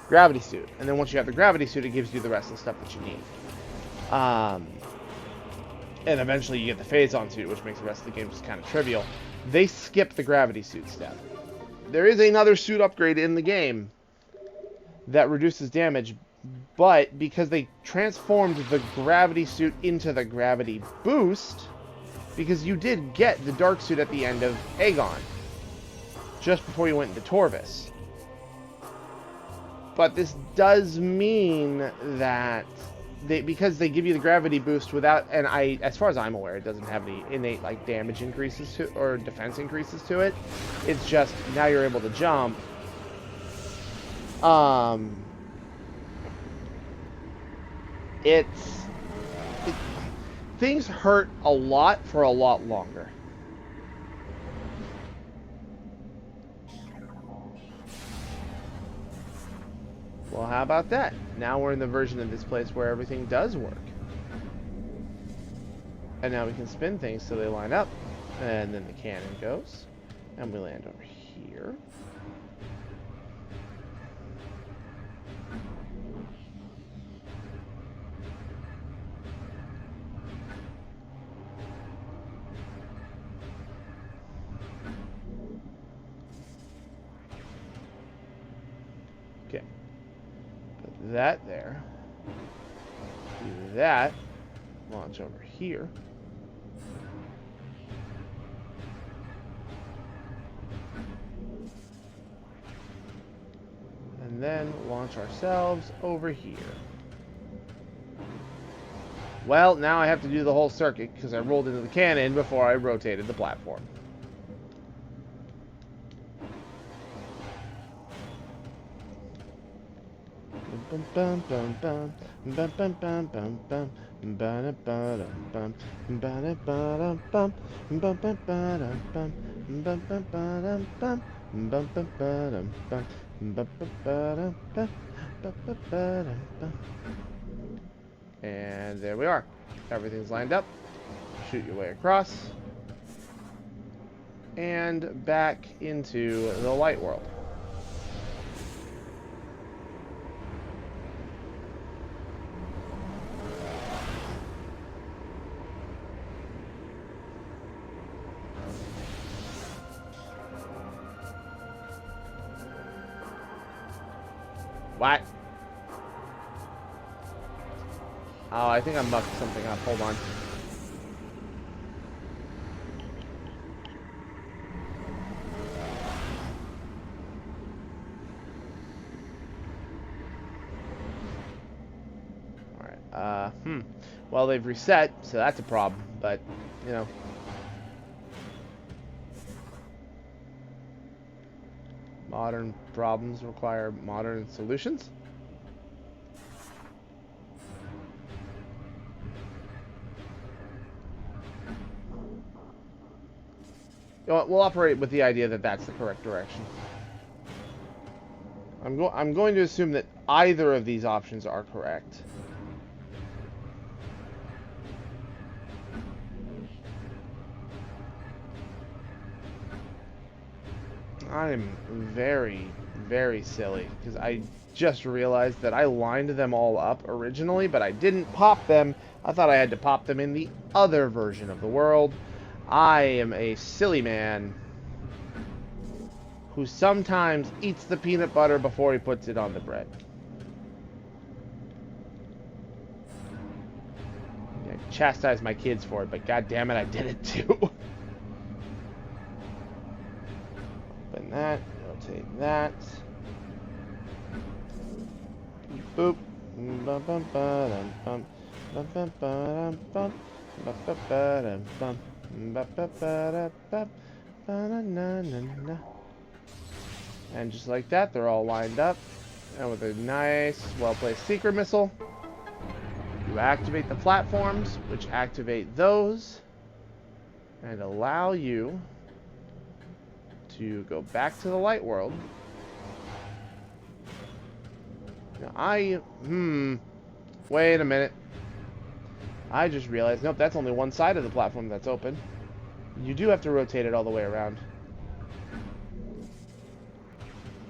gravity suit. And then once you have the gravity suit, it gives you the rest of the stuff that you need. And eventually you get the phase-on suit, which makes the rest of the game just kind of trivial. They skip the gravity suit step. There is another suit upgrade in the game that reduces damage, but because they transformed the gravity suit into the gravity boost, because you did get the dark suit at the end of Aegon, just before you went into Torvis. But this does mean that because they give you the gravity boost without, and as far as I'm aware, it doesn't have any innate like damage increases to or defense increases to it. It's just now you're able to jump. Things hurt a lot for a lot longer. Well, how about that? Now we're in the version of this place where everything does work. And now we can spin things so they line up. And then the cannon goes. And we land over here. Okay. Put that there. Do that. Launch over here. And then launch ourselves over here. Well, now I have to do the whole circuit because I rolled into the cannon before I rotated the platform. And there we are. Everything's lined up. Shoot your way across. And back into the light world. What? Oh, I think I mucked something up. Hold on. Alright, well, they've reset, so that's a problem, but, you know. Modern problems require modern solutions. You know what, we'll operate with the idea that that's the correct direction. I'm going to assume that either of these options are correct. I'm very, very silly because just realized that I lined them all up originally, but I didn't pop them. I thought I had to pop them in the other version of the world. I am a silly man who sometimes eats the peanut butter before he puts it on the bread. I chastise my kids for it, but god damn it, I did it too. Open that, rotate that. Boop. Bum bum ba-dum bum. Bum bum ba-dum bum. Bum bum ba-dum bum. Bum bum ba-da bum. Ba-na-na-na-na. And just like that, they're all lined up. And with a nice, well-placed secret missile, you activate the platforms, which activate those, and allow you to go back to the light world. Now wait a minute. I just realized, nope, that's only one side of the platform that's open. You do have to rotate it all the way around.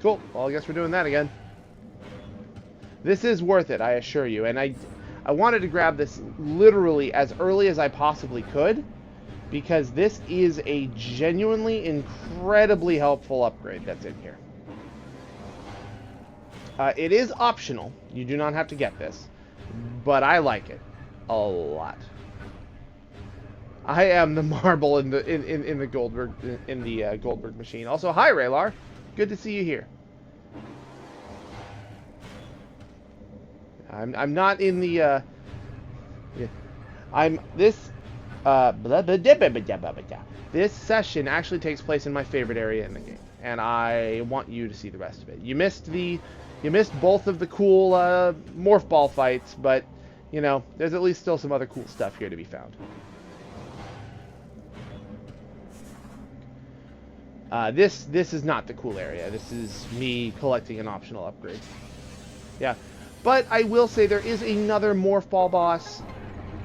Cool. Well, I guess we're doing that again. This is worth it, I assure you. And I wanted to grab this literally as early as I possibly could, because this is a genuinely incredibly helpful upgrade that's in here. It is optional. You do not have to get this, but I like it a lot. I am the marble in the Goldberg machine. Also, hi Raylar, good to see you here. I'm not in the this session actually takes place in my favorite area in the game, and I want you to see the rest of it. You missed both of the cool morph ball fights, but you know, there's at least still some other cool stuff here to be found. This is not the cool area. This is me collecting an optional upgrade. Yeah. But I will say there is another morph ball boss,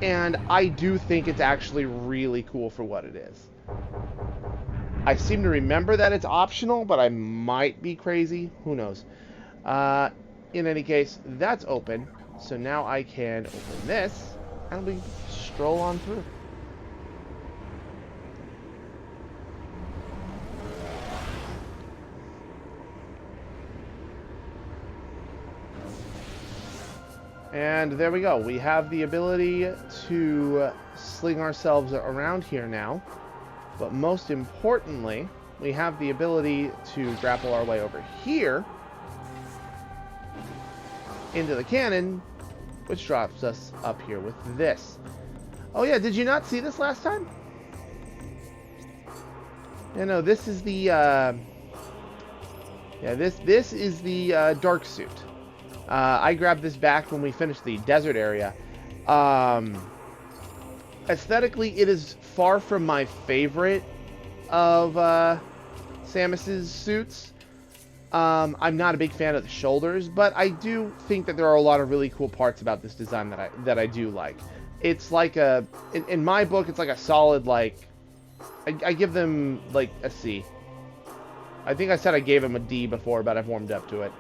and I do think it's actually really cool for what it is. I seem to remember that it's optional, but I might be crazy. Who knows? In any case, that's open. So now I can open this, and we stroll on through. And there we go. We have the ability to sling ourselves around here now. But most importantly, we have the ability to grapple our way over here into the cannon, which drops us up here with this. Oh yeah, did you not see this last time? Yeah, no, this is the this is the dark suit. I grabbed this back when we finished the desert area. Aesthetically, it is far from my favorite of Samus's suits. I'm not a big fan of the shoulders, but I do think that there are a lot of really cool parts about this design that I do like. It's like in my book, it's like a solid, like, I give them like a C. I think I said I gave him a D before, but I've warmed up to it.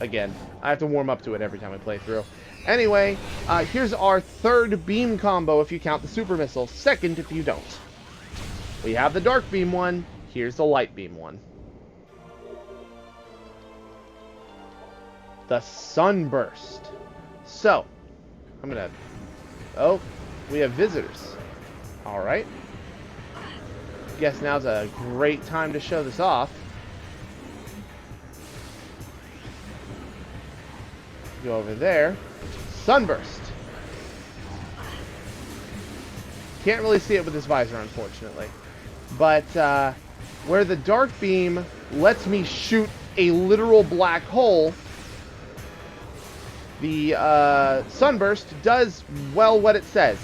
Again, I have to warm up to it every time I play through. Anyway, here's our third beam combo if you count the super missile. Second if you don't. We have the dark beam one. Here's the light beam one. The sunburst. So, I'm gonna... Oh, we have visitors. Alright. Guess now's a great time to show this off. Go over there. Sunburst. Can't really see it with this visor, unfortunately. But where the dark beam lets me shoot a literal black hole, the sunburst does, well, what it says.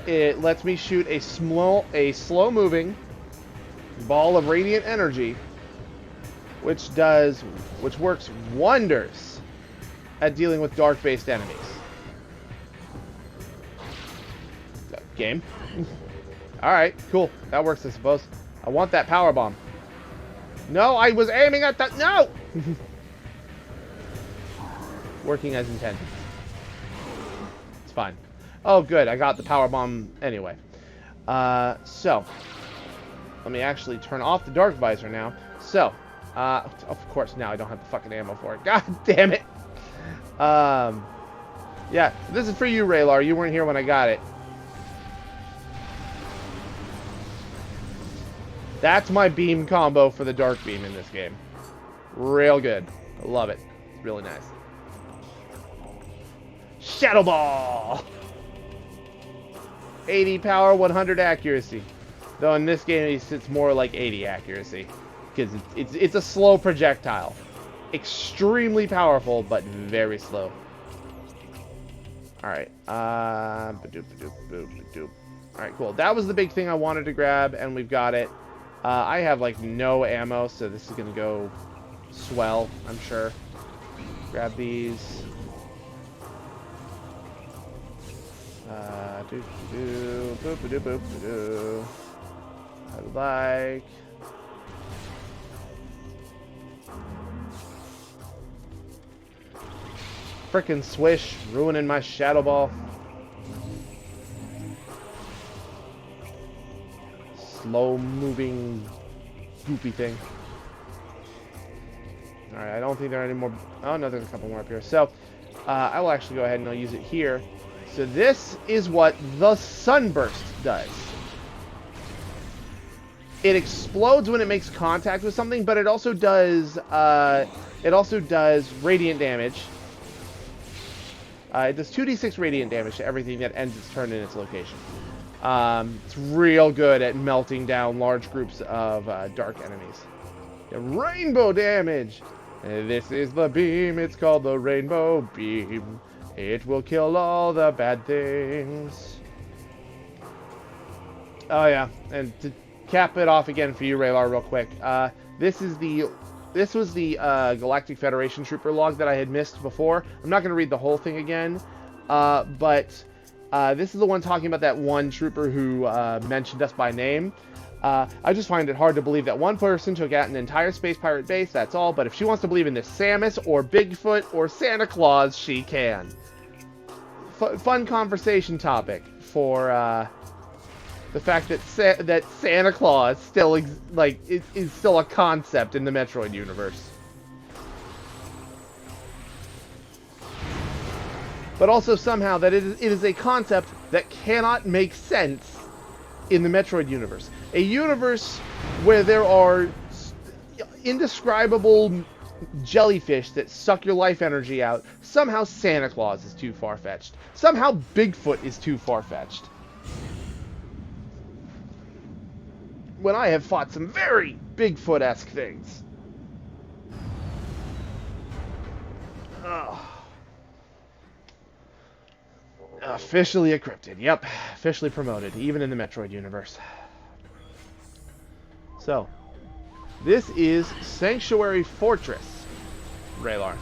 It lets me shoot a slow-moving ball of radiant energy, which works wonders at dealing with dark-based enemies. Game. Alright, cool. That works, I suppose. I want that power bomb. No, I was aiming at that. No! Working as intended. It's fine. Oh, good. I got the power bomb anyway. So. Let me actually turn off the dark visor now. So. Of course, now I don't have the fucking ammo for it. God damn it. Yeah, this is for you, Raylar. You weren't here when I got it. That's my beam combo for the dark beam in this game. Real good. I love it. It's really nice. Shadow Ball! 80 power, 100 accuracy. Though in this game, it's more like 80 accuracy. Because it's a slow projectile. Extremely powerful, but very slow. Alright. Alright, cool. That was the big thing I wanted to grab, and we've got it. I have, like, no ammo, so this is going to go swell, I'm sure. Grab these. I would like... Frickin' swish, ruining my Shadow Ball. Slow-moving, goopy thing. Alright, I don't think there are any more... Oh, no, there's a couple more up here. So, I will actually go ahead and I'll use it here. So this is what the Sunburst does. It explodes when it makes contact with something, but it also does radiant damage. It does 2d6 radiant damage to everything that ends its turn in its location. It's real good at melting down large groups of dark enemies. Yeah, rainbow damage! This is the beam, it's called the rainbow beam. It will kill all the bad things. Oh yeah, and to cap it off again for you, Raylar, real quick. This was the Galactic Federation Trooper log that I had missed before. I'm not going to read the whole thing again, but this is the one talking about that one trooper who mentioned us by name. I just find it hard to believe that one person took out an entire space pirate base, that's all, but if she wants to believe in this Samus or Bigfoot or Santa Claus, she can. Fun conversation topic for the fact that that Santa Claus still is still a concept in the Metroid universe. But also somehow that it is a concept that cannot make sense in the Metroid universe. A universe where there are indescribable jellyfish that suck your life energy out. Somehow Santa Claus is too far-fetched. Somehow Bigfoot is too far-fetched. When I have fought some very Bigfoot-esque things. Ugh. Officially a cryptid. Yep. Officially promoted, even in the Metroid universe. So, this is Sanctuary Fortress, Raylar.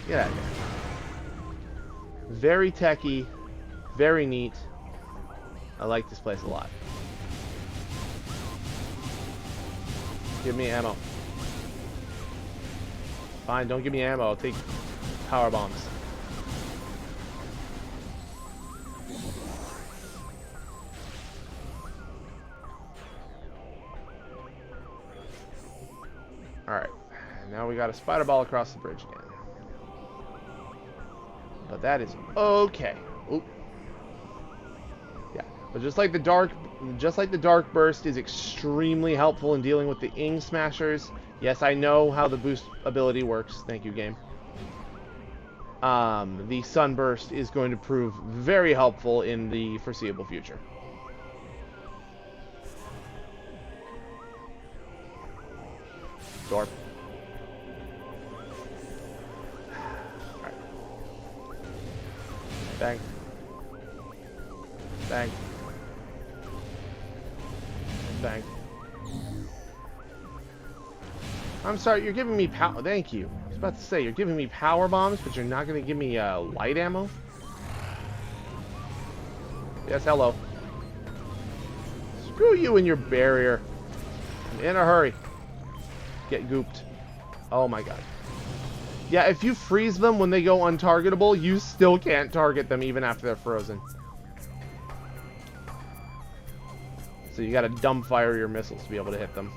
Get out of here. Very techy, very neat. I like this place a lot. Give me ammo. Fine, don't give me ammo. I'll take power bombs. Alright. Now we got a spider ball across the bridge again. But that is okay. Oop. Yeah. But just like the dark burst is extremely helpful in dealing with the Ing Smashers. Yes, I know how the boost ability works. Thank you, game. The Sunburst is going to prove very helpful in the foreseeable future. Door. Alright. Bang. Bang. Bang. I'm sorry, you're giving me power. Thank you. I was about to say, you're giving me power bombs, but you're not going to give me light ammo? Yes, hello. Screw you and your barrier. I'm in a hurry. Get gooped. Oh my god. Yeah, if you freeze them when they go untargetable, you still can't target them even after they're frozen. So you gotta dumbfire your missiles to be able to hit them.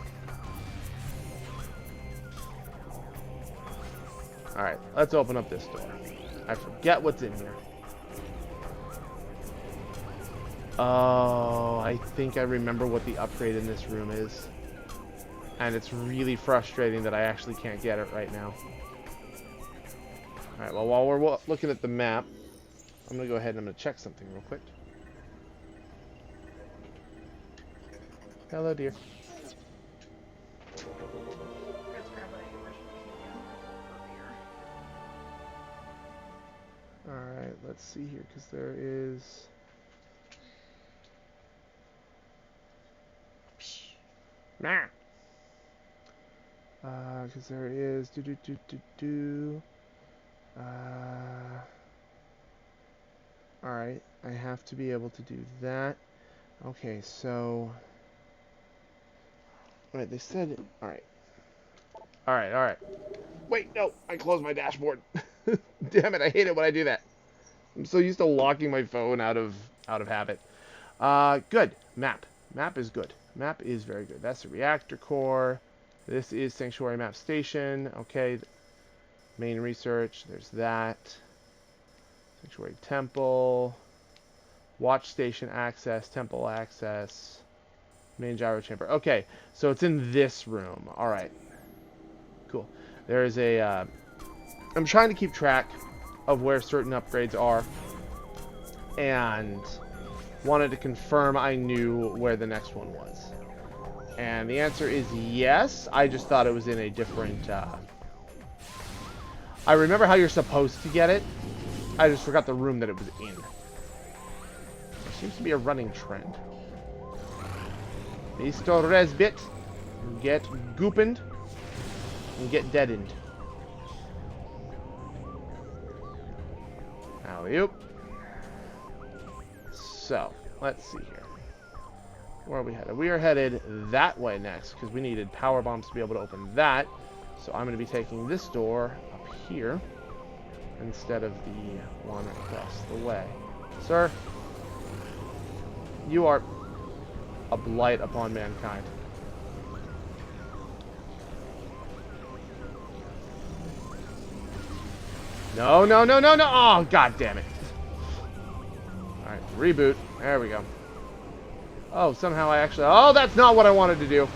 Alright, let's open up this door. I forget what's in here. Oh, I think I remember what the upgrade in this room is. And it's really frustrating that I actually can't get it right now. Alright, well, while we're looking at the map, I'm going to go ahead and I'm going to check something real quick. Hello, dear. Alright, let's see here, because there is... Nah. Because there is... Alright, I have to be able to do that. Okay, so... Alright, they said... Alright. Alright. Wait, no! I closed my dashboard. Damn it, I hate it when I do that. I'm so used to locking my phone out of habit. Good. Map. Map is good. Map is very good. That's the reactor core. This is Sanctuary Map Station. Okay. Main research. There's that. Sanctuary Temple. Watch Station access. Temple access. Main gyro chamber. Okay. So it's in this room. Alright. Cool. There is a... I'm trying to keep track of where certain upgrades are. And wanted to confirm I knew where the next one was. And the answer is yes. I just thought it was in a different... I remember how you're supposed to get it. I just forgot the room that it was in. There seems to be a running trend. Mr. Resbit, get goopened and get deadened. Alley-oop. So, let's see here. Where are we headed? We are headed that way next, because we needed power bombs to be able to open that. So I'm going to be taking this door up here, instead of the one across the way. Sir, you are a blight upon mankind. No. Oh, god damn it. Alright, reboot. There we go. Oh, somehow I actually... Oh, that's not what I wanted to do.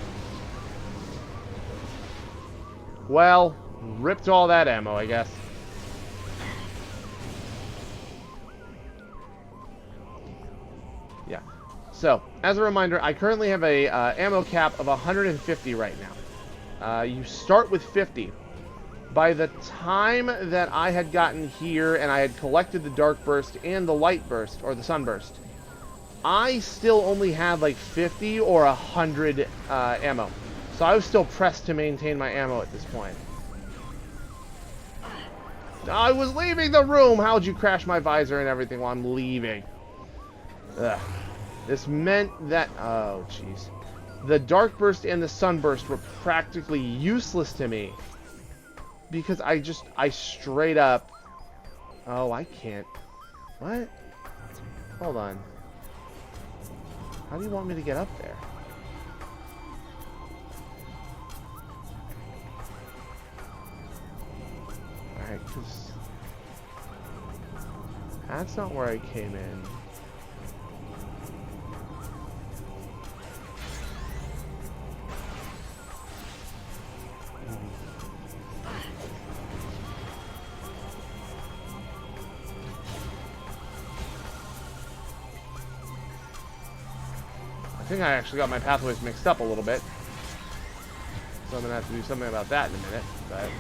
Well, ripped all that ammo, I guess. Yeah. So, as a reminder, I currently have a ammo cap of 150 right now. You start with 50. By the time that I had gotten here and I had collected the dark burst and the light burst, or the sunburst, I still only had like 50 or 100 ammo. So I was still pressed to maintain my ammo at this point. I was leaving the room! How'd you crash my visor and everything while I'm leaving? Ugh. This meant that... Oh, jeez. The dark burst and the sunburst were practically useless to me. Because I straight up... Oh, I can't... What? Hold on. How do you want me to get up there? Alright, because... That's not where I came in. I think I actually got my pathways mixed up a little bit. So I'm going to have to do something about that in a minute. But...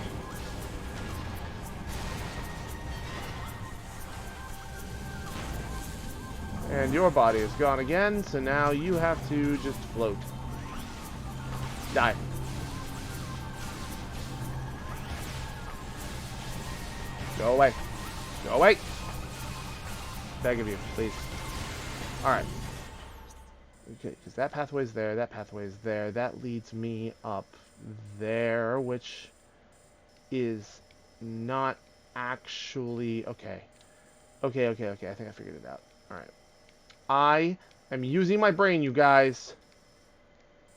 And your body is gone again, so now you have to just float. Die. Go away. Go away! Beg of you, please. Alright. Okay, because that pathway's there, that pathway's there. That leads me up there, which is not actually... Okay. Okay. I think I figured it out. Alright. I am using my brain, you guys.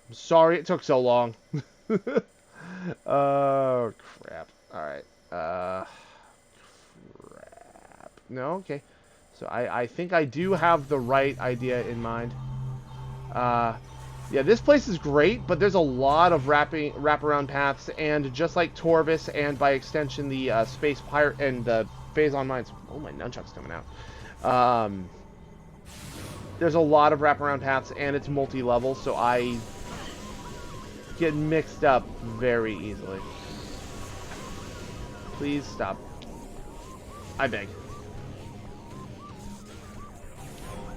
I'm sorry it took so long. Oh, crap. Alright. Crap. No, okay. So I think I do have the right idea in mind. Yeah, this place is great, but there's a lot of wraparound paths, and just like Torvis, and by extension the Space Pirate and the Phazon Mines. Oh, my nunchuck's coming out. There's a lot of wraparound paths, and it's multi-level, so I get mixed up very easily. Please stop. I beg.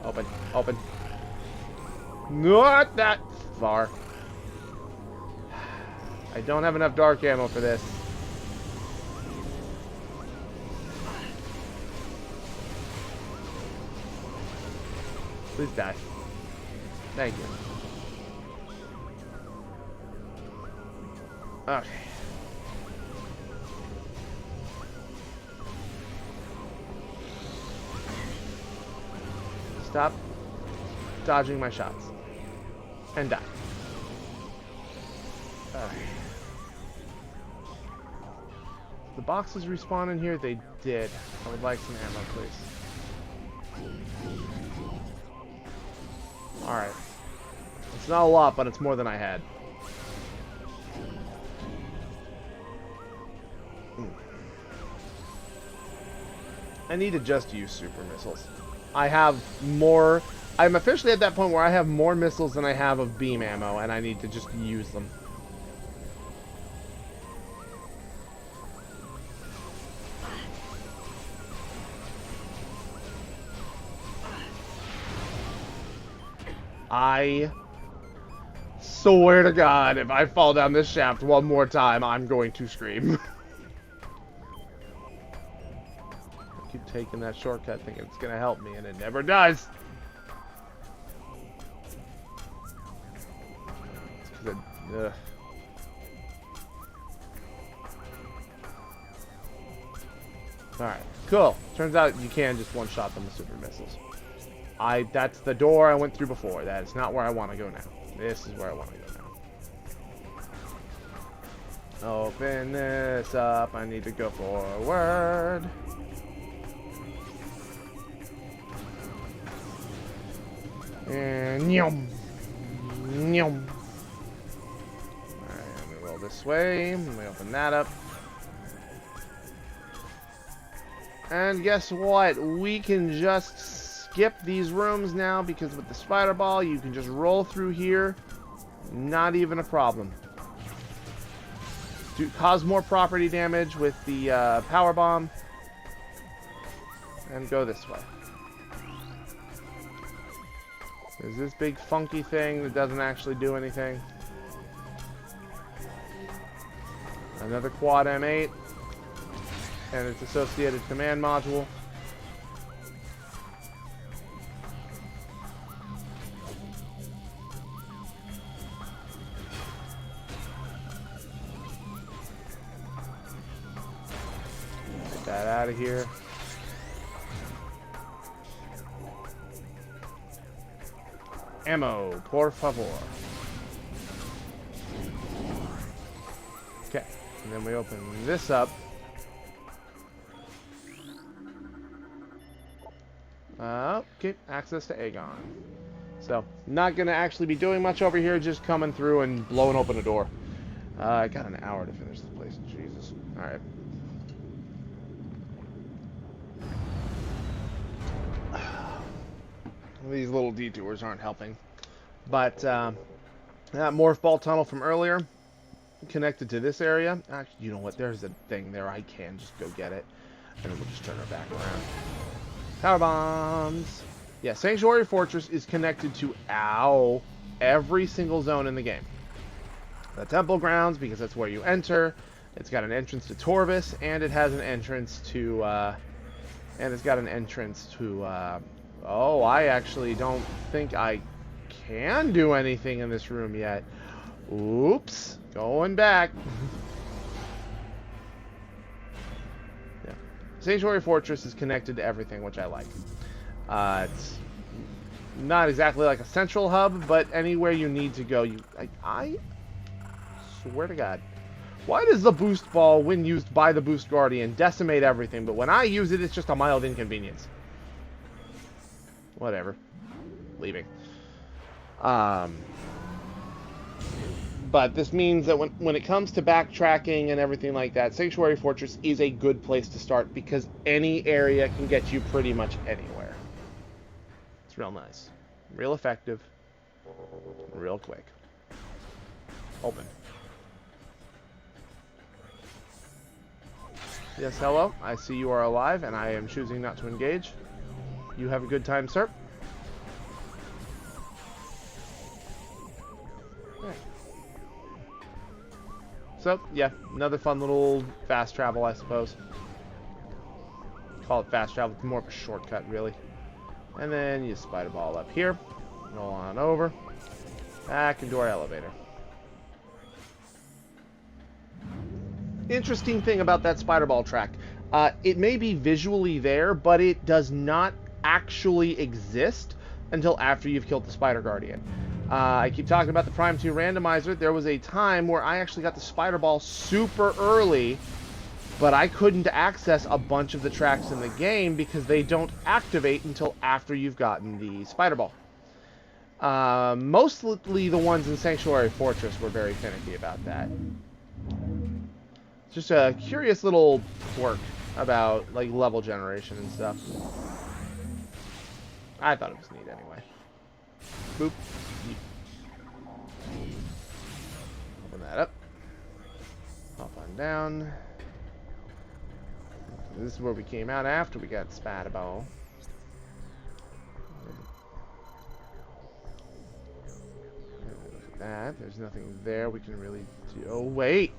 Open. Open. Not that far. I don't have enough dark ammo for this. Please die. Thank you. Okay. Stop dodging my shots. And die. Okay. The boxes respawn in here? They did. I would like some ammo, please. Alright. It's not a lot, but it's more than I had. I need to just use super missiles. I have more... I'm officially at that point where I have more missiles than I have of beam ammo, and I need to just use them. I swear to God, if I fall down this shaft one more time, I'm going to scream. I keep taking that shortcut thinking it's going to help me, and it never does. Alright, cool. Turns out you can just one-shot them with super missiles. That's the door I went through before. That is not where I want to go now. This is where I want to go now. Open this up. I need to go forward. And yum. Yum. Alright, let me roll this way. Let me open that up. And guess what? We can just skip these rooms now, because with the spider ball, you can just roll through here. Not even a problem. Cause more property damage with the power bomb. And go this way. There's this big funky thing that doesn't actually do anything. Another quad M8. And its associated command module. Get that out of here. Ammo, por favor. Okay, and then we open this up. Okay, access to Aegon. So, not going to actually be doing much over here, just coming through and blowing open a door. I got an hour to finish this place. Jesus. Alright. These little detours aren't helping. But, that morph ball tunnel from earlier, connected to this area. Actually, you know what? There's a thing there. I can just go get it. And then we'll just turn her back around. Power bombs. Yeah, Sanctuary Fortress is connected to every single zone in the game. The Temple Grounds, because that's where you enter. It's got an entrance to Torvis, and it has an entrance to Oh, I actually don't think I can do anything in this room yet. Oops. Going back. Yeah. Sanctuary Fortress is connected to everything, which I like. It's not exactly like a central hub, but anywhere you need to go, I swear to God. Why does the boost ball, when used by the Boost Guardian, decimate everything, but when I use it, it's just a mild inconvenience? Whatever. Leaving. But this means that when it comes to backtracking and everything like that, Sanctuary Fortress is a good place to start because any area can get you pretty much anywhere. It's real nice. Real effective. Real quick. Open. Yes, hello. I see you are alive, and I am choosing not to engage. You have a good time, sir. Okay. So, yeah, another fun little fast travel, I suppose. Call it fast travel, it's more of a shortcut, really. And then you spider ball up here. Roll on over. Back into our elevator. Interesting thing about that spider ball track. It may be visually there, but it does not actually exist until after you've killed the Spider Guardian. I keep talking about the Prime 2 randomizer. There was a time where I actually got the spider ball super early, but I couldn't access a bunch of the tracks in the game because they don't activate until after you've gotten the spider ball. Mostly the ones in Sanctuary Fortress were very finicky about that. Just a curious little quirk about like level generation and stuff. I thought it was neat anyway. Boop. Open that up. Hop on down. This is where we came out after we got spider ball. Look at that. There's nothing there we can really do. Oh, wait.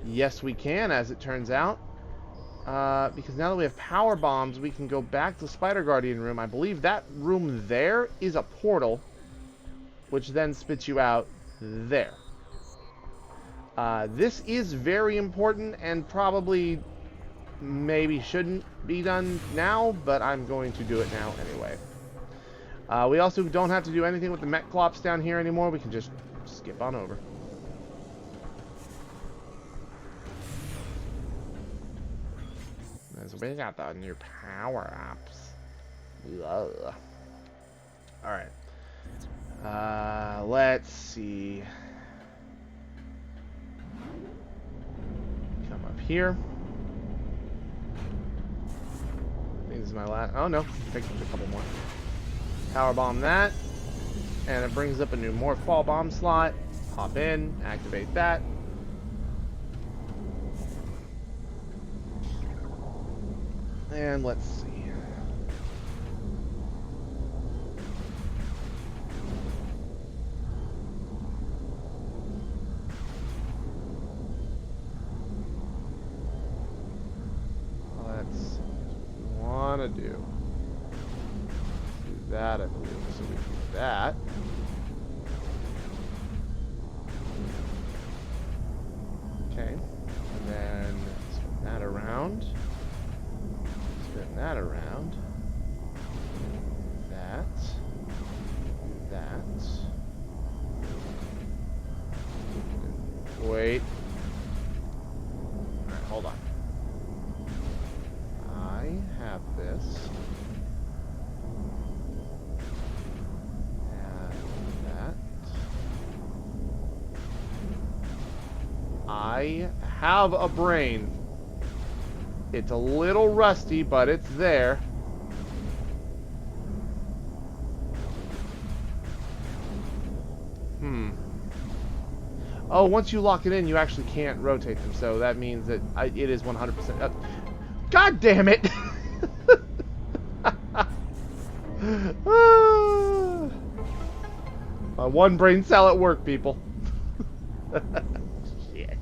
Yes, we can, as it turns out. Because now that we have power bombs, we can go back to the Spider Guardian room. I believe that room there is a portal, which then spits you out there. This is very important and probably maybe shouldn't be done now, but I'm going to do it now anyway. We also don't have to do anything with the Metclops down here anymore. We can just skip on over. So we got the new power-ups. Alright. Let's see. Come up here. I think this is my last... Oh, no. I think there's a couple more. Power bomb that. And it brings up a new Morph Ball bomb slot. Hop in. Activate that. And let's see. Let's want to do that, I believe. So we do that. Okay. And then spin that around. Spin that around. That. Wait. Alright, hold on. I have this. And that. I have a brain. It's a little rusty, but it's there. Oh, once you lock it in, you actually can't rotate them, so that means that it is 100%. God damn it! My one brain cell at work, people. Shit.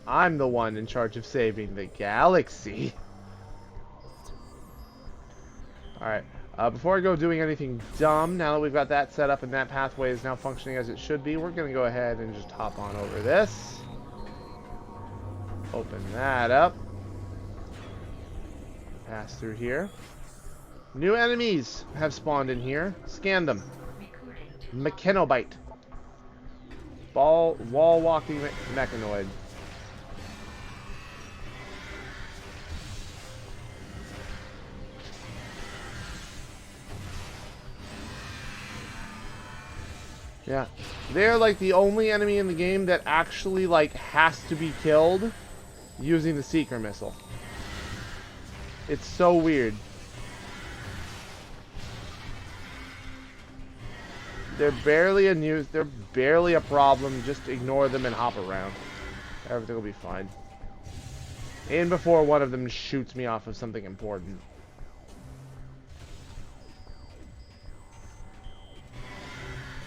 I'm the one in charge of saving the galaxy. Alright, before I go doing anything dumb, now that we've got that set up and that pathway is now functioning as it should be, we're going to go ahead and just hop on over this. Open that up. Pass through here. New enemies have spawned in here. Scan them. Mechanobite. Wall-walking mechanoid. Yeah. They're like the only enemy in the game that actually like has to be killed using the Seeker missile. It's so weird. They're barely they're barely a problem. Just ignore them and hop around. Everything will be fine. And before one of them shoots me off of something important.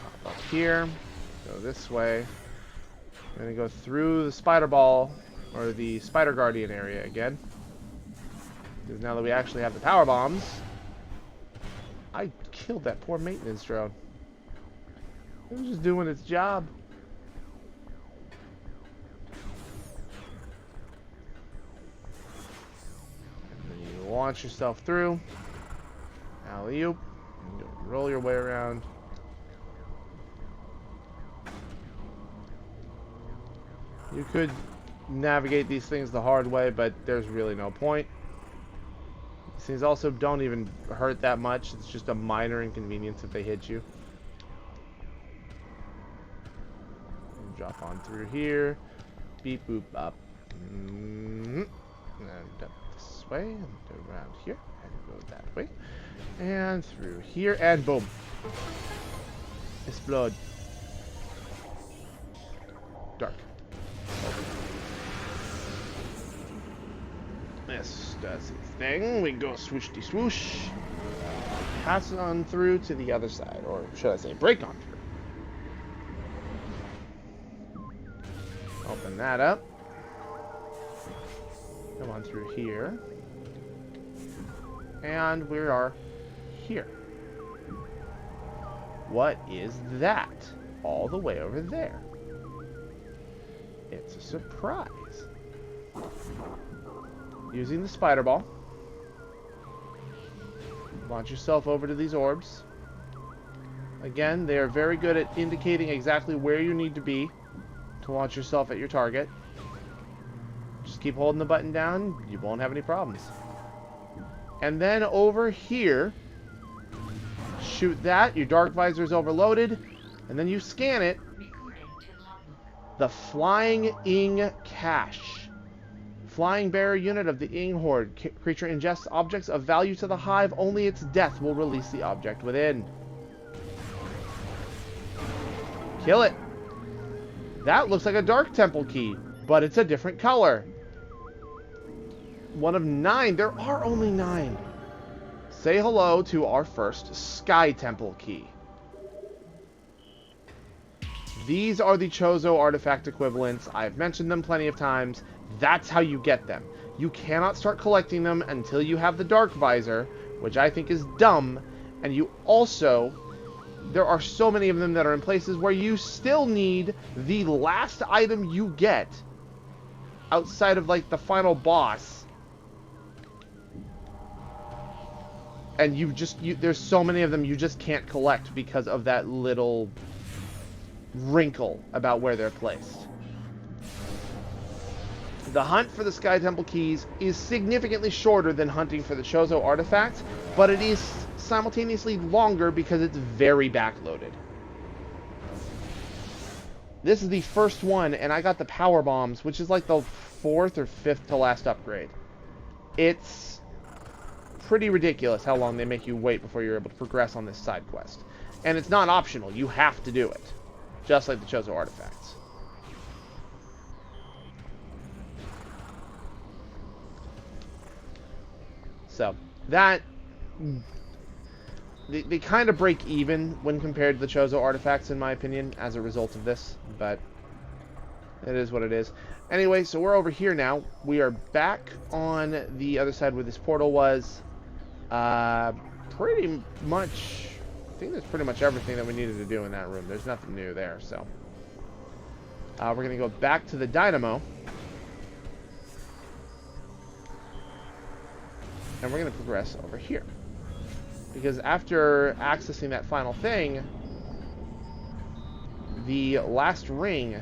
Hop up here. Go this way. I'm gonna go through the spider ball, or the spider guardian area again. Because now that we actually have the power bombs, I killed that poor maintenance drone. It was just doing its job. And then you launch yourself through. Alley-oop. And you roll your way around. You could navigate these things the hard way, but there's really no point. These things also don't even hurt that much. It's just a minor inconvenience if they hit you. Drop on through here. Beep boop up. And up this way. And around here. And go that way. And through here. And boom. Explode. Dark. This does its thing. We go swoosh-de swoosh. Pass it on through to the other side. Or should I say break on through. Open that up. Come on through here. And we are here. What is that? All the way over there. It's a surprise. Using the spider ball. Launch yourself over to these orbs. Again, they are very good at indicating exactly where you need to be to launch yourself at your target. Just keep holding the button down, you won't have any problems. And then over here, shoot that, your dark visor is overloaded, and then you scan it. The Flying Ing Cache. Flying bearer unit of the Ing Horde. Creature ingests objects of value to the hive, only its death will release the object within. Kill it. That looks like a Dark Temple key, but it's a different color. One of 9. There are only 9. Say hello to our first Sky Temple key. These are the Chozo artifact equivalents. I've mentioned them plenty of times. That's how you get them. You cannot start collecting them until you have the Dark Visor, which I think is dumb. And you also... there are so many of them that are in places where you still need the last item you get outside of like the final boss. And there's so many of them you just can't collect because of that little wrinkle about where they're placed. The hunt for the Sky Temple keys is significantly shorter than hunting for the Chozo artifacts, but it is simultaneously longer because it's very backloaded. This is the first one, and I got the power bombs, which is like the 4th or 5th to last upgrade. It's pretty ridiculous how long they make you wait before you're able to progress on this side quest. And it's not optional, you have to do it. Just like the Chozo artifacts. So, that... They kind of break even when compared to the Chozo artifacts, in my opinion, as a result of this. But It is what it is. Anyway, so we're over here now. We are back on the other side where this portal was. Pretty much, I think that's pretty much everything that we needed to do in that room. There's nothing new there, so. We're going to go back to the dynamo. And we're going to progress over here. Because after accessing that final thing, the last ring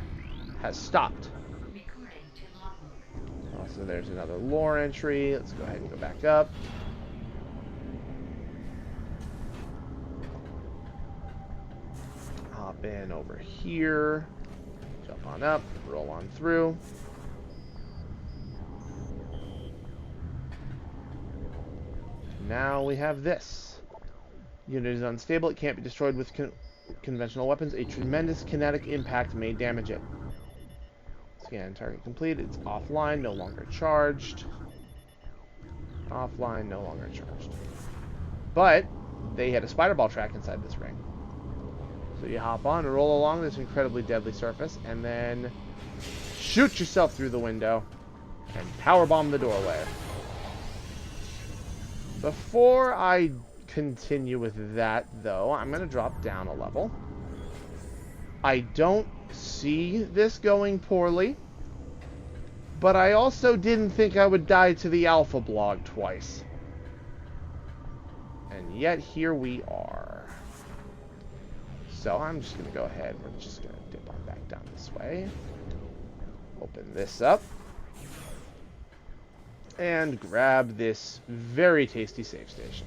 has stopped. Oh, so there's another lore entry. Let's go ahead and go back up. Hop in over here. Jump on up. Roll on through. Now we have this. Unit is unstable. It can't be destroyed with conventional weapons. A tremendous kinetic impact may damage it. Scan target complete. It's offline, no longer charged. Offline, no longer charged. But they had a spider ball track inside this ring. So you hop on and roll along this incredibly deadly surface, and then shoot yourself through the window and powerbomb the doorway. Before I continue with that, though, I'm going to drop down a level. I don't see this going poorly, but I also didn't think I would die to the alpha blog twice. And yet, here we are. So I'm just going to go ahead. We're just going to dip on back down this way. Open this up. And grab this very tasty save station.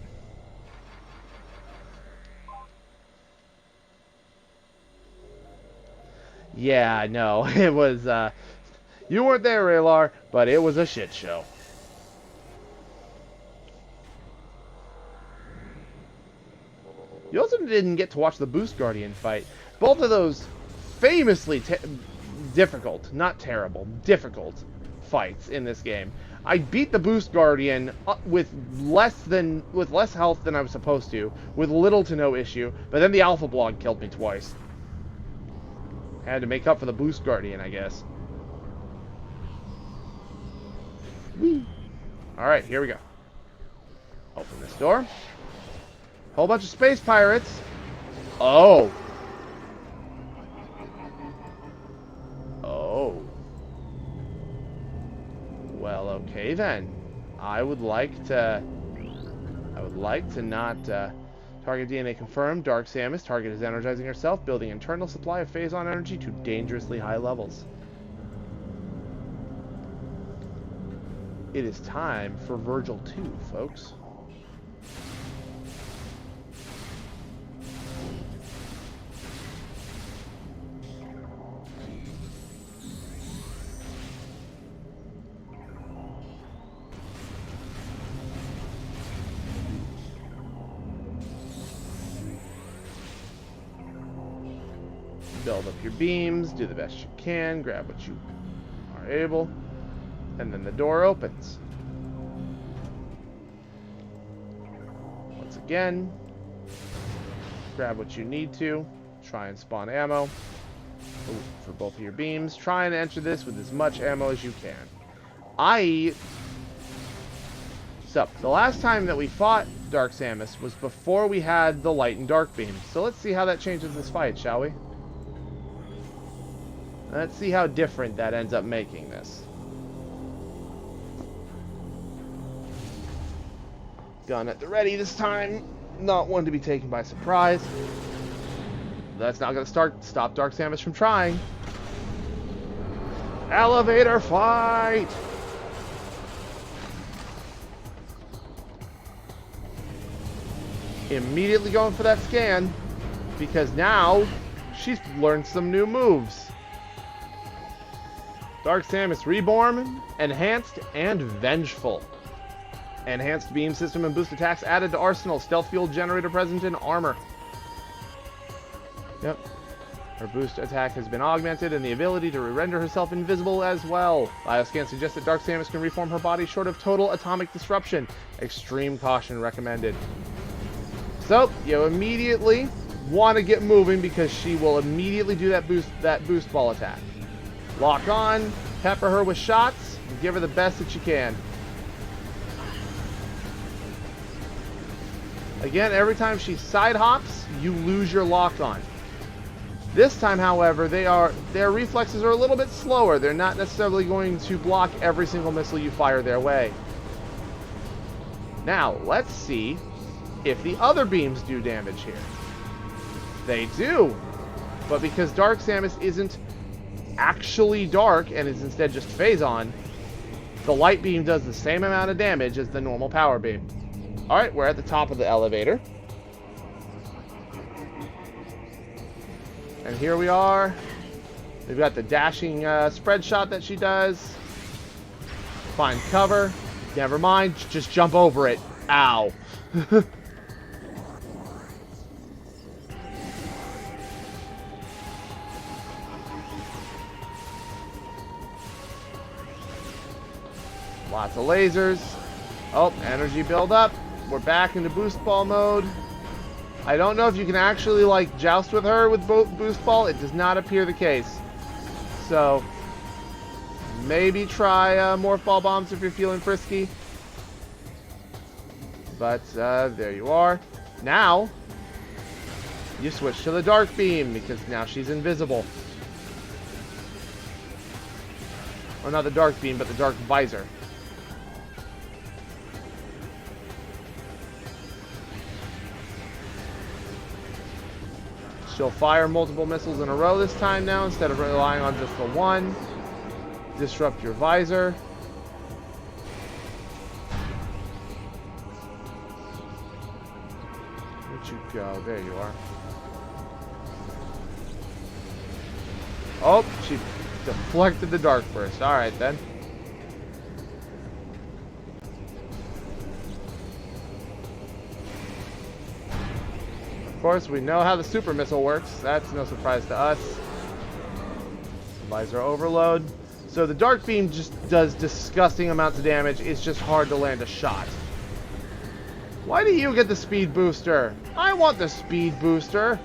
Yeah, no, it was, you weren't there, Raylar, but it was a shit show. You also didn't get to watch the Boost Guardian fight. Both of those famously difficult, not terrible, difficult fights in this game. I beat the Boost Guardian with less health than I was supposed to, with little to no issue, but then the Alpha Blog killed me twice. I had to make up for the Boost Guardian, I guess. Whee! Alright, here we go. Open this door. Whole bunch of space pirates. Oh. Oh. Well, okay then. I would like to not target DNA confirmed. Dark Samus. Target is energizing herself, building internal supply of phazon energy to dangerously high levels. It is time for Virgil 2, folks. Build up your beams, do the best you can, grab what you are able, and then the door opens. Once again, grab what you need to, try and spawn ammo for both of your beams. Try and enter this with as much ammo as you can. So, the last time that we fought Dark Samus was before we had the light and dark beams. So let's see how that changes this fight, shall we? Let's see how different that ends up making this. Gun at the ready this time. Not one to be taken by surprise. That's not going to stop Dark Samus from trying. Elevator fight! Immediately going for that scan, because now she's learned some new moves. Dark Samus Reborn, Enhanced, and Vengeful. Enhanced beam system and boost attacks added to arsenal. Stealth field generator present in armor. Yep. Her boost attack has been augmented, and the ability to render herself invisible as well. Bioscan suggests that Dark Samus can reform her body short of total atomic disruption. Extreme caution recommended. So, you immediately want to get moving because she will immediately do that boost ball attack. Lock on, pepper her with shots, and give her the best that you can. Again, every time she side hops, you lose your lock on. This time, however, their reflexes are a little bit slower. They're not necessarily going to block every single missile you fire their way. Now, let's see if the other beams do damage here. They do. But because Dark Samus isn't actually dark and is instead just Phazon, the light beam does the same amount of damage as the normal power beam. Alright, we're at the top of the elevator. And here we are. We've got the dashing spread shot that she does. Find cover. Never mind, just jump over it. Ow. Lots of lasers. Oh, energy build up. We're back into boost ball mode. I don't know if you can actually, like, joust with her with boost ball. It does not appear the case. So, maybe try morph ball bombs if you're feeling frisky. But, there you are. Now, you switch to the dark beam, because now she's invisible. Or not the dark beam, but the dark visor. She'll fire multiple missiles in a row this time now, instead of relying on just the one. Disrupt your visor. Where'd you go? There you are. Oh, she deflected the dark burst. Alright then. Of course, we know how the super missile works. That's no surprise to us. Visor overload. So the dark beam just does disgusting amounts of damage. It's just hard to land a shot. Why do you get the speed booster? I want the speed booster.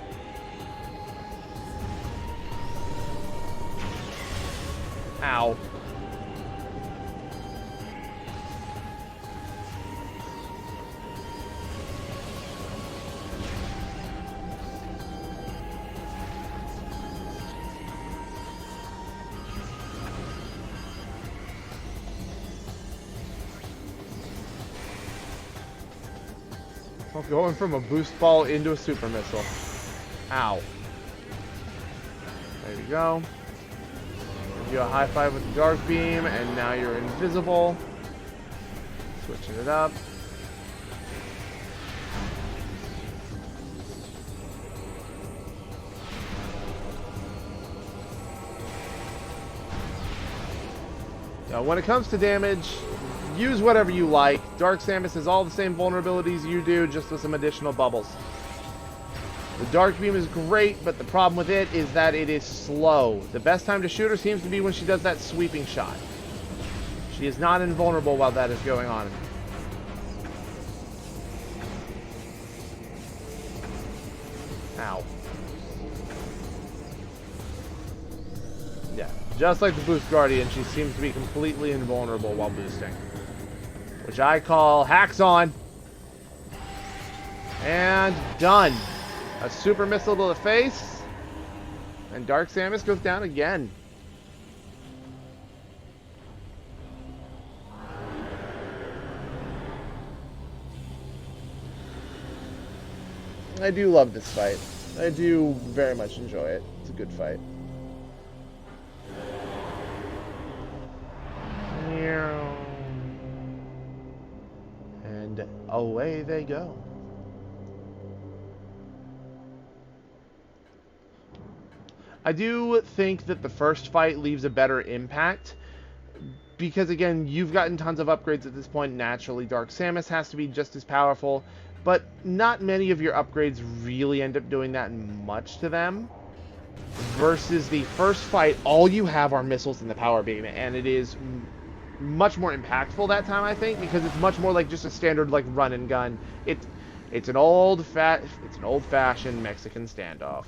Ow. Going from a boost ball into a super missile. Ow. There you go. Give you a high five with the dark beam, and now you're invisible. Switching it up. Now, when it comes to damage, use whatever you like. Dark Samus has all the same vulnerabilities you do, just with some additional bubbles. The Dark Beam is great, but the problem with it is that it is slow. The best time to shoot her seems to be when she does that sweeping shot. She is not invulnerable while that is going on. Ow. Yeah, just like the Boost Guardian, she seems to be completely invulnerable while boosting. Which I call hacks on. And done. A super missile to the face. And Dark Samus goes down again. I do love this fight. I do very much enjoy it. It's a good fight. And away they go. I do think that the first fight leaves a better impact because, again, you've gotten tons of upgrades at this point. Naturally, Dark Samus has to be just as powerful, but not many of your upgrades really end up doing that much to them. Versus the first fight, all you have are missiles and the power beam, and it is much more impactful that time, I think, because it's much more like just a standard like run and gun. It's an old-fashioned Mexican standoff.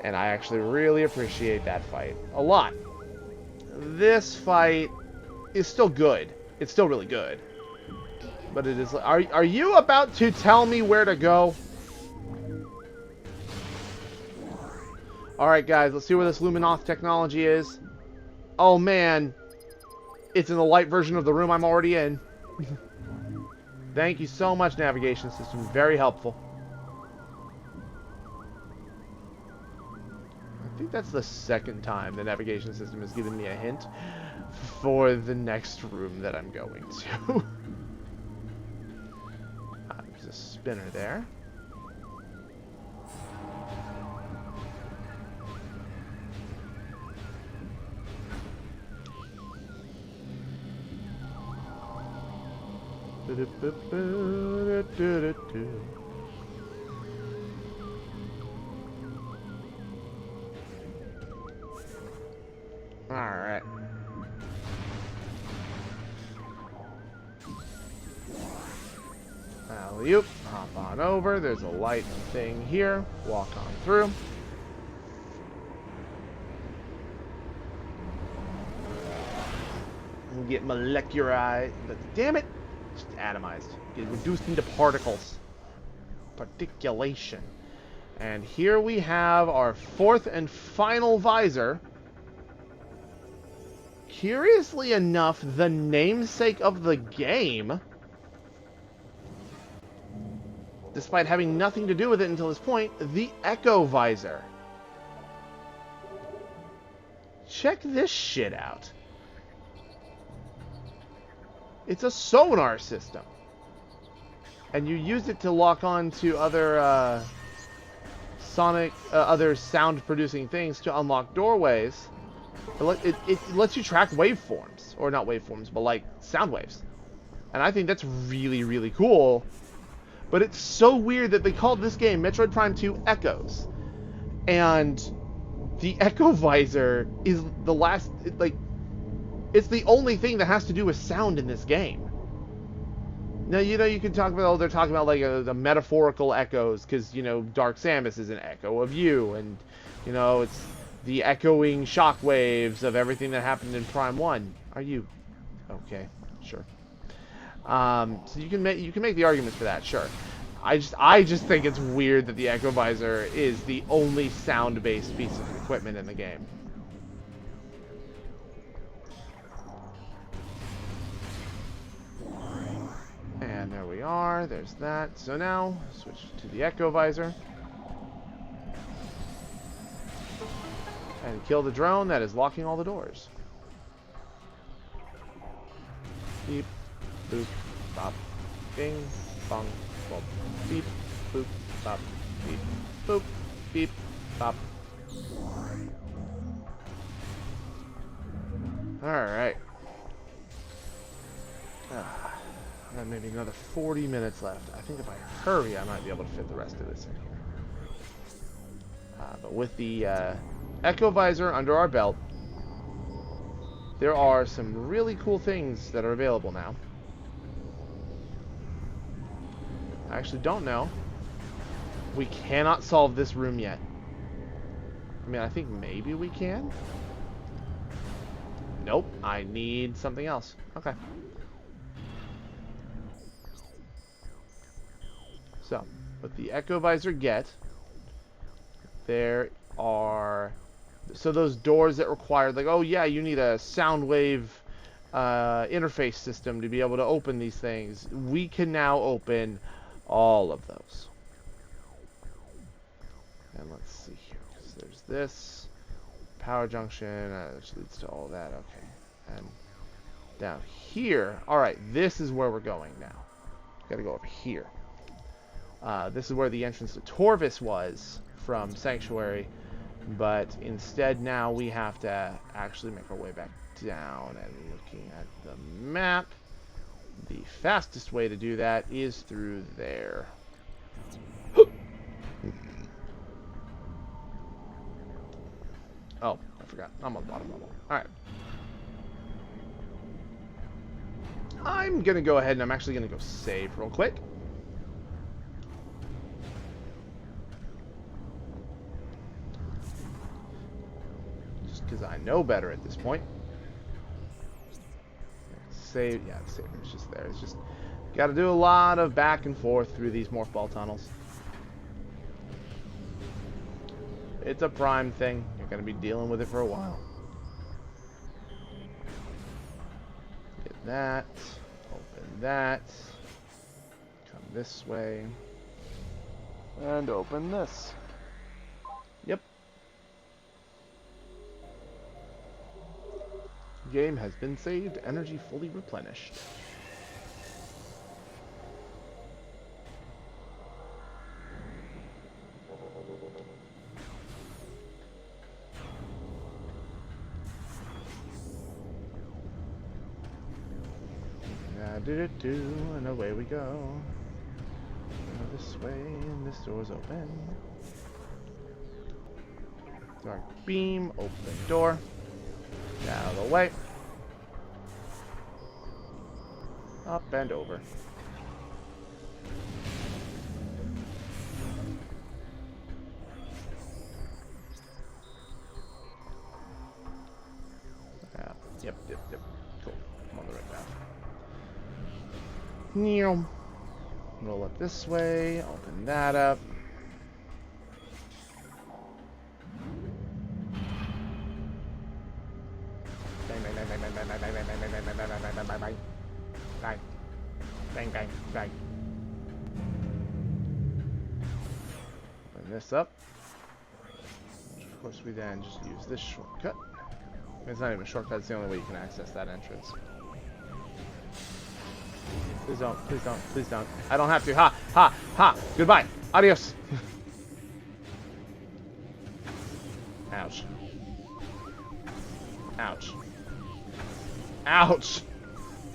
And I actually really appreciate that fight a lot. This fight is still good. It's still really good. But it is... Are you about to tell me where to go? Alright, guys. Let's see where this Luminoth technology is. Oh, man. It's in the light version of the room I'm already in. Thank you so much, navigation system. Very helpful. I think that's the second time the navigation system has given me a hint for the next room that I'm going to. There's a spinner there. Alright. Alley-oop. Hop on over. There's a light thing here. Walk on through. And get molecular... Damn it! Just atomized. Get reduced into particles. Particulation. And here we have our fourth and final visor. Curiously enough, the namesake of the game, despite having nothing to do with it until this point, the Echo Visor. Check this shit out. It's a sonar system. And you use it to lock on to other other sound-producing things to unlock doorways. It lets you track waveforms. Or not waveforms, but like sound waves. And I think that's really, really cool. But it's so weird that they called this game Metroid Prime 2 Echoes. And the Echo Visor is the last... It's the only thing that has to do with sound in this game. Now, you know, you can talk about... Oh, they're talking about, like, the metaphorical echoes. Because, you know, Dark Samus is an echo of you. And, you know, it's... the echoing shockwaves of everything that happened in Prime 1. Are you... Okay, sure. So you can make the arguments for that, sure. I just think it's weird that the Echo Visor is the only sound-based piece of equipment in the game. And there we are. There's that. So now, switch to the Echo Visor. And kill the drone that is locking all the doors. Beep, boop, bop, bing, bong, bop, beep, boop, bop, beep, boop, beep, bop. Alright. And maybe another 40 minutes left. I think if I hurry, I might be able to fit the rest of this in here. But with the Echo Visor under our belt, there are some really cool things that are available now. I actually don't know. We cannot solve this room yet. I mean, I think maybe we can. Nope, I need something else. Okay. So, with the Echo Visor get, there are... So those doors that require, like, oh yeah, you need a sound wave interface system to be able to open these things. We can now open all of those. And let's see here. So there's this power junction, which leads to all that. Okay. And down here. Alright, this is where we're going now. Gotta go over here. This is where the entrance to Torvis was from Sanctuary. But instead now we have to actually make our way back down. And looking at the map, the fastest way to do that is through there. Oh, I forgot. I'm on the bottom level. Alright. I'm going to go ahead and I'm actually going to go save real quick. know better at this point. Save, yeah, the save is just there. It's just got to do a lot of back and forth through these morph ball tunnels. It's a prime thing. You're going to be dealing with it for a while. Get that. Open that. Come this way. And open this. Yep. Game has been saved. Energy fully replenished. And away we go. This way, and this door's open. Dark beam, open door. Out of the way. Up and over. Yep. Cool. I'm on the right path. Roll up this way, open that up. Bang, bang, bang, bang, bang, bang, bang, bang, bang, bang, bang, bang, bang, bang, bang, bang, bang. Bang. Bang, bang, bang. Open this up. Of course, we then just use this shortcut. It's not even a shortcut, it's the only way you can access that entrance. Please don't, please don't, please don't. I don't have to. Ha! Goodbye. Adios. Ouch. Ouch. Ouch!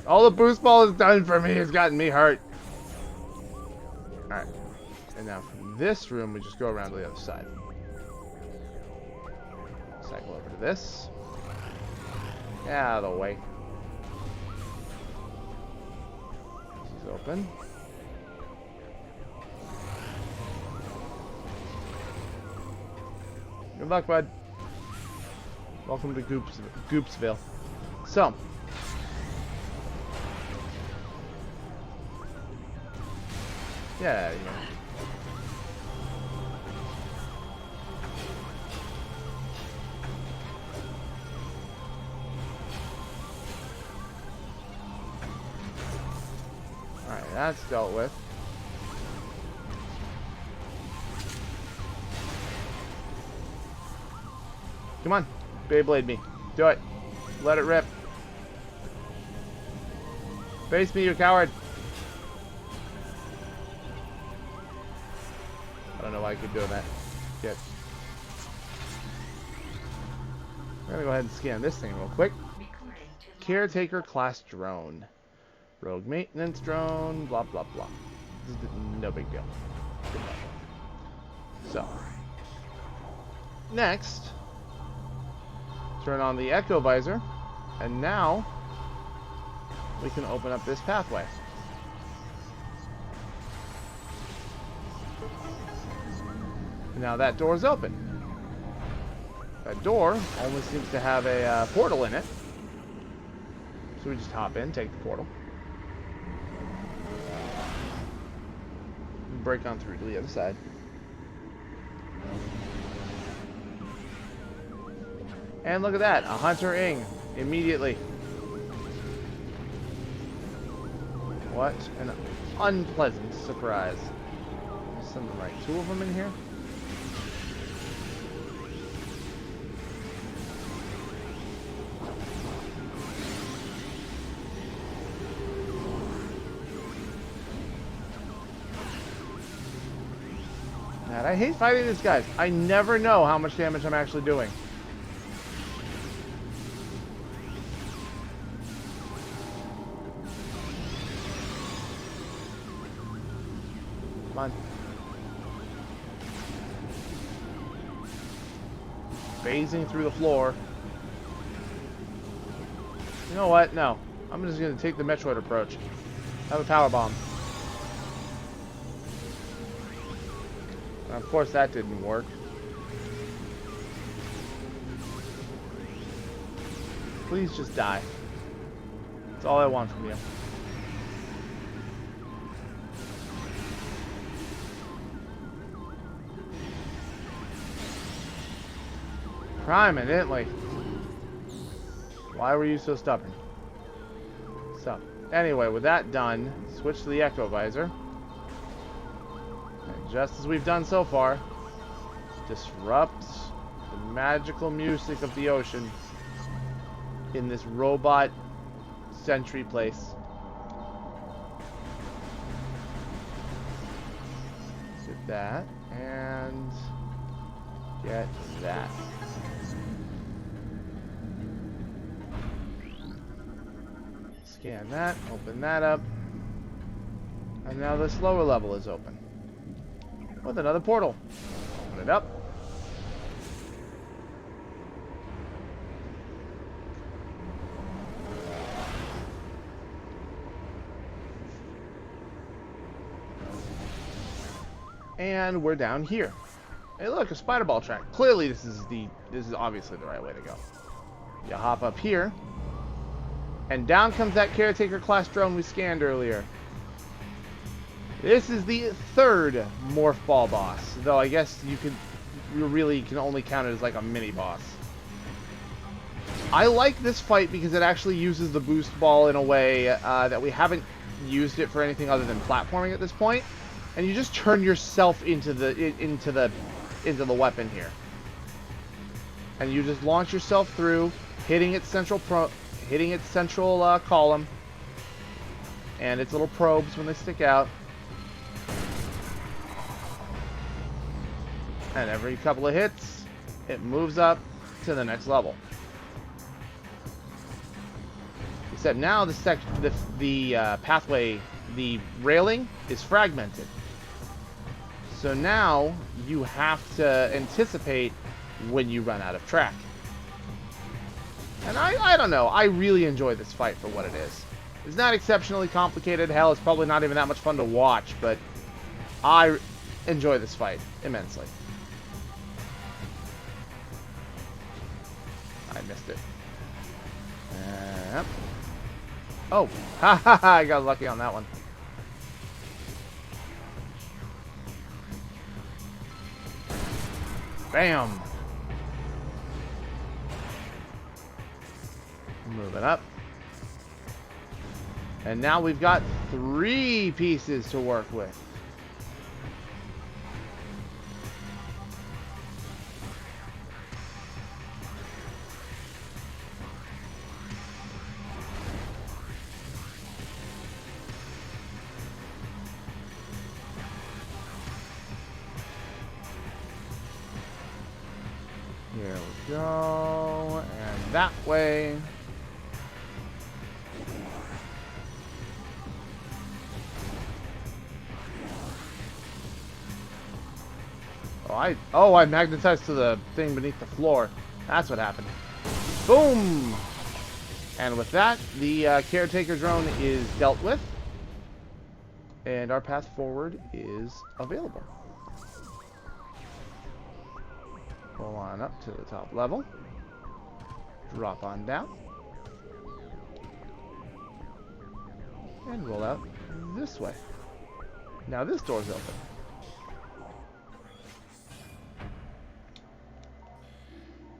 All the boost ball has done for me has gotten me hurt. Alright. And now from this room, we just go around to the other side. Cycle over to this. Get out of the way. This is open. Good luck, bud. Welcome to Goopsville. So. Yeah, you know. Alright, that's dealt with. Come on, Beyblade me. Do it. Let it rip. Face me, you coward. I don't know why I keep doing that. Good. We're gonna go ahead and scan this thing real quick. Caretaker class drone. Rogue maintenance drone, blah blah blah. This is no big deal. So. Next. Turn on the echo visor. And now we can open up this pathway. Now that door is open. That door only seems to have a portal in it. So we just hop in, take the portal. And break on through to the other side. And look at that, a Hunter Ing immediately. What an unpleasant surprise. There's something like 2 of them in here. God, I hate fighting these guys. I never know how much damage I'm actually doing. Come on. Phasing through the floor. You know what? No. I'm just going to take the Metroid approach. Have a power bomb. And of course that didn't work. Please just die. That's all I want from you. Crime, evidently. Why were you so stubborn? So, anyway, with that done, switch to the Echo Visor. And just as we've done so far, disrupt the magical music of the ocean in this robot sentry place. Get that, and get that. Scan that, open that up, and now this lower level is open with another portal. Open it up. And we're down here. Hey, look, a spider ball track. Clearly, this is obviously the right way to go. You hop up here, and down comes that caretaker class drone we scanned earlier. This is the third morph ball boss, though I guess you really can only count it as like a mini boss. I like this fight because it actually uses the boost ball in a way that we haven't used it for anything other than platforming at this point. And you just turn yourself into the weapon here, and you just launch yourself through, hitting its central column, and its little probes when they stick out. And every couple of hits, it moves up to the next level. Except now the pathway, the railing is fragmented. So now you have to anticipate when you run out of track. And I don't know, I really enjoy this fight for what it is. It's not exceptionally complicated. Hell, it's probably not even that much fun to watch, but I enjoy this fight immensely. I missed it. Oh, ha ha ha, I got lucky on that one. Bam! Moving up. And now we've got 3 pieces to work with. Here we go, and that way. I magnetized to the thing beneath the floor. That's what happened. Boom! And with that, the caretaker drone is dealt with, and our path forward is available. Pull on up to the top level. Drop on down. And roll out this way. Now this door's open.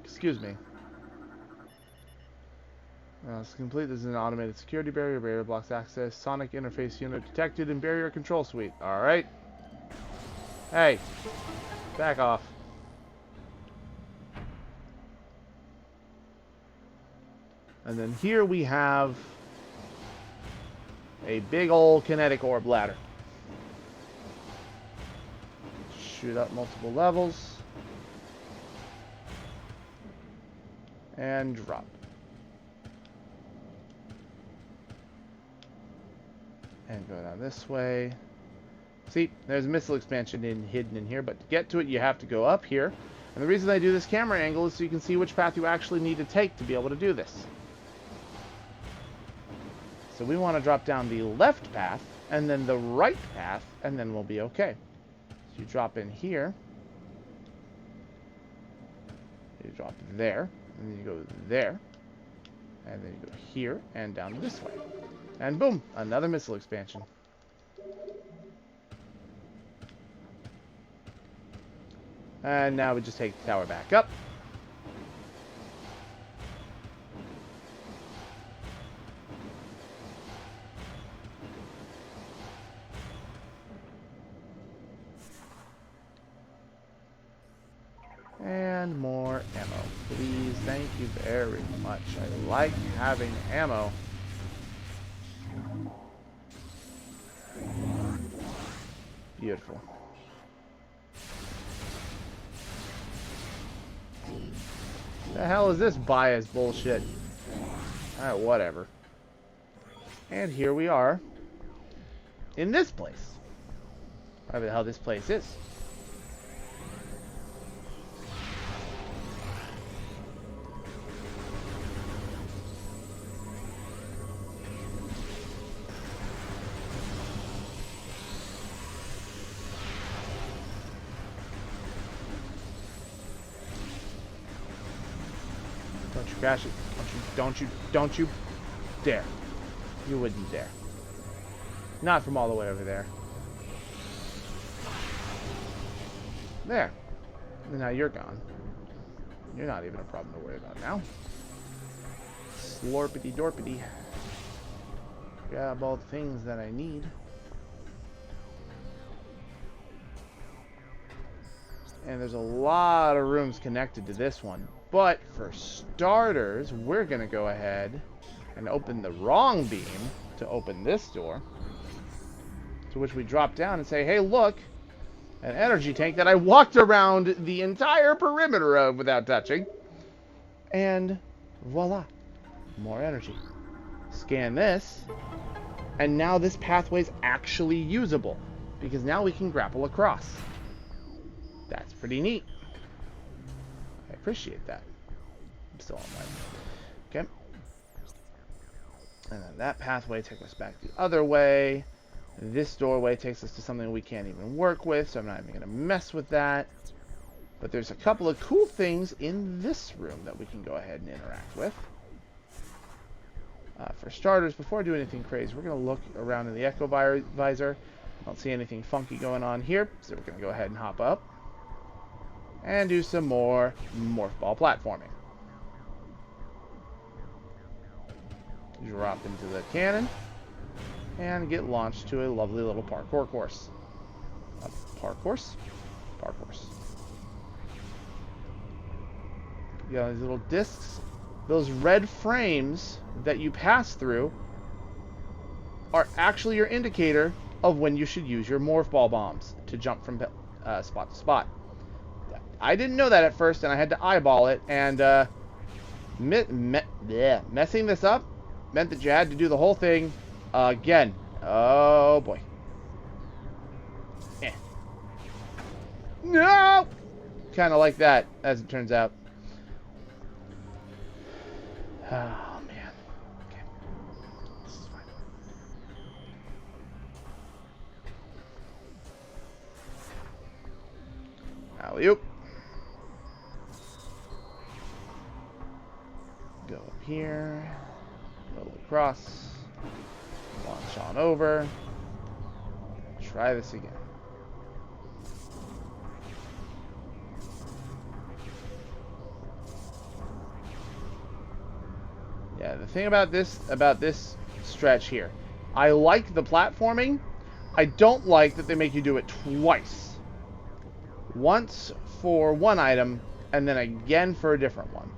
Excuse me. To complete, this is an automated security barrier. Barrier blocks access. Sonic interface unit detected in barrier control suite. Alright. Hey. Back off. And then here we have a big old kinetic orb ladder. Shoot up multiple levels. And drop. And go down this way. See, there's a missile expansion hidden in here, but to get to it, you have to go up here. And the reason I do this camera angle is so you can see which path you actually need to take to be able to do this. So we want to drop down the left path, and then the right path, and then we'll be okay. So you drop in here. You drop there, and then you go there. And then you go here and down this way. And boom, another missile expansion. And now we just take the tower back up. And more ammo. Please, thank you very much. I like having ammo. Beautiful. The hell is this bias bullshit? Alright, whatever. And here we are. In this place. Whatever the hell this place is. Don't you crash it. Don't you dare. You wouldn't dare. Not from all the way over there. There. And now you're gone. You're not even a problem to worry about now. Slorpity dorpity. Grab all the things that I need. And there's a lot of rooms connected to this one. But for starters, we're going to go ahead and open the wrong beam to open this door. To which we drop down and say, hey, look, an energy tank that I walked around the entire perimeter of without touching. And voila, more energy. Scan this, and now this pathway is actually usable because now we can grapple across. That's pretty neat. I appreciate that. I'm still on that. Okay. And then that pathway takes us back the other way. This doorway takes us to something we can't even work with, so I'm not even going to mess with that. But there's a couple of cool things in this room that we can go ahead and interact with. For starters, before I do anything crazy, we're going to look around in the Echo Visor. I don't see anything funky going on here, so we're going to go ahead and hop up. And do some more Morph Ball platforming. Drop into the cannon. And get launched to a lovely little parkour course. Parkours? Parkours. You got these little discs. Those red frames that you pass through are actually your indicator of when you should use your Morph Ball bombs to jump from spot to spot. I didn't know that at first, and I had to eyeball it, and messing this up meant that you had to do the whole thing again. Oh, boy. Eh. No! Kind of like that, as it turns out. Oh, man. Okay. This is fine. Alley-oop. Go up here. Roll across. Launch on over. Try this again. Yeah, the thing about this stretch here, I like the platforming. I don't like that they make you do it twice. Once for one item, and then again for a different one.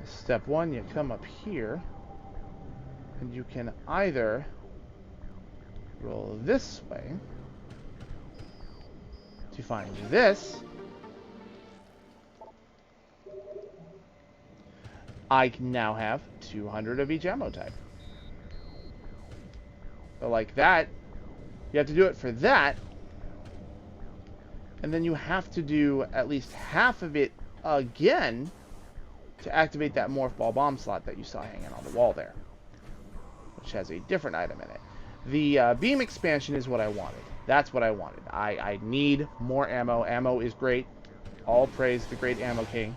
Step one, you come up here, and you can either roll this way to find this. I can now have 200 of each ammo type. So like that, you have to do it for that, and then you have to do at least half of it again to activate that Morph Ball bomb slot that you saw hanging on the wall there. which has a different item in it. The beam expansion is what I wanted. That's what I wanted. I need more ammo. Ammo is great. All praise the great ammo king.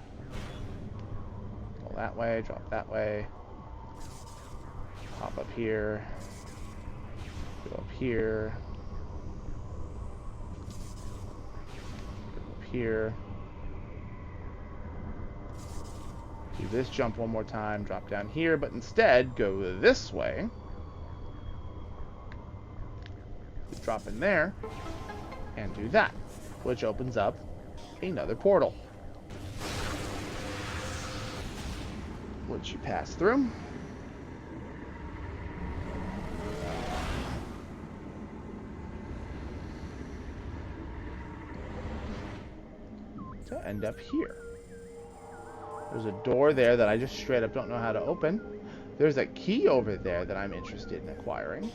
Go that way, drop that way. Hop up here. Go up here. Go up here. Do this jump one more time, drop down here, but instead go this way. Drop in there, and do that, which opens up another portal, which you pass through. To end up here. There's a door there that I just straight up don't know how to open. There's a key over there that I'm interested in acquiring.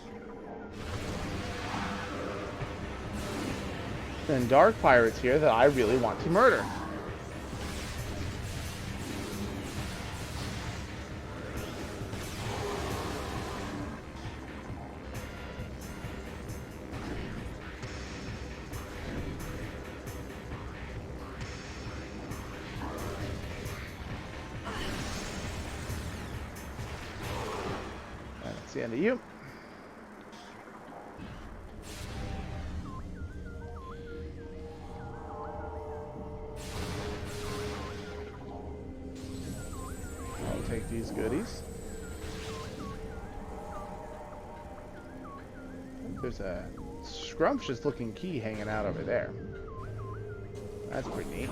And dark pirates here that I really want to murder. That's the end of you. Take these goodies. There's a scrumptious looking key hanging out over there. That's pretty neat.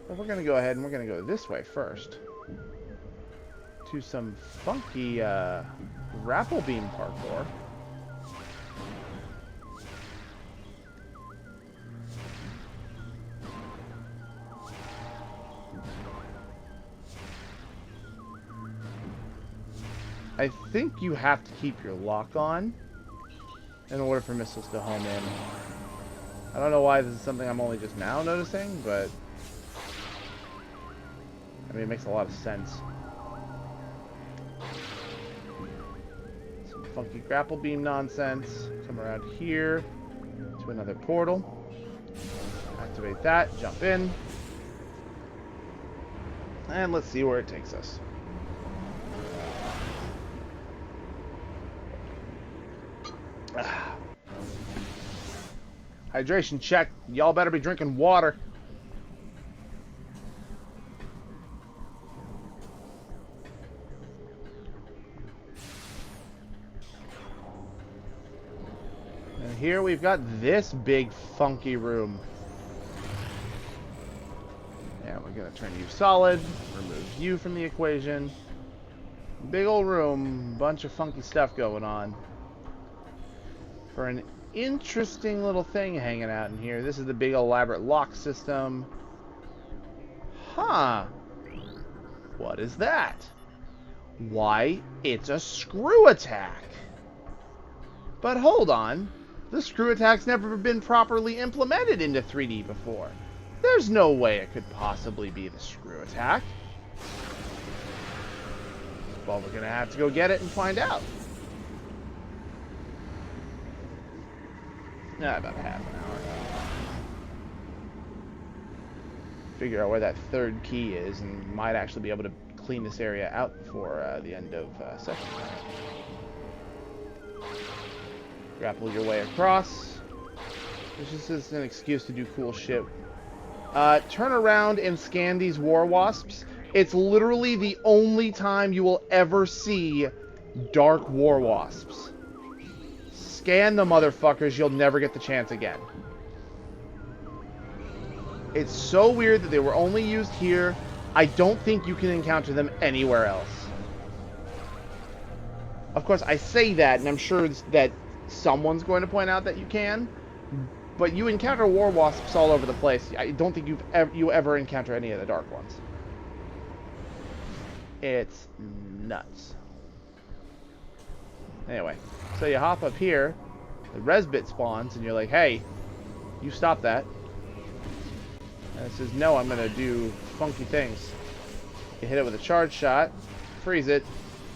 But we're gonna go ahead and we're gonna go this way first. To some funky grapple beam parkour. I think you have to keep your lock on in order for missiles to home in. I don't know why this is something I'm only just now noticing, but I mean, it makes a lot of sense. Some funky grapple beam nonsense. Come around here to another portal. Activate that, jump in. And let's see where it takes us. Hydration check. Y'all better be drinking water. And here we've got this big funky room. And we're gonna turn you solid, remove you from the equation. Big old room, bunch of funky stuff going on. For an interesting little thing hanging out in here. This is the big elaborate lock system. Huh. What is that? Why, it's a screw attack. But hold on. The screw attack's never been properly implemented into 3D before. There's no way it could possibly be the screw attack. Well, we're gonna have to go get it and find out. About half an hour. Figure out where that third key is, and might actually be able to clean this area out before the end of session. Grapple your way across. This just is an excuse to do cool shit. Turn around and scan these war wasps. It's literally the only time you will ever see dark war wasps. Scan the motherfuckers, you'll never get the chance again. It's so weird that they were only used here. I don't think you can encounter them anywhere else. Of course, I say that, and I'm sure that someone's going to point out that you can. But you encounter war wasps all over the place. I don't think you ever encounter any of the dark ones. It's nuts. Anyway, so you hop up here, the res bit spawns, and you're like, hey, you stop that. And it says, no, I'm going to do funky things. You hit it with a charge shot, freeze it,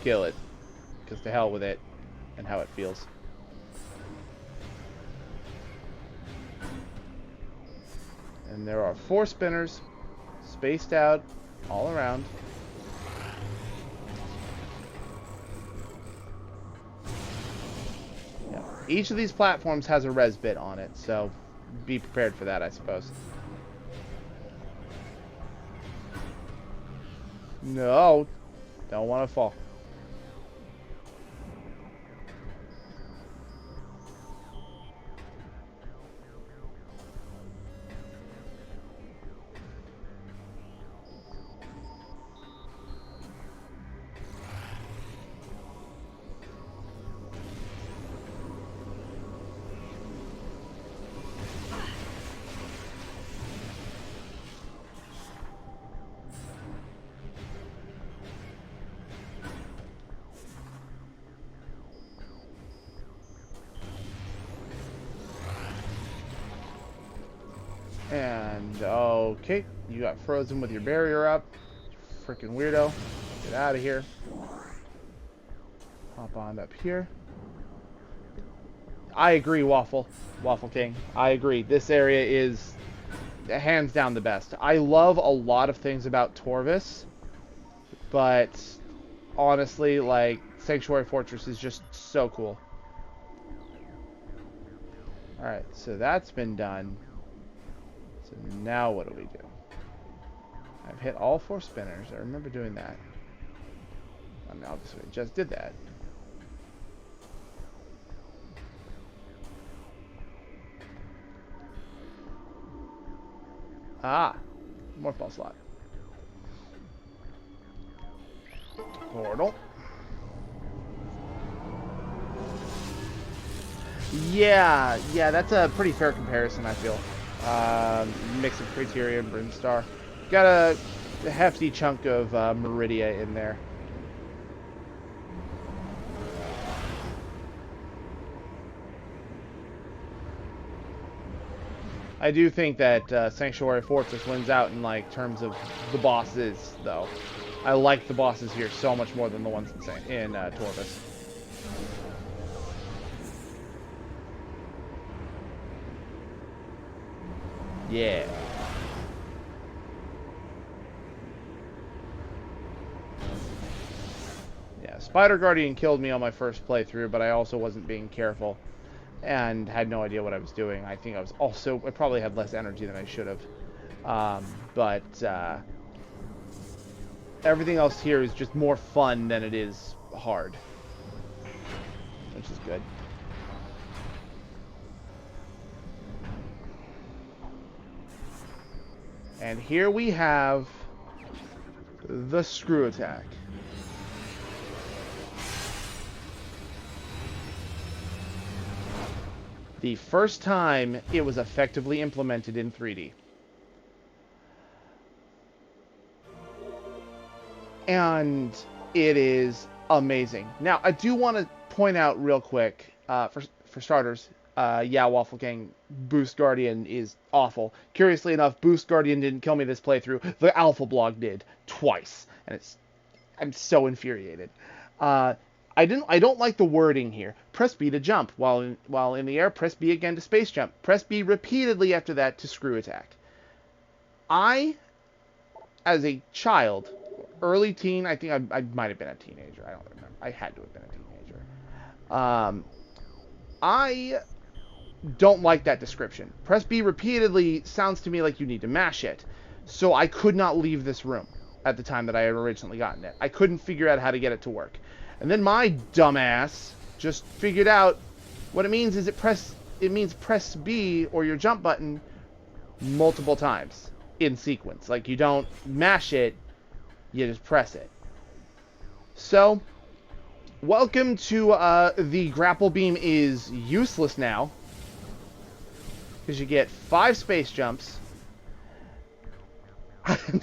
kill it. because to hell with it and how it feels. And there are 4 spinners spaced out all around. Yeah. Each of these platforms has a res bit on it, so be prepared for that, I suppose. No, don't want to fall. And, okay, you got frozen with your barrier up. Freaking weirdo. Get out of here. Hop on up here. I agree, Waffle King. I agree. This area is hands down the best. I love a lot of things about Torvis, but honestly, like, Sanctuary Fortress is just so cool. Alright, so that's been done. So now what do we do? I've hit all 4 spinners. I remember doing that. I mean, obviously I just did that. Ah, more ball slot. Portal. Yeah, that's a pretty fair comparison, I feel. Mix of Criteria and Brimstar. Got a hefty chunk of Meridia in there. I do think that Sanctuary Fortress wins out in like terms of the bosses, though. I like the bosses here so much more than the ones in Torvis. Yeah. Yeah, Spider Guardian killed me on my first playthrough, but I also wasn't being careful and had no idea what I was doing. I think I probably had less energy than I should have. But everything else here is just more fun than it is hard, which is good. And here we have the screw attack. The first time it was effectively implemented in 3D. And it is amazing. Now, I do want to point out real quick, for starters, yeah, Waffle King, Boost Guardian is awful. Curiously enough, Boost Guardian didn't kill me this playthrough. The Alpha Blog did twice, and I'm so infuriated. I don't like the wording here. Press B to jump while in the air. Press B again to space jump. Press B repeatedly after that to screw attack. I, as a child, early teen, I think I might have been a teenager. I don't remember. I had to have been a teenager. I don't like that description. Press B repeatedly sounds to me like you need to mash it. So I could not leave this room at the time that I had originally gotten it. I couldn't figure out how to get it to work. And then my dumbass just figured out what it means is it means press B or your jump button multiple times in sequence. Like, you don't mash it, you just press it. So, welcome to the grapple beam is useless now, because you get 5 space jumps. And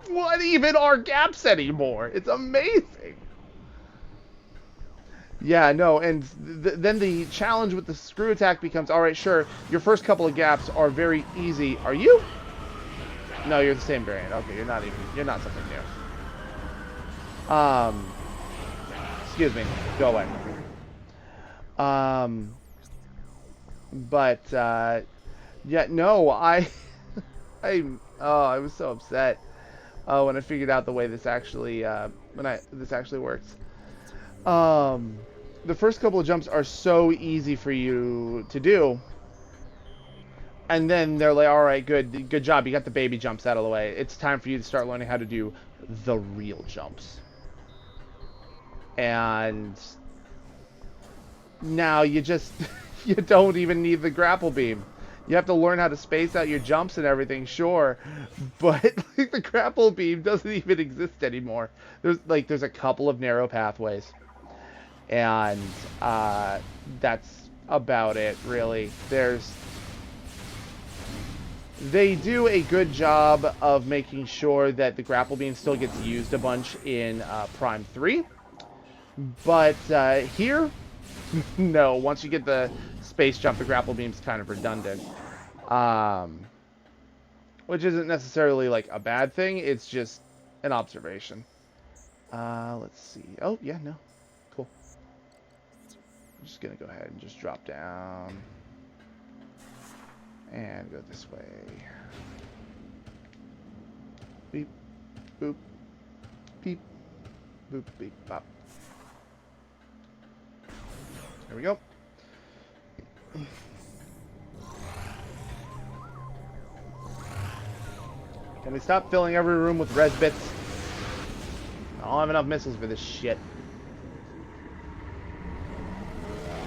what even are gaps anymore? It's amazing. Yeah, no, and then the challenge with the screw attack becomes, alright, sure, your first couple of gaps are very easy. Are you? No, you're the same variant. Okay, you're not something new. Excuse me. Go away. But yeah, no, I was so upset when I figured out the way this actually this actually works. The first couple of jumps are so easy for you to do, and then they're like, all right, good job, you got the baby jumps out of the way. It's time for you to start learning how to do the real jumps. And now you just you don't even need the grapple beam. You have to learn how to space out your jumps and everything, sure, but like, the grapple beam doesn't even exist anymore. There's a couple of narrow pathways, and that's about it, really. They do a good job of making sure that the grapple beam still gets used a bunch in Prime 3, but here, no. Once you get the space jump, the grapple beam's kind of redundant. Which isn't necessarily like a bad thing, it's just an observation. Let's see. Oh, yeah, no. Cool. I'm just gonna go ahead and just drop down. And go this way. Beep. Boop. Beep. Boop. Beep. Bop. There we go. Can we stop filling every room with res bits? I don't have enough missiles for this shit.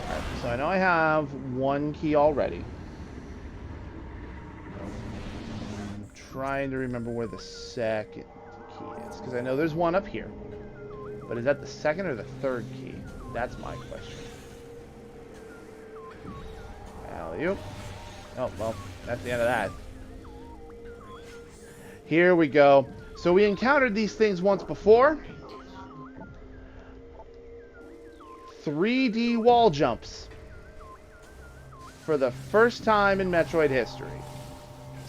Alright, so I know I have one key already. I'm trying to remember where the second key is, because I know there's one up here. But is that the second or the third key? That's my question. Alley-oop. Oh, well, that's the end of that. Here we go. So we encountered these things once before. 3D wall jumps. For the first time in Metroid history.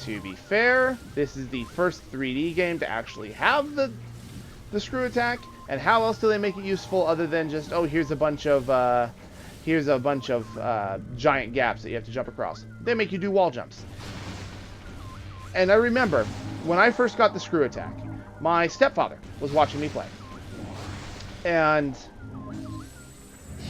To be fair, this is the first 3D game to actually have the screw attack. And how else do they make it useful other than just, oh, here's a bunch of giant gaps that you have to jump across. They make you do wall jumps. And I remember, when I first got the screw attack, my stepfather was watching me play. And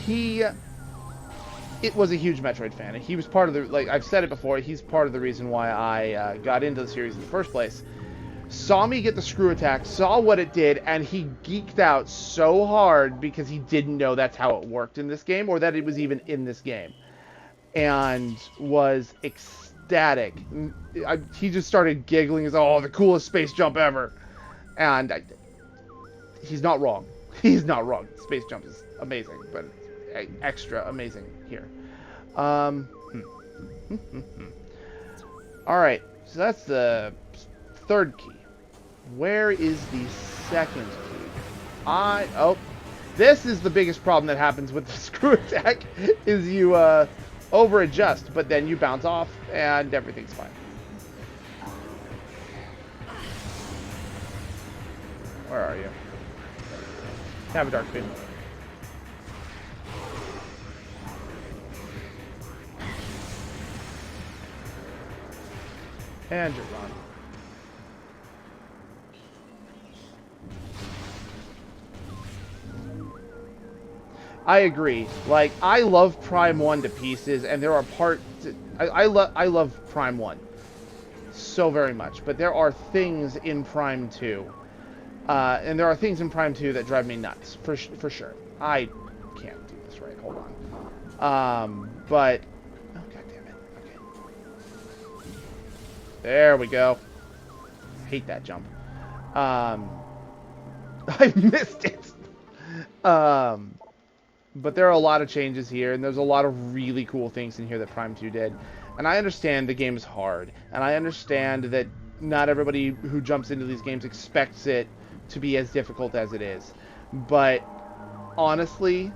it was a huge Metroid fan. He was part of the, like I've said it before, he's part of the reason why I got into the series in the first place. Saw me get the screw attack, saw what it did, and he geeked out so hard because he didn't know that's how it worked in this game, or that it was even in this game. And was ecstatic. He just started giggling as, oh, the coolest space jump ever. And he's not wrong. He's not wrong. Space jump is amazing, but extra amazing here. Alright, so that's the third key. Where is the second key? Oh, this is the biggest problem that happens with the screw attack, is you over adjust, but then you bounce off and everything's fine. Where are you? Have a dark beam. And you're gone. I agree. Like, I love Prime 1 to pieces, and there are parts... I love Prime 1 so very much, but there are things in Prime 2. And there are things in Prime 2 that drive me nuts, for sure. I can't do this right. Hold on. But... Oh, God damn it. Okay. There we go. Hate that jump. I missed it. But there are a lot of changes here, and there's a lot of really cool things in here that Prime 2 did. And I understand the game is hard, and I understand that not everybody who jumps into these games expects it to be as difficult as it is. But honestly,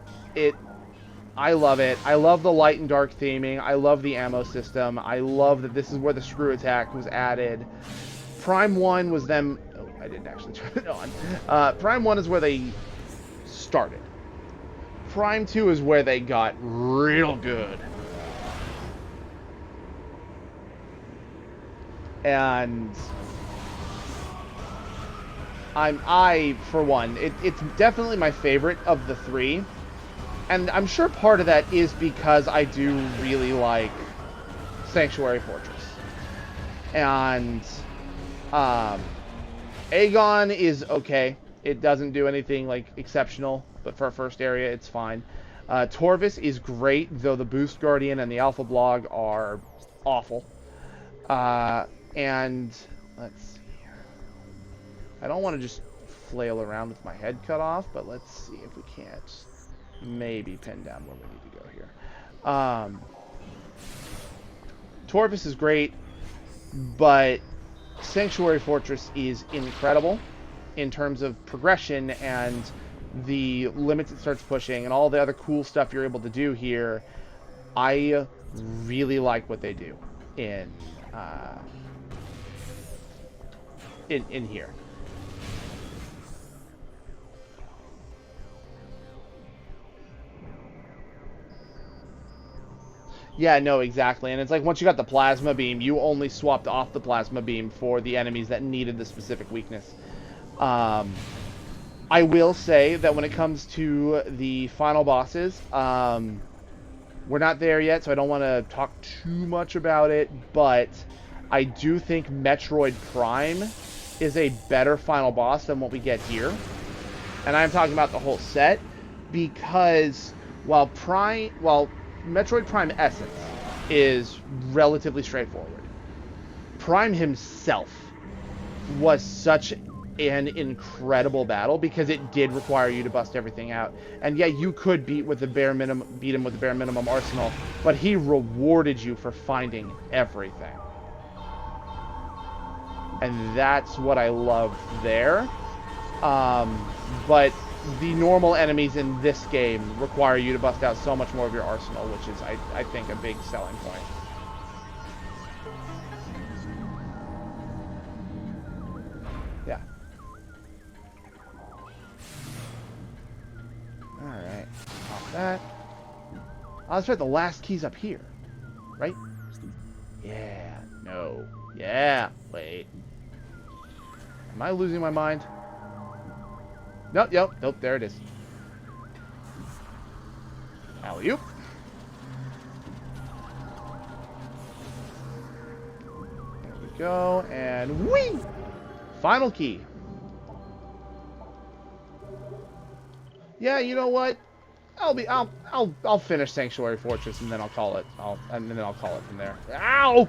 I love it. I love the light and dark theming. I love the ammo system. I love that this is where the screw attack was added. Prime 1 was them... Oh, I didn't actually turn it on. Prime 1 is where they started. Prime 2 is where they got real good. And I for one, it's definitely my favorite of the three. And I'm sure part of that is because I do really like Sanctuary Fortress. And Aegon is okay. It doesn't do anything like exceptional, but for a first area, it's fine. Torvis is great, though the Boost Guardian and the Alpha Blog are awful. And let's see here. I don't want to just flail around with my head cut off, but let's see if we can't maybe pin down where we need to go here. Torvis is great, but Sanctuary Fortress is incredible in terms of progression and the limits it starts pushing and all the other cool stuff you're able to do here. I really like what they do in here. Yeah, no, exactly. And it's like once you got the plasma beam, you only swapped off the plasma beam for the enemies that needed the specific weakness. I will say that when it comes to the final bosses, we're not there yet, so I don't want to talk too much about it, but I do think Metroid Prime is a better final boss than what we get here. And I'm talking about the whole set, because while Metroid Prime Essence is relatively straightforward, Prime himself was such an incredible battle because it did require you to bust everything out. And yeah, you could beat him with the bare minimum arsenal, but he rewarded you for finding everything. And that's what I love there. But the normal enemies in this game require you to bust out so much more of your arsenal, which is, I think, a big selling point. Yeah. Alright. Off that. Oh, that's right, the last key's up here. Right? Yeah. No. Yeah. Wait. Am I losing my mind? Nope, nope, there it is. Alley-oop. There we go, and whee! Final key. Yeah, you know what? I'll finish Sanctuary Fortress and then I'll call it. I'll call it from there. Ow!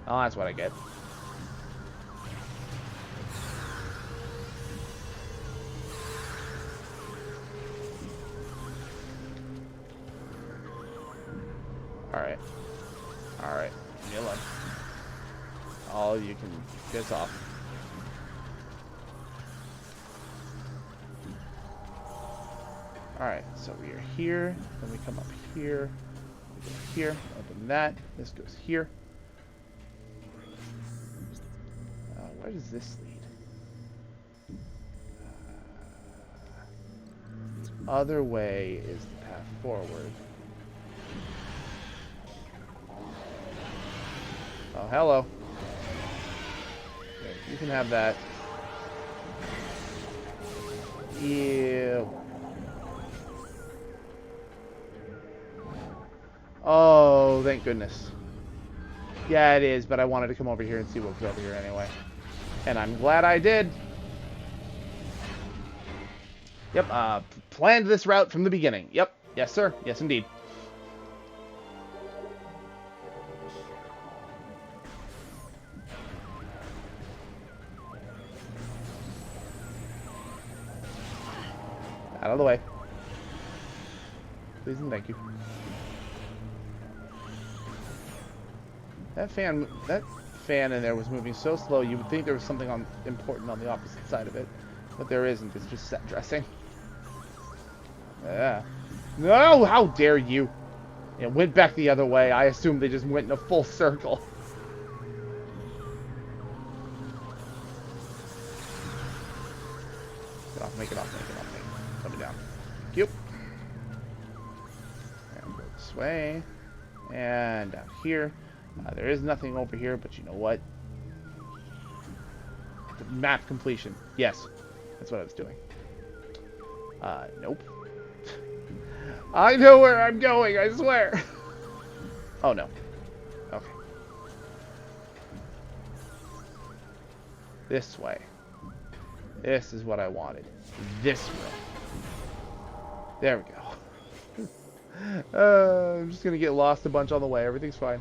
Oh, that's what I get. Alright. Alright. Leave me alone. Oh, you can piss off. Alright, so we are here. Then we come up here. We go here. Open that. This goes here. Where does this lead? The other way is the path forward. Oh, hello. Okay, you can have that. Ew. Oh, thank goodness. Yeah, it is, but I wanted to come over here and see what was over here anyway. And I'm glad I did. Yep, planned this route from the beginning. Yep, yes sir, yes indeed. Out of the way. Please and thank you. That fan in there was moving so slow, you would think there was something important on the opposite side of it. But there isn't, it's just set dressing. Yeah. No, how dare you! It went back the other way. I assumed they just went in a full circle. this way. And down here. There is nothing over here, but you know what? Map completion. Yes. That's what I was doing. Nope. I know where I'm going, I swear. Oh, no. Okay. This way. This is what I wanted. This way. There we go. I'm just gonna get lost a bunch on the way. Everything's fine.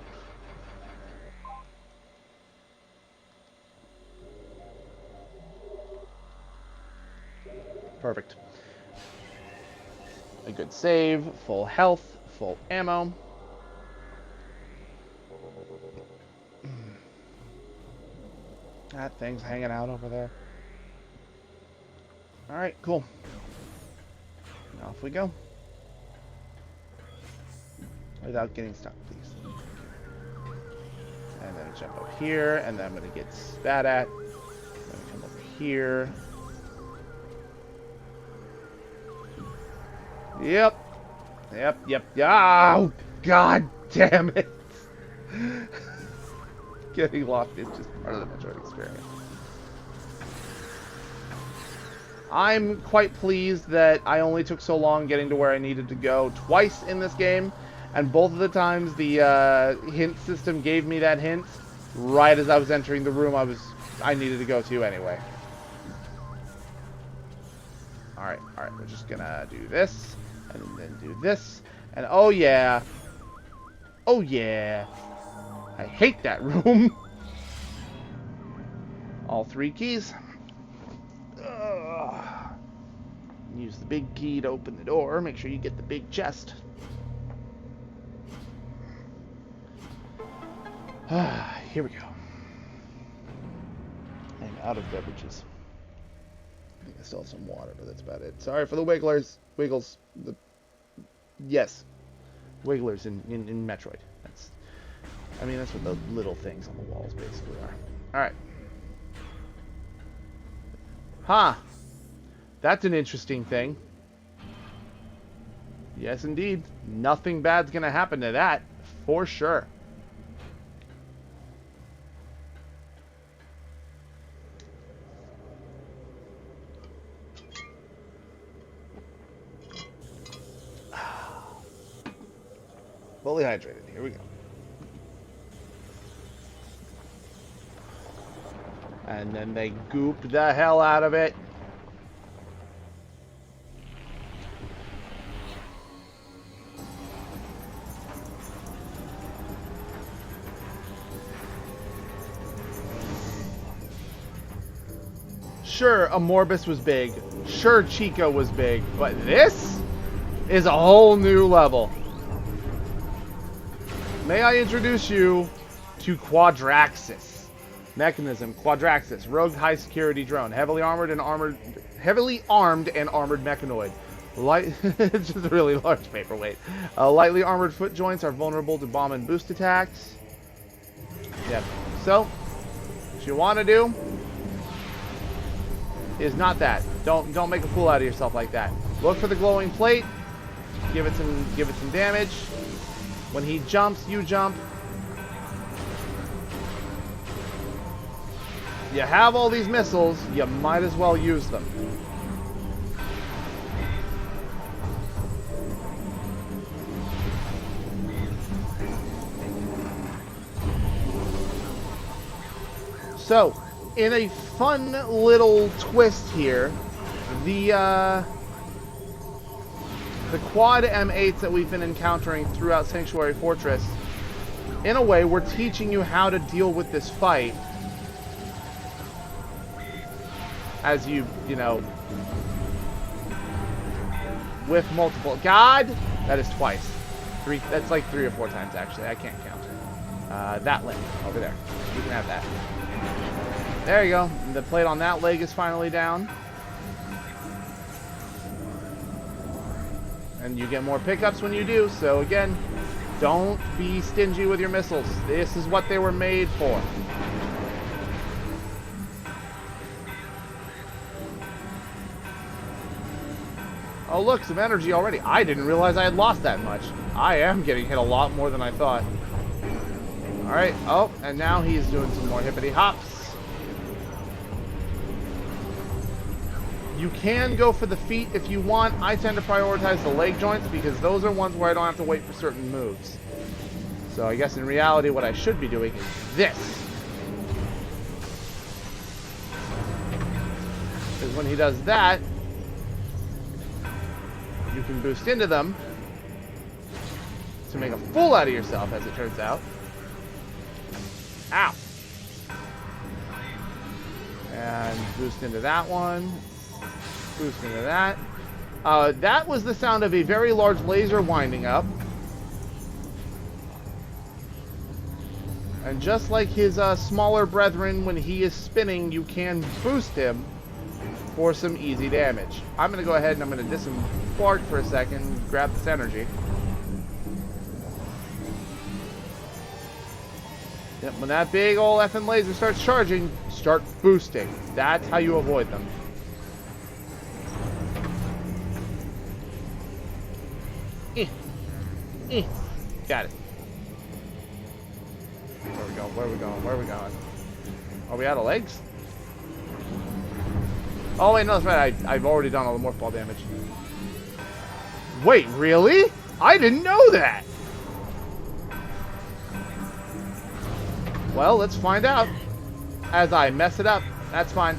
Perfect. A good save, full health, full ammo. That thing's hanging out over there. Alright, cool. Now off we go. Without getting stuck, please. And then jump up here, and then I'm going to get spat at. I'm going to come over here. Yep. Yep. Oh, god damn it. Getting lost is just part of the Metroid experience. I'm quite pleased that I only took so long getting to where I needed to go twice in this game, and both of the times the hint system gave me that hint right as I was entering the room I needed to go to anyway. Alright, we're just gonna do this, and then do this, and oh yeah, I hate that room. All 3 keys. Use the big key to open the door. Make sure you get the big chest. Here we go. I'm out of beverages. I think I still have some water, but that's about it. Sorry for the wigglers. Wiggles. Yes. Wigglers in Metroid. That's what the little things on the walls basically are. Alright. Huh. That's an interesting thing. Yes, indeed. Nothing bad's gonna happen to that, for sure. Fully hydrated. Here we go. And then they gooped the hell out of it. Sure, Amorbus was big. Sure, Chico was big. But this is a whole new level. May I introduce you to Quadraxis. Mechanism, Quadraxis, rogue high security drone, heavily armed and armored mechanoid. It's just a really large paperweight. Lightly armored foot joints are vulnerable to bomb and boost attacks. Yep. So, what you want to do is not that. Don't make a fool out of yourself like that. Look for the glowing plate. Give it some damage. When he jumps, you jump. You have all these missiles, you might as well use them. So, in a fun little twist here, the quad M8s that we've been encountering throughout Sanctuary Fortress, in a way, we're teaching you how to deal with this fight as you know, with multiple. God, that is twice. That's like 3 or 4 times actually. I can't count. That leg over there. You can have that. There you go. The plate on that leg is finally down. And you get more pickups when you do. So again, don't be stingy with your missiles. This is what they were made for. Oh, look, some energy already. I didn't realize I had lost that much. I am getting hit a lot more than I thought. Alright, oh, and now he's doing some more hippity hops. You can go for the feet if you want. I tend to prioritize the leg joints because those are ones where I don't have to wait for certain moves. So I guess in reality what I should be doing is this. Because when he does that, you can boost into them to make a fool out of yourself, as it turns out. Ow! And boost into that one. Boost into that. That was the sound of a very large laser winding up. And just like his smaller brethren, when he is spinning, you can boost him for some easy damage. I'm going to go ahead and I'm going to disembark for a second, grab this energy. Yep, when that big old effing laser starts charging, start boosting. That's how you avoid them. Got it. Where are we going? Where are we going? Where are we going? Are we out of legs? Oh wait, no, that's right. I've already done all the morph ball damage. Wait, really? I didn't know that! Well, let's find out. As I mess it up. That's fine.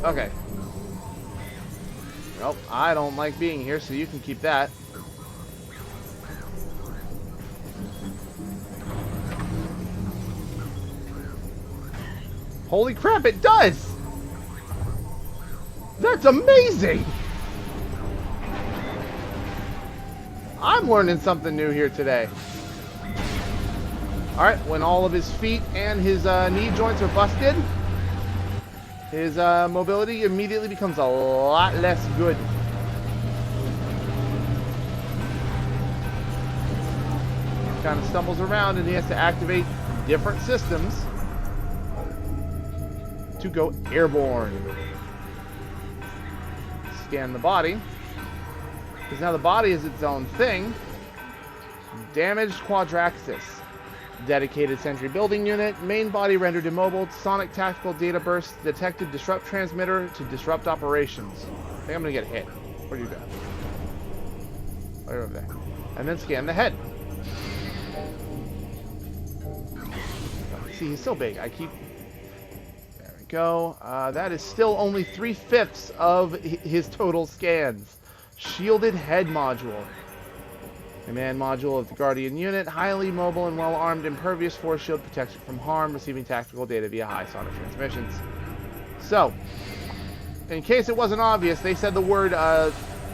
Okay. Nope, I don't like being here, so you can keep that. Holy crap, it does! That's amazing! I'm learning something new here today. Alright, when all of his feet and his knee joints are busted, his mobility immediately becomes a lot less good. Kind of stumbles around and he has to activate different systems to go airborne. Scan the body. Because now the body is its own thing. Damaged Quadraxis. Dedicated sentry building unit. Main body rendered immobile. Sonic tactical data burst. Detected disrupt transmitter to disrupt operations. I think I'm going to get hit. Where'd you go? Right over there. And then scan the head. See, he's so big. I keep... There we go. That is still only 3/5 of his total scans. Shielded head module. Command module of the Guardian unit. Highly mobile and well-armed. Impervious force shield protection from harm. Receiving tactical data via high sonic transmissions. So, in case it wasn't obvious, they said the word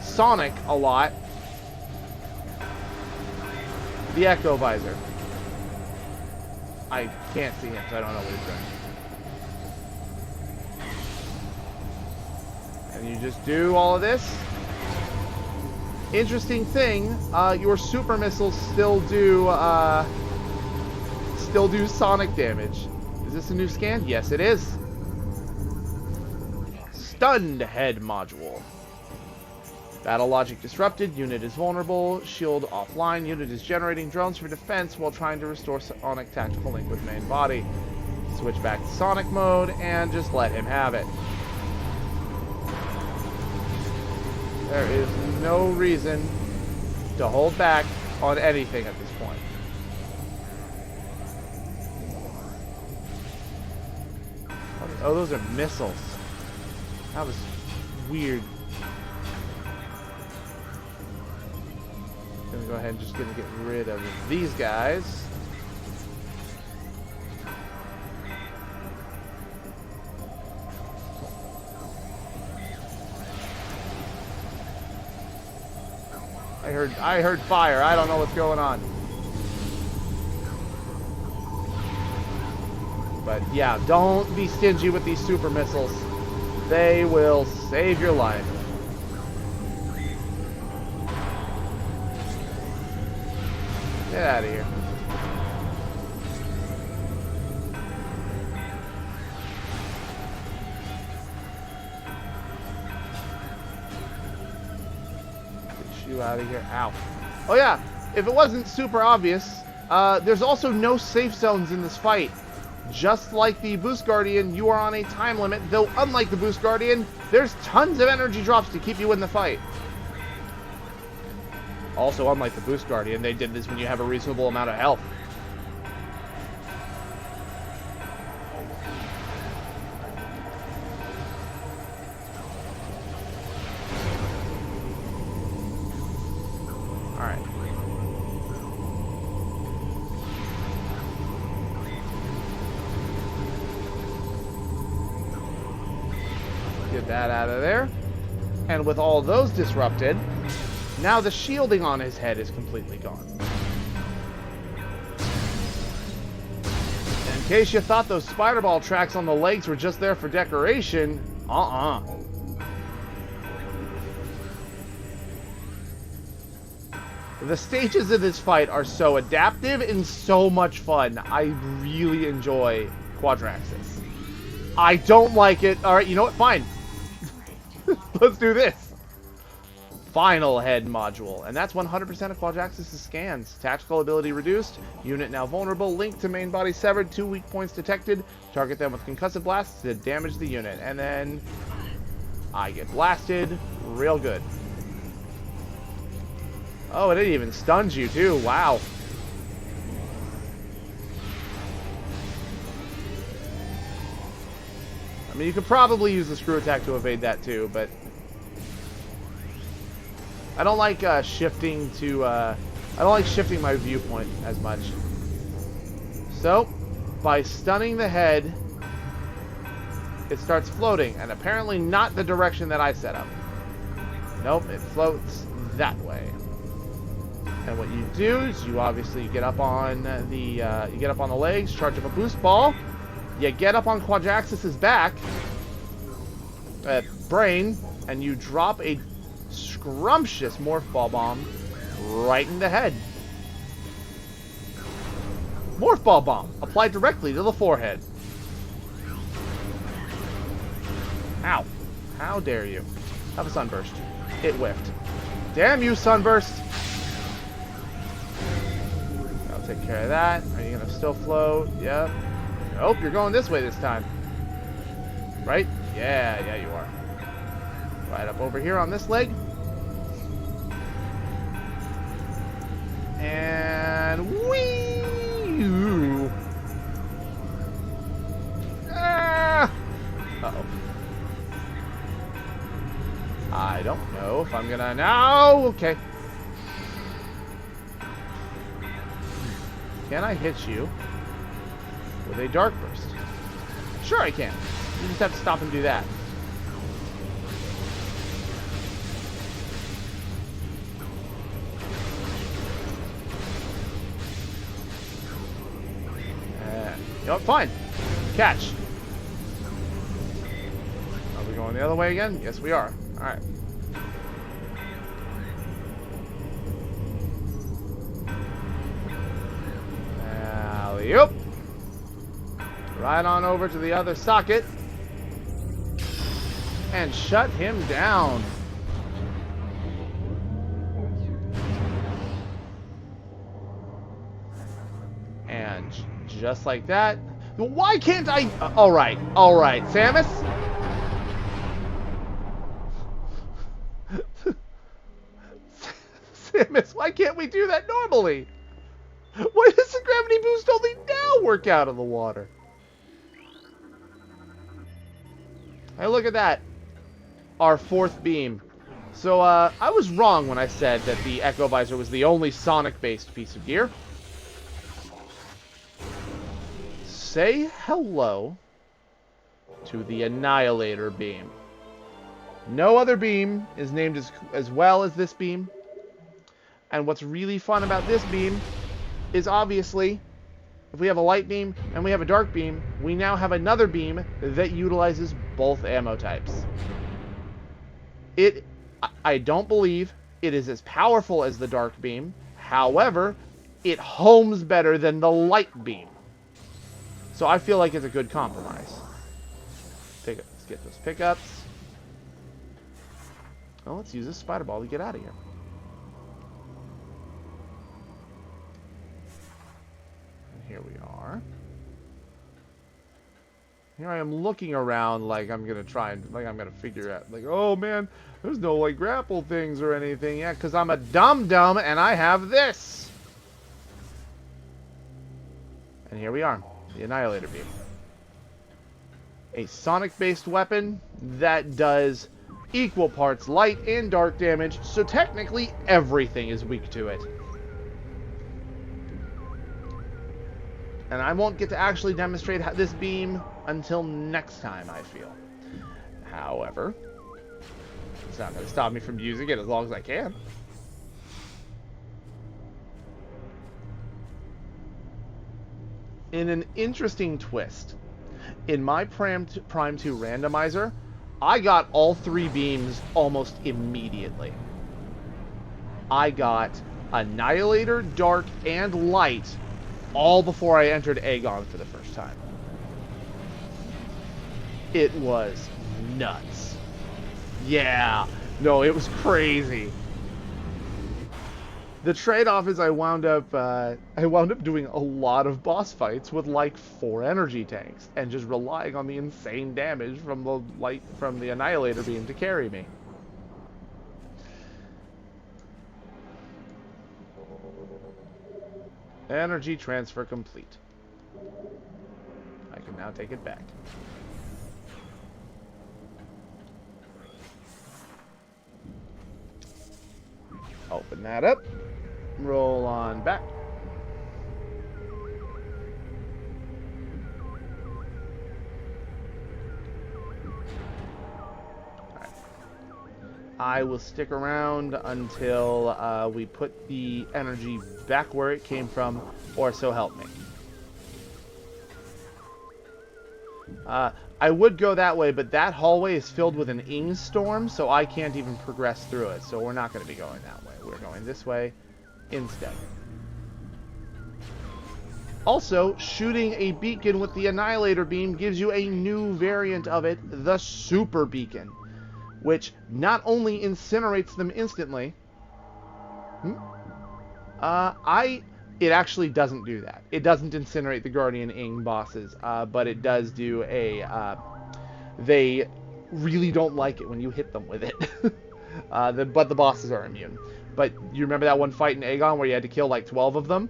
sonic a lot. The Echo Visor. I can't see him, so I don't know what he's doing. And you just do all of this. Interesting thing, your super missiles still do sonic damage. Is this a new scan? Yes, it is. Stunned head module. Battle logic disrupted. Unit is vulnerable. Shield offline. Unit is generating drones for defense while trying to restore sonic tactical link with main body. Switch back to sonic mode and just let him have it. There is no reason to hold back on anything at this point. Oh, those are missiles. That was weird. Gonna go ahead and just gonna get rid of these guys. I heard fire. I don't know what's going on. But yeah, don't be stingy with these super missiles. They will save your life. Get out of here. you out of here. Ow. Oh yeah, if it wasn't super obvious, there's also no safe zones in this fight. Just like the Boost Guardian, you are on a time limit, though unlike the Boost Guardian, there's tons of energy drops to keep you in the fight. Also, unlike the Boost Guardian, they did this when you have a reasonable amount of health. Alright. Get that out of there. And with all those disrupted, now the shielding on his head is completely gone. In case you thought those spider ball tracks on the legs were just there for decoration, The stages of this fight are so adaptive and so much fun. I really enjoy Quadraxis. I don't like it. Alright, you know what? Fine. Let's do this. Final head module, and that's 100% of Quadraxis' scans. Tactical ability reduced, unit now vulnerable, link to main body severed, 2 weak points detected, target them with concussive blasts to damage the unit, and then I get blasted real good. Oh, and it even stuns you too, wow. I mean, you could probably use the screw attack to evade that too, but I don't like shifting to, I don't like shifting my viewpoint as much. So, by stunning the head, it starts floating, and apparently not the direction that I set up. Nope, it floats that way. And what you do is you obviously get up on the legs, charge up a boost ball, you get up on Quadraxis' back, brain, and you drop a scrumptious Morph Ball Bomb right in the head. Morph Ball Bomb applied directly to the forehead. Ow. How dare you. Have a Sunburst. It whiffed. Damn you, Sunburst! I'll take care of that. Are you going to still float? Yep. Nope, you're going this way this time. Right? Yeah, you are. Right up over here on this leg. And whee! Ah! Uh-oh. I don't know if I'm gonna... No! Okay. Can I hit you with a Dark Burst? Sure I can. You just have to stop and do that. You know what? Fine. Catch. Are we going the other way again? Yes, we are. Alright. Alley-oop. Right on over to the other socket. And shut him down. And just like that. Why can't I... Alright, Samus. Samus, why can't we do that normally? Why does the gravity boost only now work out of the water? Hey, look at that. Our fourth beam. So, I was wrong when I said that the Echo Visor was the only Sonic-based piece of gear. Say hello to the Annihilator beam. No other beam is named as well as this beam. And what's really fun about this beam is obviously, if we have a light beam and we have a dark beam, we now have another beam that utilizes both ammo types. I don't believe it is as powerful as the dark beam. However, it homes better than the light beam. So I feel like it's a good compromise. Let's get those pickups. Well, let's use this spider ball to get out of here. Here I am looking around like I'm gonna try and like I'm gonna figure out like, oh man, there's no like grapple things or anything. Yeah, because I'm a dum-dum and I have this. And here we are, the Annihilator Beam. A sonic-based weapon that does equal parts light and dark damage, so technically everything is weak to it. And I won't get to actually demonstrate this beam until next time, I feel. However, it's not going to stop me from using it as long as I can. In an interesting twist, in my Prime 2 randomizer, I got all 3 beams almost immediately. I got Annihilator, Dark, and Light all before I entered Aegon for the first time. It was nuts. Yeah, no, it was crazy. The trade-off is I wound up doing a lot of boss fights with like 4 energy tanks and just relying on the insane damage from the Annihilator Beam to carry me. Energy transfer complete. I can now take it back. Open that up. Roll on back. Alright. I will stick around until we put the energy back where it came from, or so help me. I would go that way, but that hallway is filled with an ing storm, so I can't even progress through it. So we're not going to be going that way. We're going this way instead. Also, shooting a beacon with the Annihilator Beam gives you a new variant of it, the Super Beacon, which not only incinerates them instantly. It actually doesn't do that. It doesn't incinerate the Guardian Ing bosses, but it does do a... they really don't like it when you hit them with it. But the bosses are immune. But you remember that one fight in Aegon where you had to kill like 12 of them?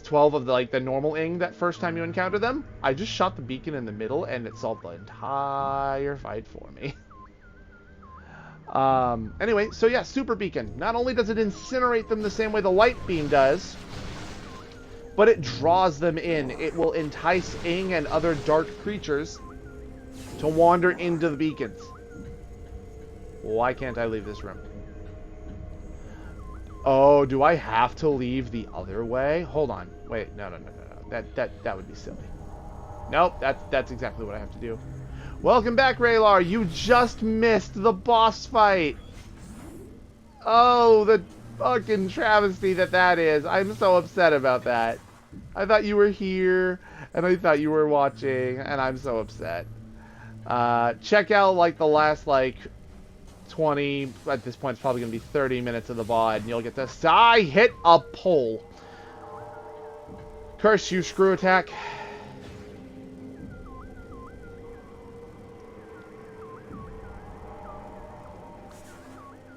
12 of the normal Ing that first time you encounter them? I just shot the beacon in the middle and it solved the entire fight for me. Anyway, so yeah, Super Beacon. Not only does it incinerate them the same way the Light Beam does, but it draws them in. It will entice Ing and other dark creatures to wander into the beacons. Why can't I leave this room? Oh, do I have to leave the other way? Hold on. Wait, no. That would be silly. Nope, that's exactly what I have to do. Welcome back, Raylar. You just missed the boss fight. Oh, the fucking travesty that is. I'm so upset about that. I thought you were here, and I thought you were watching, and I'm so upset. Check out, like, the last, like, 20, at this point, it's probably going to be 30 minutes of the VOD, and you'll get this. I hit a pole. Curse you, screw attack.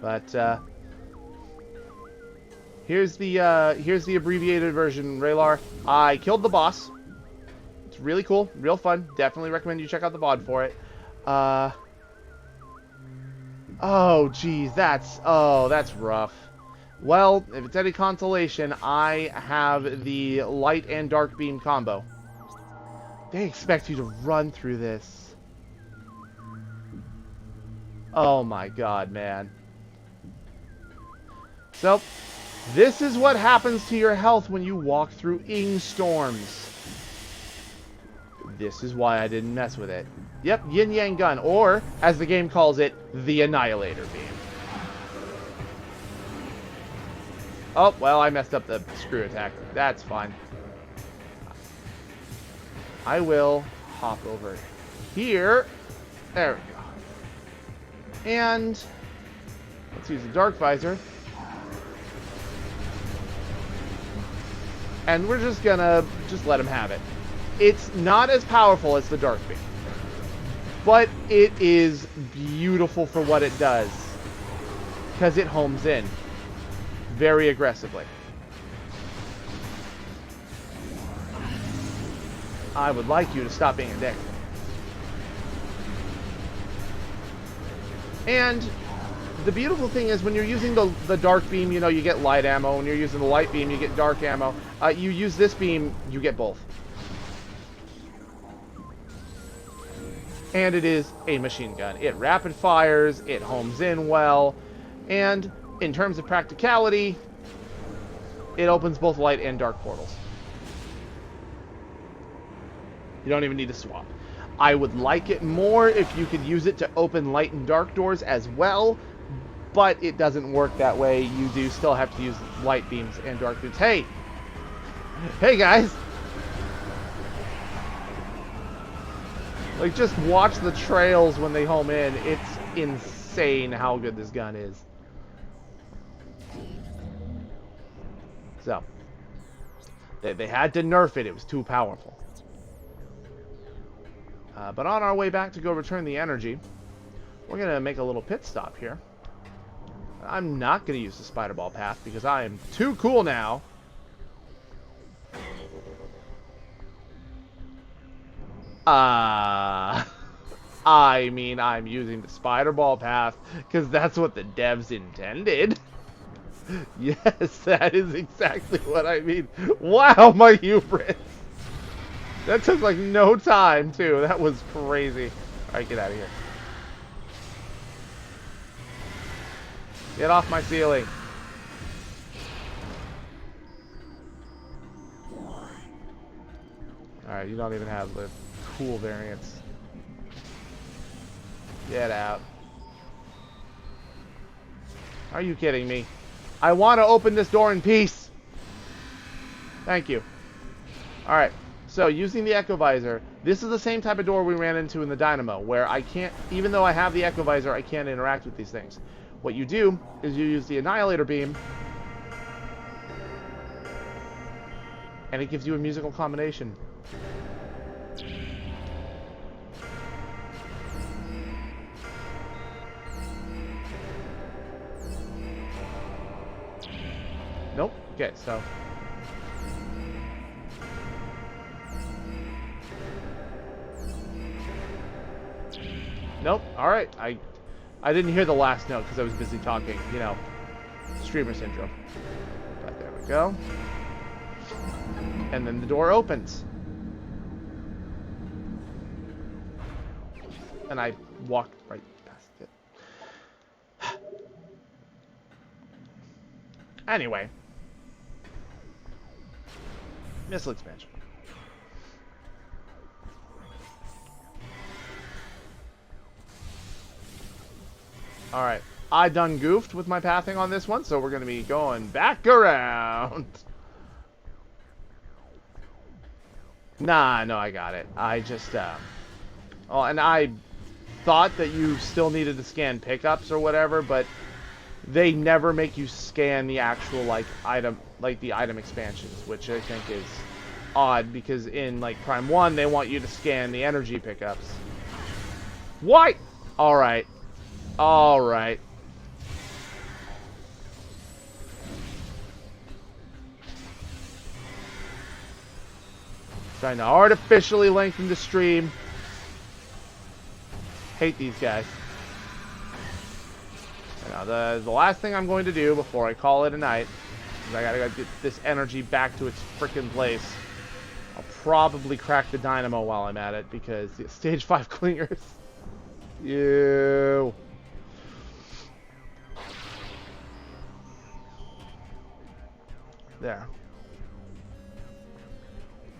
But, here's the abbreviated version, Raylar. I killed the boss. It's really cool, real fun. Definitely recommend you check out the VOD for it. Oh, geez, that's rough. Well, if it's any consolation, I have the light and dark beam combo. They expect you to run through this. Oh my god, man. So, this is what happens to your health when you walk through Ing storms. This is why I didn't mess with it. Yep, Yin Yang Gun, or, as the game calls it, the Annihilator Beam. Oh, well, I messed up the screw attack. That's fine. I will hop over here. There we go. And let's use the Dark Visor. And we're just gonna let him have it. It's not as powerful as the Dark Beam. But it is beautiful for what it does. Because it homes in. Very aggressively. I would like you to stop being a dick. And the beautiful thing is when you're using the dark beam, you know, you get light ammo. When you're using the light beam, you get dark ammo. You use this beam, you get both. And it is a machine gun. It rapid fires, it homes in well, and in terms of practicality, it opens both light and dark portals. You don't even need to swap. I would like it more if you could use it to open light and dark doors as well, but it doesn't work that way. You do still have to use light beams and dark beams. Hey! Hey, guys! Like, just watch the trails when they home in. It's insane how good this gun is. So, they had to nerf it. It was too powerful. But on our way back to go return the energy, we're going to make a little pit stop here. I'm not going to use the spider ball path because I am too cool now. I mean, I'm using the spider ball path because that's what the devs intended. Yes, that is exactly what I mean. Wow, my hubris. That took like no time, too. That was crazy. Alright, get out of here. Get off my ceiling. Alright, you don't even have the cool variants. Get out. Are you kidding me? I want to open this door in peace. Thank you. Alright. So, using the Echo Visor, this is the same type of door we ran into in the Dynamo, where I can't, even though I have the Echo Visor, I can't interact with these things. What you do is you use the Annihilator Beam, and it gives you a musical combination. Nope. Okay, so... Nope. Alright. I didn't hear the last note because I was busy talking. You know, streamer syndrome. But there we go. And then the door opens. And I walked right past it. Anyway. Missile expansion. Alright, I done goofed with my pathing on this one, so we're going to be going back around. Nah, no, I got it. I just, oh, and I thought that you still needed to scan pickups or whatever, but they never make you scan the actual, like, item, like, the item expansions, which I think is odd, because in, like, Prime 1, they want you to scan the energy pickups. What? Alright. Alright. Trying to artificially lengthen the stream. Hate these guys. Now, the last thing I'm going to do before I call it a night is I gotta go get this energy back to its frickin' place. I'll probably crack the dynamo while I'm at it because the stage 5 clingers. Ew. There.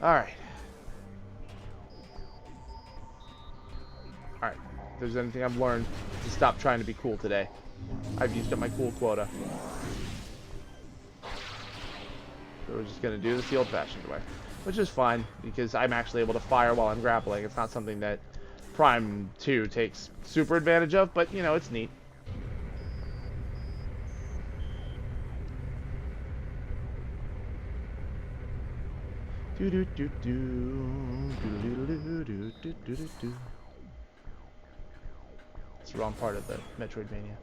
Alright. Alright. If there's anything I've learned, to stop trying to be cool today. I've used up my cool quota. So we're just going to do this the old-fashioned way. Which is fine, because I'm actually able to fire while I'm grappling. It's not something that Prime 2 takes super advantage of, but, you know, it's neat. That's the wrong part of the Metroidvania.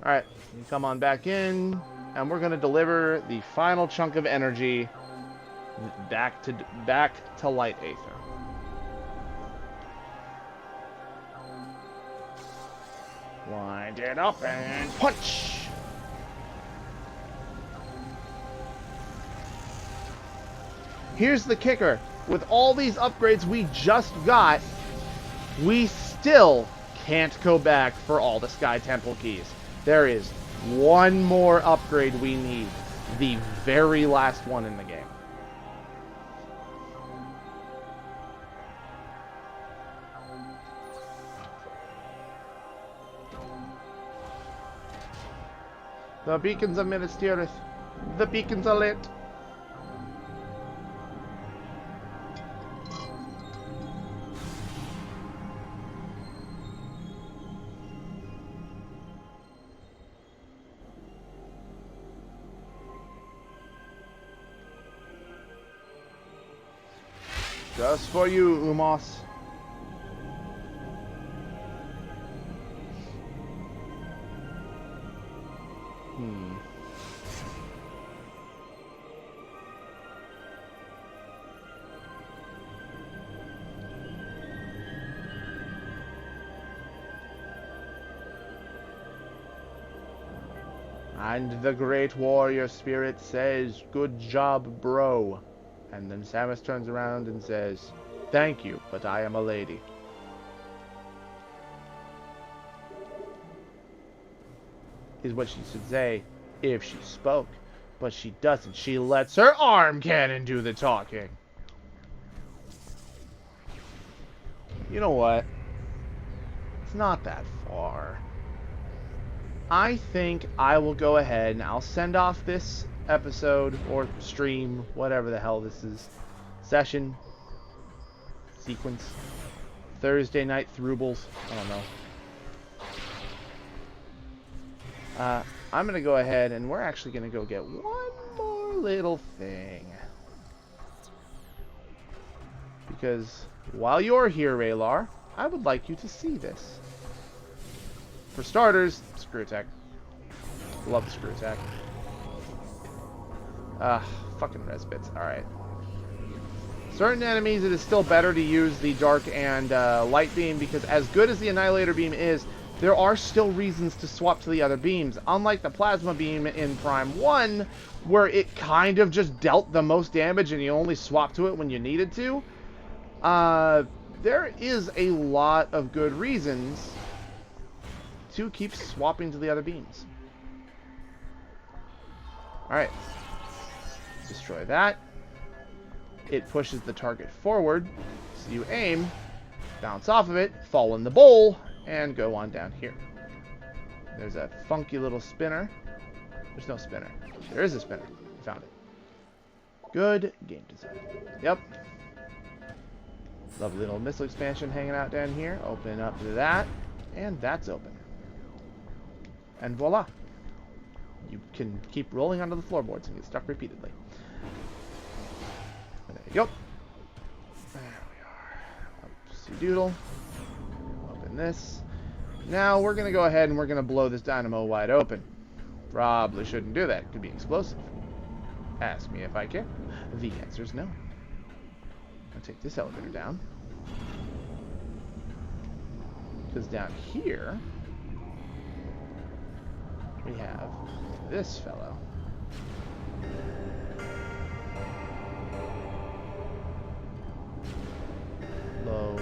Alright, you come on back in, and we're going to deliver the final chunk of energy back to Light Aether. Wind it up and punch! Here's the kicker. With all these upgrades we just got, we still can't go back for all the Sky Temple keys. There is one more upgrade we need. The very last one in the game. The beacons of Minas Tirith. The beacons are lit. Just for you, Umos. And the great warrior spirit says, "Good job, bro." And then Samus turns around and says, "Thank you, but I am a lady." Is what she should say if she spoke. But she doesn't. She lets her arm cannon do the talking. You know what? It's not that far. I think I will go ahead and I'll send off this episode or stream, whatever the hell this is, session, sequence, Thursday night throughbles, I don't know. I'm going to go ahead and we're actually going to go get one more little thing. Because while you're here, Raylar, I would like you to see this. For starters, screw attack. Love the screw attack. Fucking res bits. Alright. Certain enemies, it is still better to use the dark and light beam, because as good as the Annihilator beam is, there are still reasons to swap to the other beams. Unlike the plasma beam in Prime 1, where it kind of just dealt the most damage and you only swap to it when you needed to, there is a lot of good reasons to keep swapping to the other beams. Alright. Destroy that. It pushes the target forward, so you aim, bounce off of it, fall in the bowl, and go on down here. There's a funky little spinner. There's no spinner. There is a spinner. I found it. Good game design. Yep. Lovely little missile expansion hanging out down here. Open up to that, and that's open. And voila. You can keep rolling onto the floorboards and get stuck repeatedly. And there you go. There we are. Oopsie doodle. Open this. Now we're going to go ahead and we're going to blow this dynamo wide open. Probably shouldn't do that. It could be explosive. Ask me if I care. The answer is no. I'll take this elevator down. Because down here we have this fellow. Low,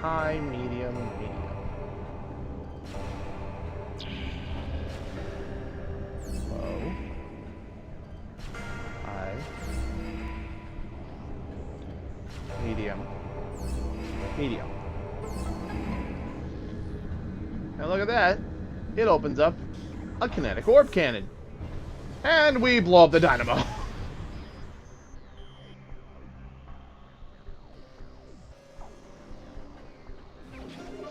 high, medium, medium. Low, high, medium, medium. Now look at that. It opens up a kinetic orb cannon. And we blow up the dynamo.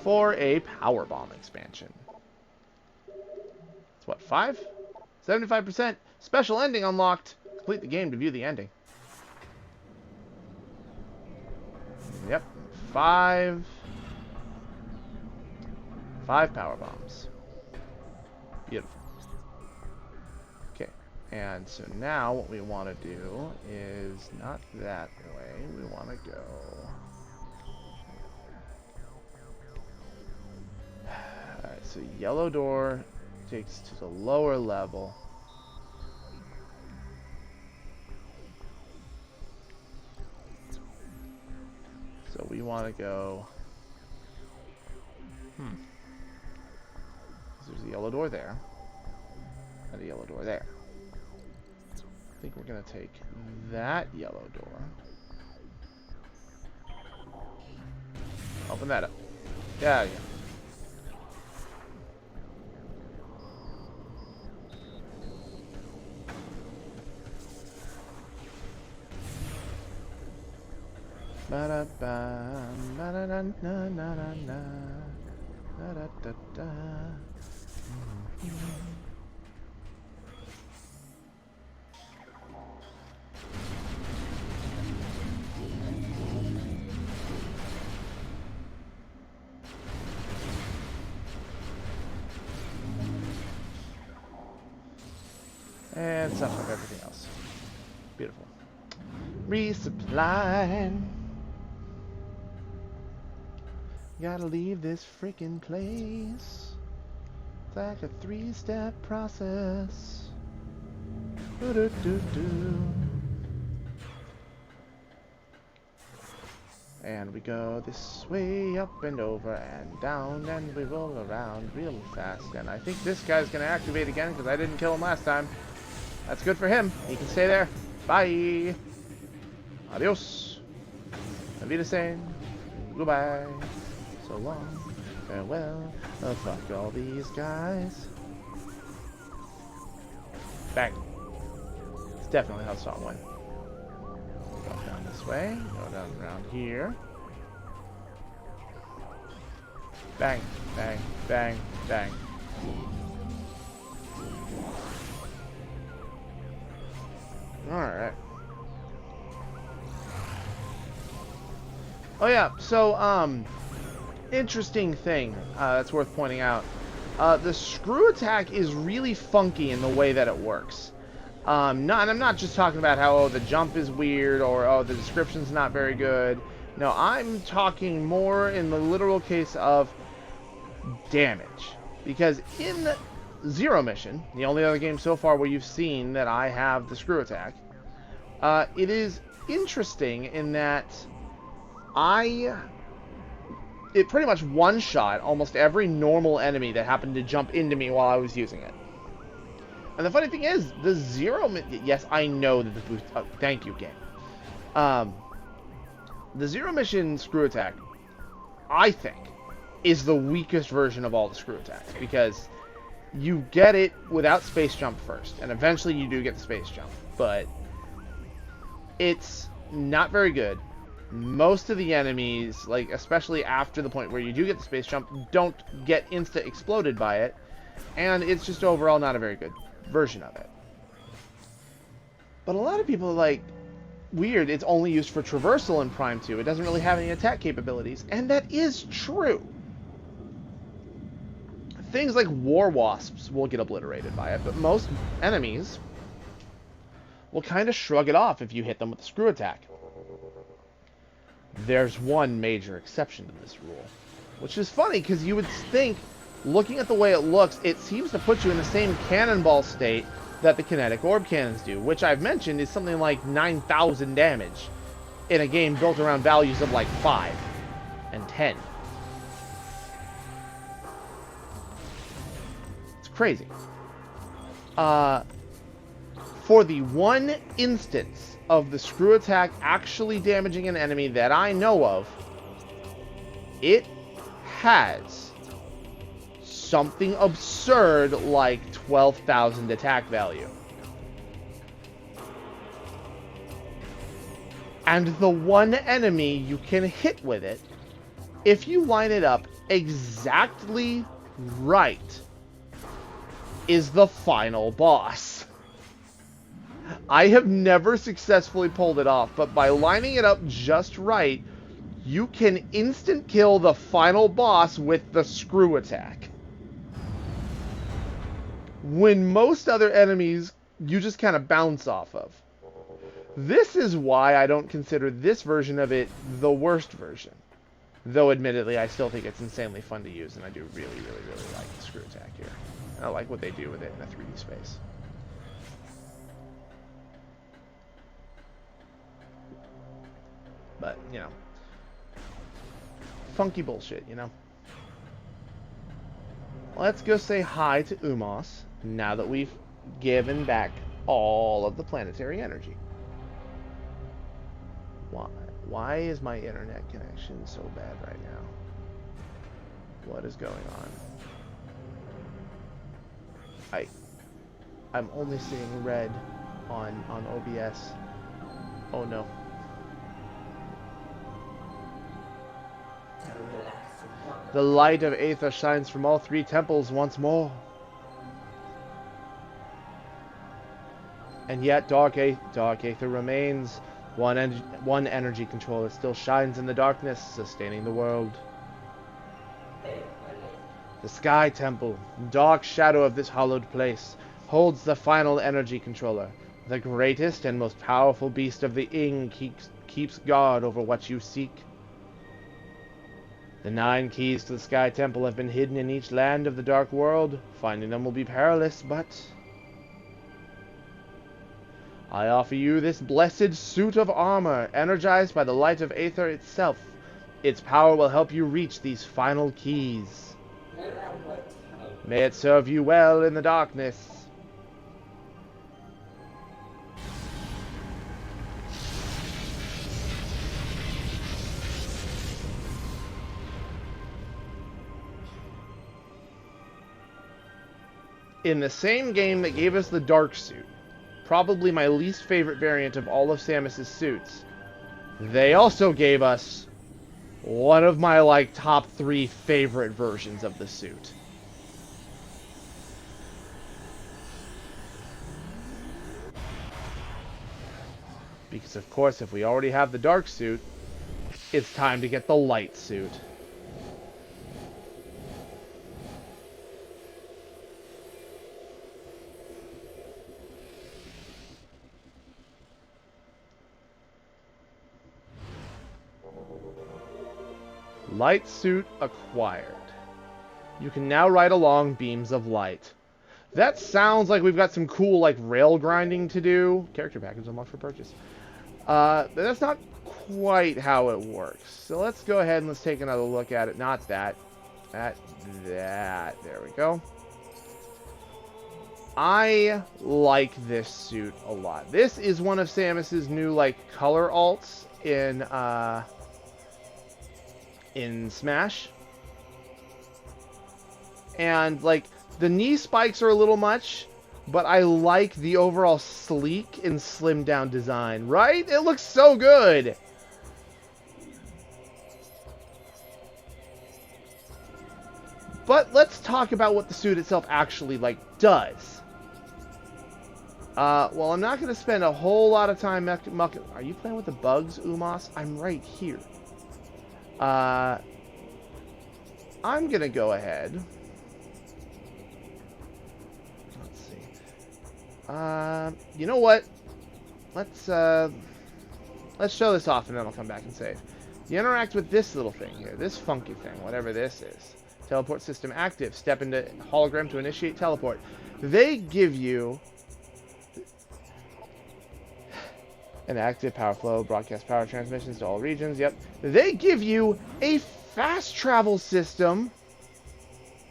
For a power bomb expansion. It's what, 5? 75%. Special ending unlocked. Complete the game to view the ending. Yep. 5. 5 power bombs. Beautiful. Okay, and so now what we want to do is not that way. We want to go... Alright, so yellow door takes to the lower level. So we want to go... There's a yellow door there. And a yellow door there. I think we're going to take that yellow door. Open that up. Yeah. Ba-da-ba, ba-da-da-na-na-na-na, ba-da-da-da. And suck up everything else. Beautiful. Resupply. Gotta leave this freaking place. It's like a 3-step process. Doo-doo-doo-doo. And we go this way, up and over and down, and we roll around real fast. And I think this guy's gonna activate again because I didn't kill him last time. That's good for him. He can stay there. Bye. Adios. Auf Wiedersehen. Goodbye. So long. Farewell. Oh, fuck all these guys. Bang. It's definitely how the song went. Go down this way. Go down around here. Bang. Bang. Bang. Bang. Alright. Oh yeah, so, interesting thing that's worth pointing out. The screw attack is really funky in the way that it works. And I'm not just talking about how, oh, the jump is weird, or, oh, the description's not very good. No, I'm talking more in the literal case of damage. Because in Zero Mission, the only other game so far where you've seen that I have the screw attack, it is interesting in that it pretty much one-shot almost every normal enemy that happened to jump into me while I was using it. And the funny thing is, the yes, I know that the boost... Oh, thank you, game. The Zero Mission screw attack, I think, is the weakest version of all the screw attacks, because you get it without space jump first, and eventually you do get the space jump, but it's not very good. Most of the enemies, like especially after the point where you do get the space jump, don't get insta-exploded by it, and it's just overall not a very good version of it. But a lot of people are like, weird, it's only used for traversal in Prime 2. It doesn't really have any attack capabilities, and that is true. Things like war wasps will get obliterated by it, but most enemies will kind of shrug it off if you hit them with the screw attack. There's one major exception to this rule, which is funny because you would think, looking at the way it looks, it seems to put you in the same cannonball state that the kinetic orb cannons do, which I've mentioned is something like 9,000 damage in a game built around values of like 5 and 10. It's crazy. For the one instance of the screw attack actually damaging an enemy that I know of, it has something absurd like 12,000 attack value. And the one enemy you can hit with it, if you line it up exactly right, is the final boss. I have never successfully pulled it off, but by lining it up just right, you can instant kill the final boss with the screw attack. When most other enemies, you just kind of bounce off of. This is why I don't consider this version of it the worst version. Though, admittedly, I still think it's insanely fun to use, and I do really, really, really like the screw attack here. And I like what they do with it in a 3D space. But, you know, funky bullshit, you know? Let's go say hi to Umos, now that we've given back all of the planetary energy. Why is my internet connection so bad right now? What is going on? I'm only seeing red on OBS. Oh no. The light of Aether shines from all three temples once more. And yet Dark Aether remains. One energy controller still shines in the darkness, sustaining the world. The Sky Temple, dark shadow of this hallowed place, holds the final energy controller. The greatest and most powerful beast of the Ing keeps guard over what you seek. The 9 keys to the Sky Temple have been hidden in each land of the Dark World. Finding them will be perilous, but I offer you this blessed suit of armor, energized by the light of Aether itself. Its power will help you reach these final keys. May it serve you well in the darkness. In the same game that gave us the Dark Suit, probably my least favorite variant of all of Samus's suits, they also gave us one of my, top 3 favorite versions of the suit. Because, of course, if we already have the Dark Suit, it's time to get the Light Suit. Light suit acquired. You can now ride along beams of light. That sounds like we've got some cool, rail grinding to do. Character package unlocked for purchase. But that's not quite how it works. So let's go ahead and let's take another look at it. Not that. That. There we go. I like this suit a lot. This is one of Samus's new, color alts in Smash. And, the knee spikes are a little much, but I like the overall sleek and slimmed down design, right? It looks so good! But let's talk about what the suit itself actually, does. Well, I'm not going to spend a whole lot of time mucking... Are you playing with the bugs, Umos? I'm right here. I'm gonna go ahead. Let's see. You know what? Let's show this off and then I'll come back and save. You interact with this little thing here, this funky thing, whatever this is. Teleport system active. Step into hologram to initiate teleport. They give you an active power flow, broadcast power transmissions to all regions. Yep. They give you a fast travel system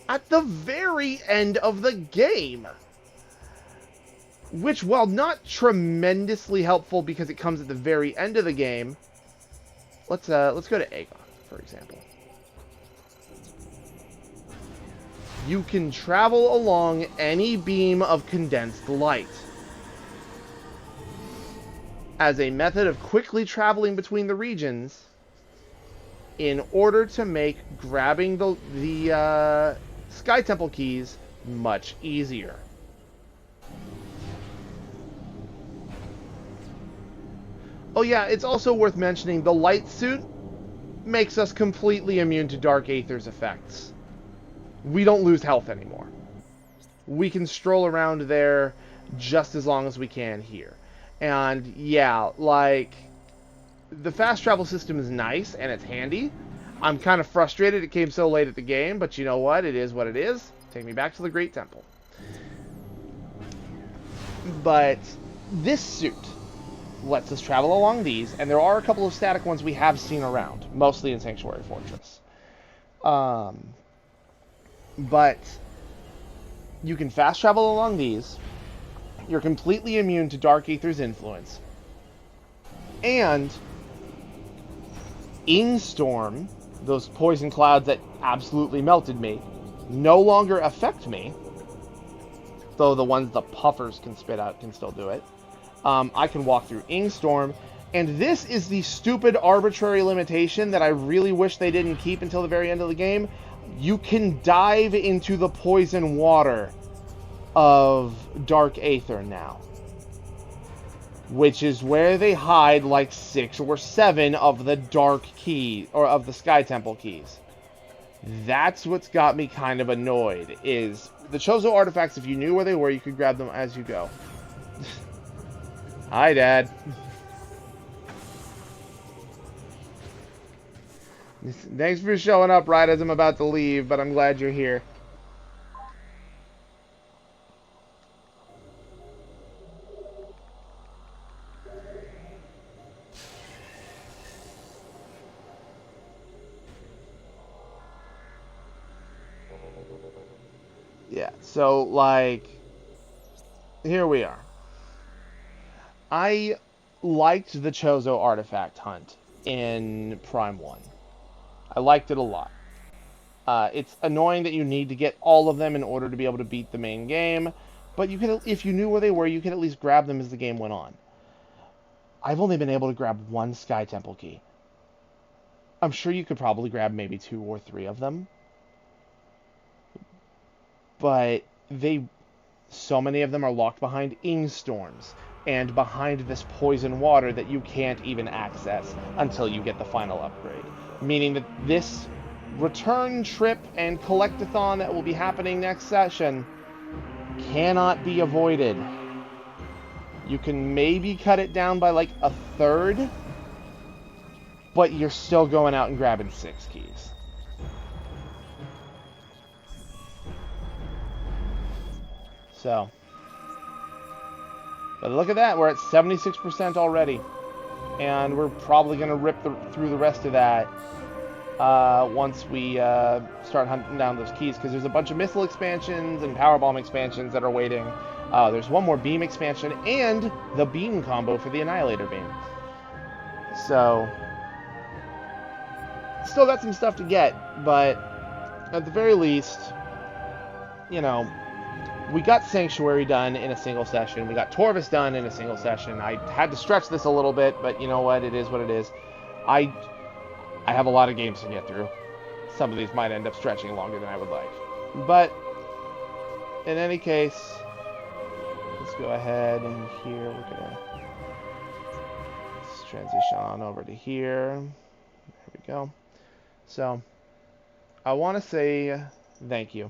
at the very end of the game. Which, while not tremendously helpful because it comes at the very end of the game, let's go to Aegon, for example. You can travel along any beam of condensed light. As a method of quickly traveling between the regions in order to make grabbing the Sky Temple keys much easier. Oh yeah, it's also worth mentioning the light suit makes us completely immune to Dark Aether's effects. We don't lose health anymore. We can stroll around there just as long as we can here. And yeah, like, the fast travel system is nice and it's handy. I'm kind of frustrated it came so late at the game, but you know what? It is what it is. Take me back to the Great Temple. But this suit lets us travel along these, and there are a couple of static ones we have seen around, mostly in Sanctuary Fortress. But you can fast travel along these. You're completely immune to Dark Aether's influence. And Storm, those poison clouds that absolutely melted me, no longer affect me. Though the ones the puffers can spit out can still do it. I can walk through Storm. And this is the stupid arbitrary limitation that I really wish they didn't keep until the very end of the game. You can dive into the poison water of Dark Aether now. Which is where they hide like 6 or 7 of the Dark Keys, or of the Sky Temple keys. That's what's got me kind of annoyed, is the Chozo artifacts, if you knew where they were, you could grab them as you go. Hi, Dad. Thanks for showing up right as I'm about to leave, but I'm glad you're here. Yeah, so, like, here we are. I liked the Chozo artifact hunt in Prime 1. I liked it a lot. It's annoying that you need to get all of them in order to be able to beat the main game, but you could, if you knew where they were, you could at least grab them as the game went on. I've only been able to grab 1 Sky Temple key. I'm sure you could probably grab maybe 2 or 3 of them. But so many of them are locked behind storms and behind this poison water that you can't even access until you get the final upgrade. Meaning that this return trip and collectathon that will be happening next session cannot be avoided. You can maybe cut it down by like a third, but you're still going out and grabbing 6 keys. So, but look at that, we're at 76% already, and we're probably going to rip through the rest of that once we start hunting down those keys, because there's a bunch of missile expansions and power bomb expansions that are waiting. There's one more beam expansion and the beam combo for the Annihilator beam. So, still got some stuff to get, but at the very least, you know, we got Sanctuary done in a single session. We got Torvus done in a single session. I had to stretch this a little bit, but you know what? It is what it is. I have a lot of games to get through. Some of these might end up stretching longer than I would like. But, in any case, let's go ahead and here we're going to transition on over to here. There we go. So, I want to say thank you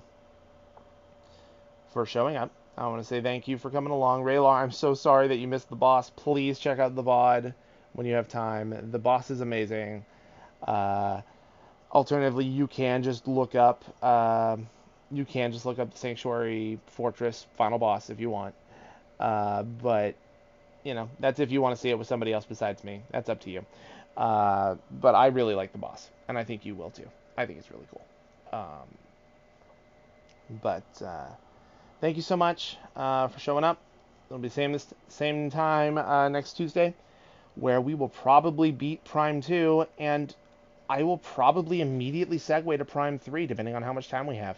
for showing up. I want to say thank you for coming along. Raylar, I'm so sorry that you missed the boss. Please check out the VOD when you have time. The boss is amazing. Alternatively, you can just look up the Sanctuary Fortress final boss if you want. But, you know, that's if you want to see it with somebody else besides me. That's up to you. But I really like the boss, and I think you will too. I think it's really cool. Thank you so much for showing up. It'll be the same time next Tuesday, where we will probably beat Prime 2, and I will probably immediately segue to Prime 3, depending on how much time we have.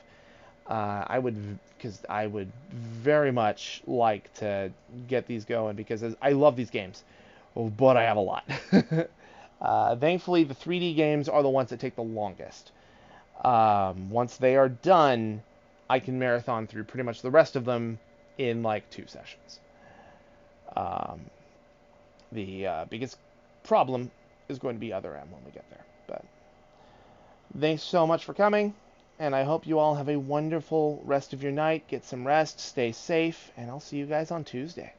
Because I would very much like to get these going, because I love these games, but I have a lot. Thankfully, the 3D games are the ones that take the longest. Once they are done, I can marathon through pretty much the rest of them in like 2 sessions. The biggest problem is going to be Other M when we get there. But Thanks so much for coming, and I hope you all have a wonderful rest of your night. Get some rest, stay safe, and I'll see you guys on Tuesday.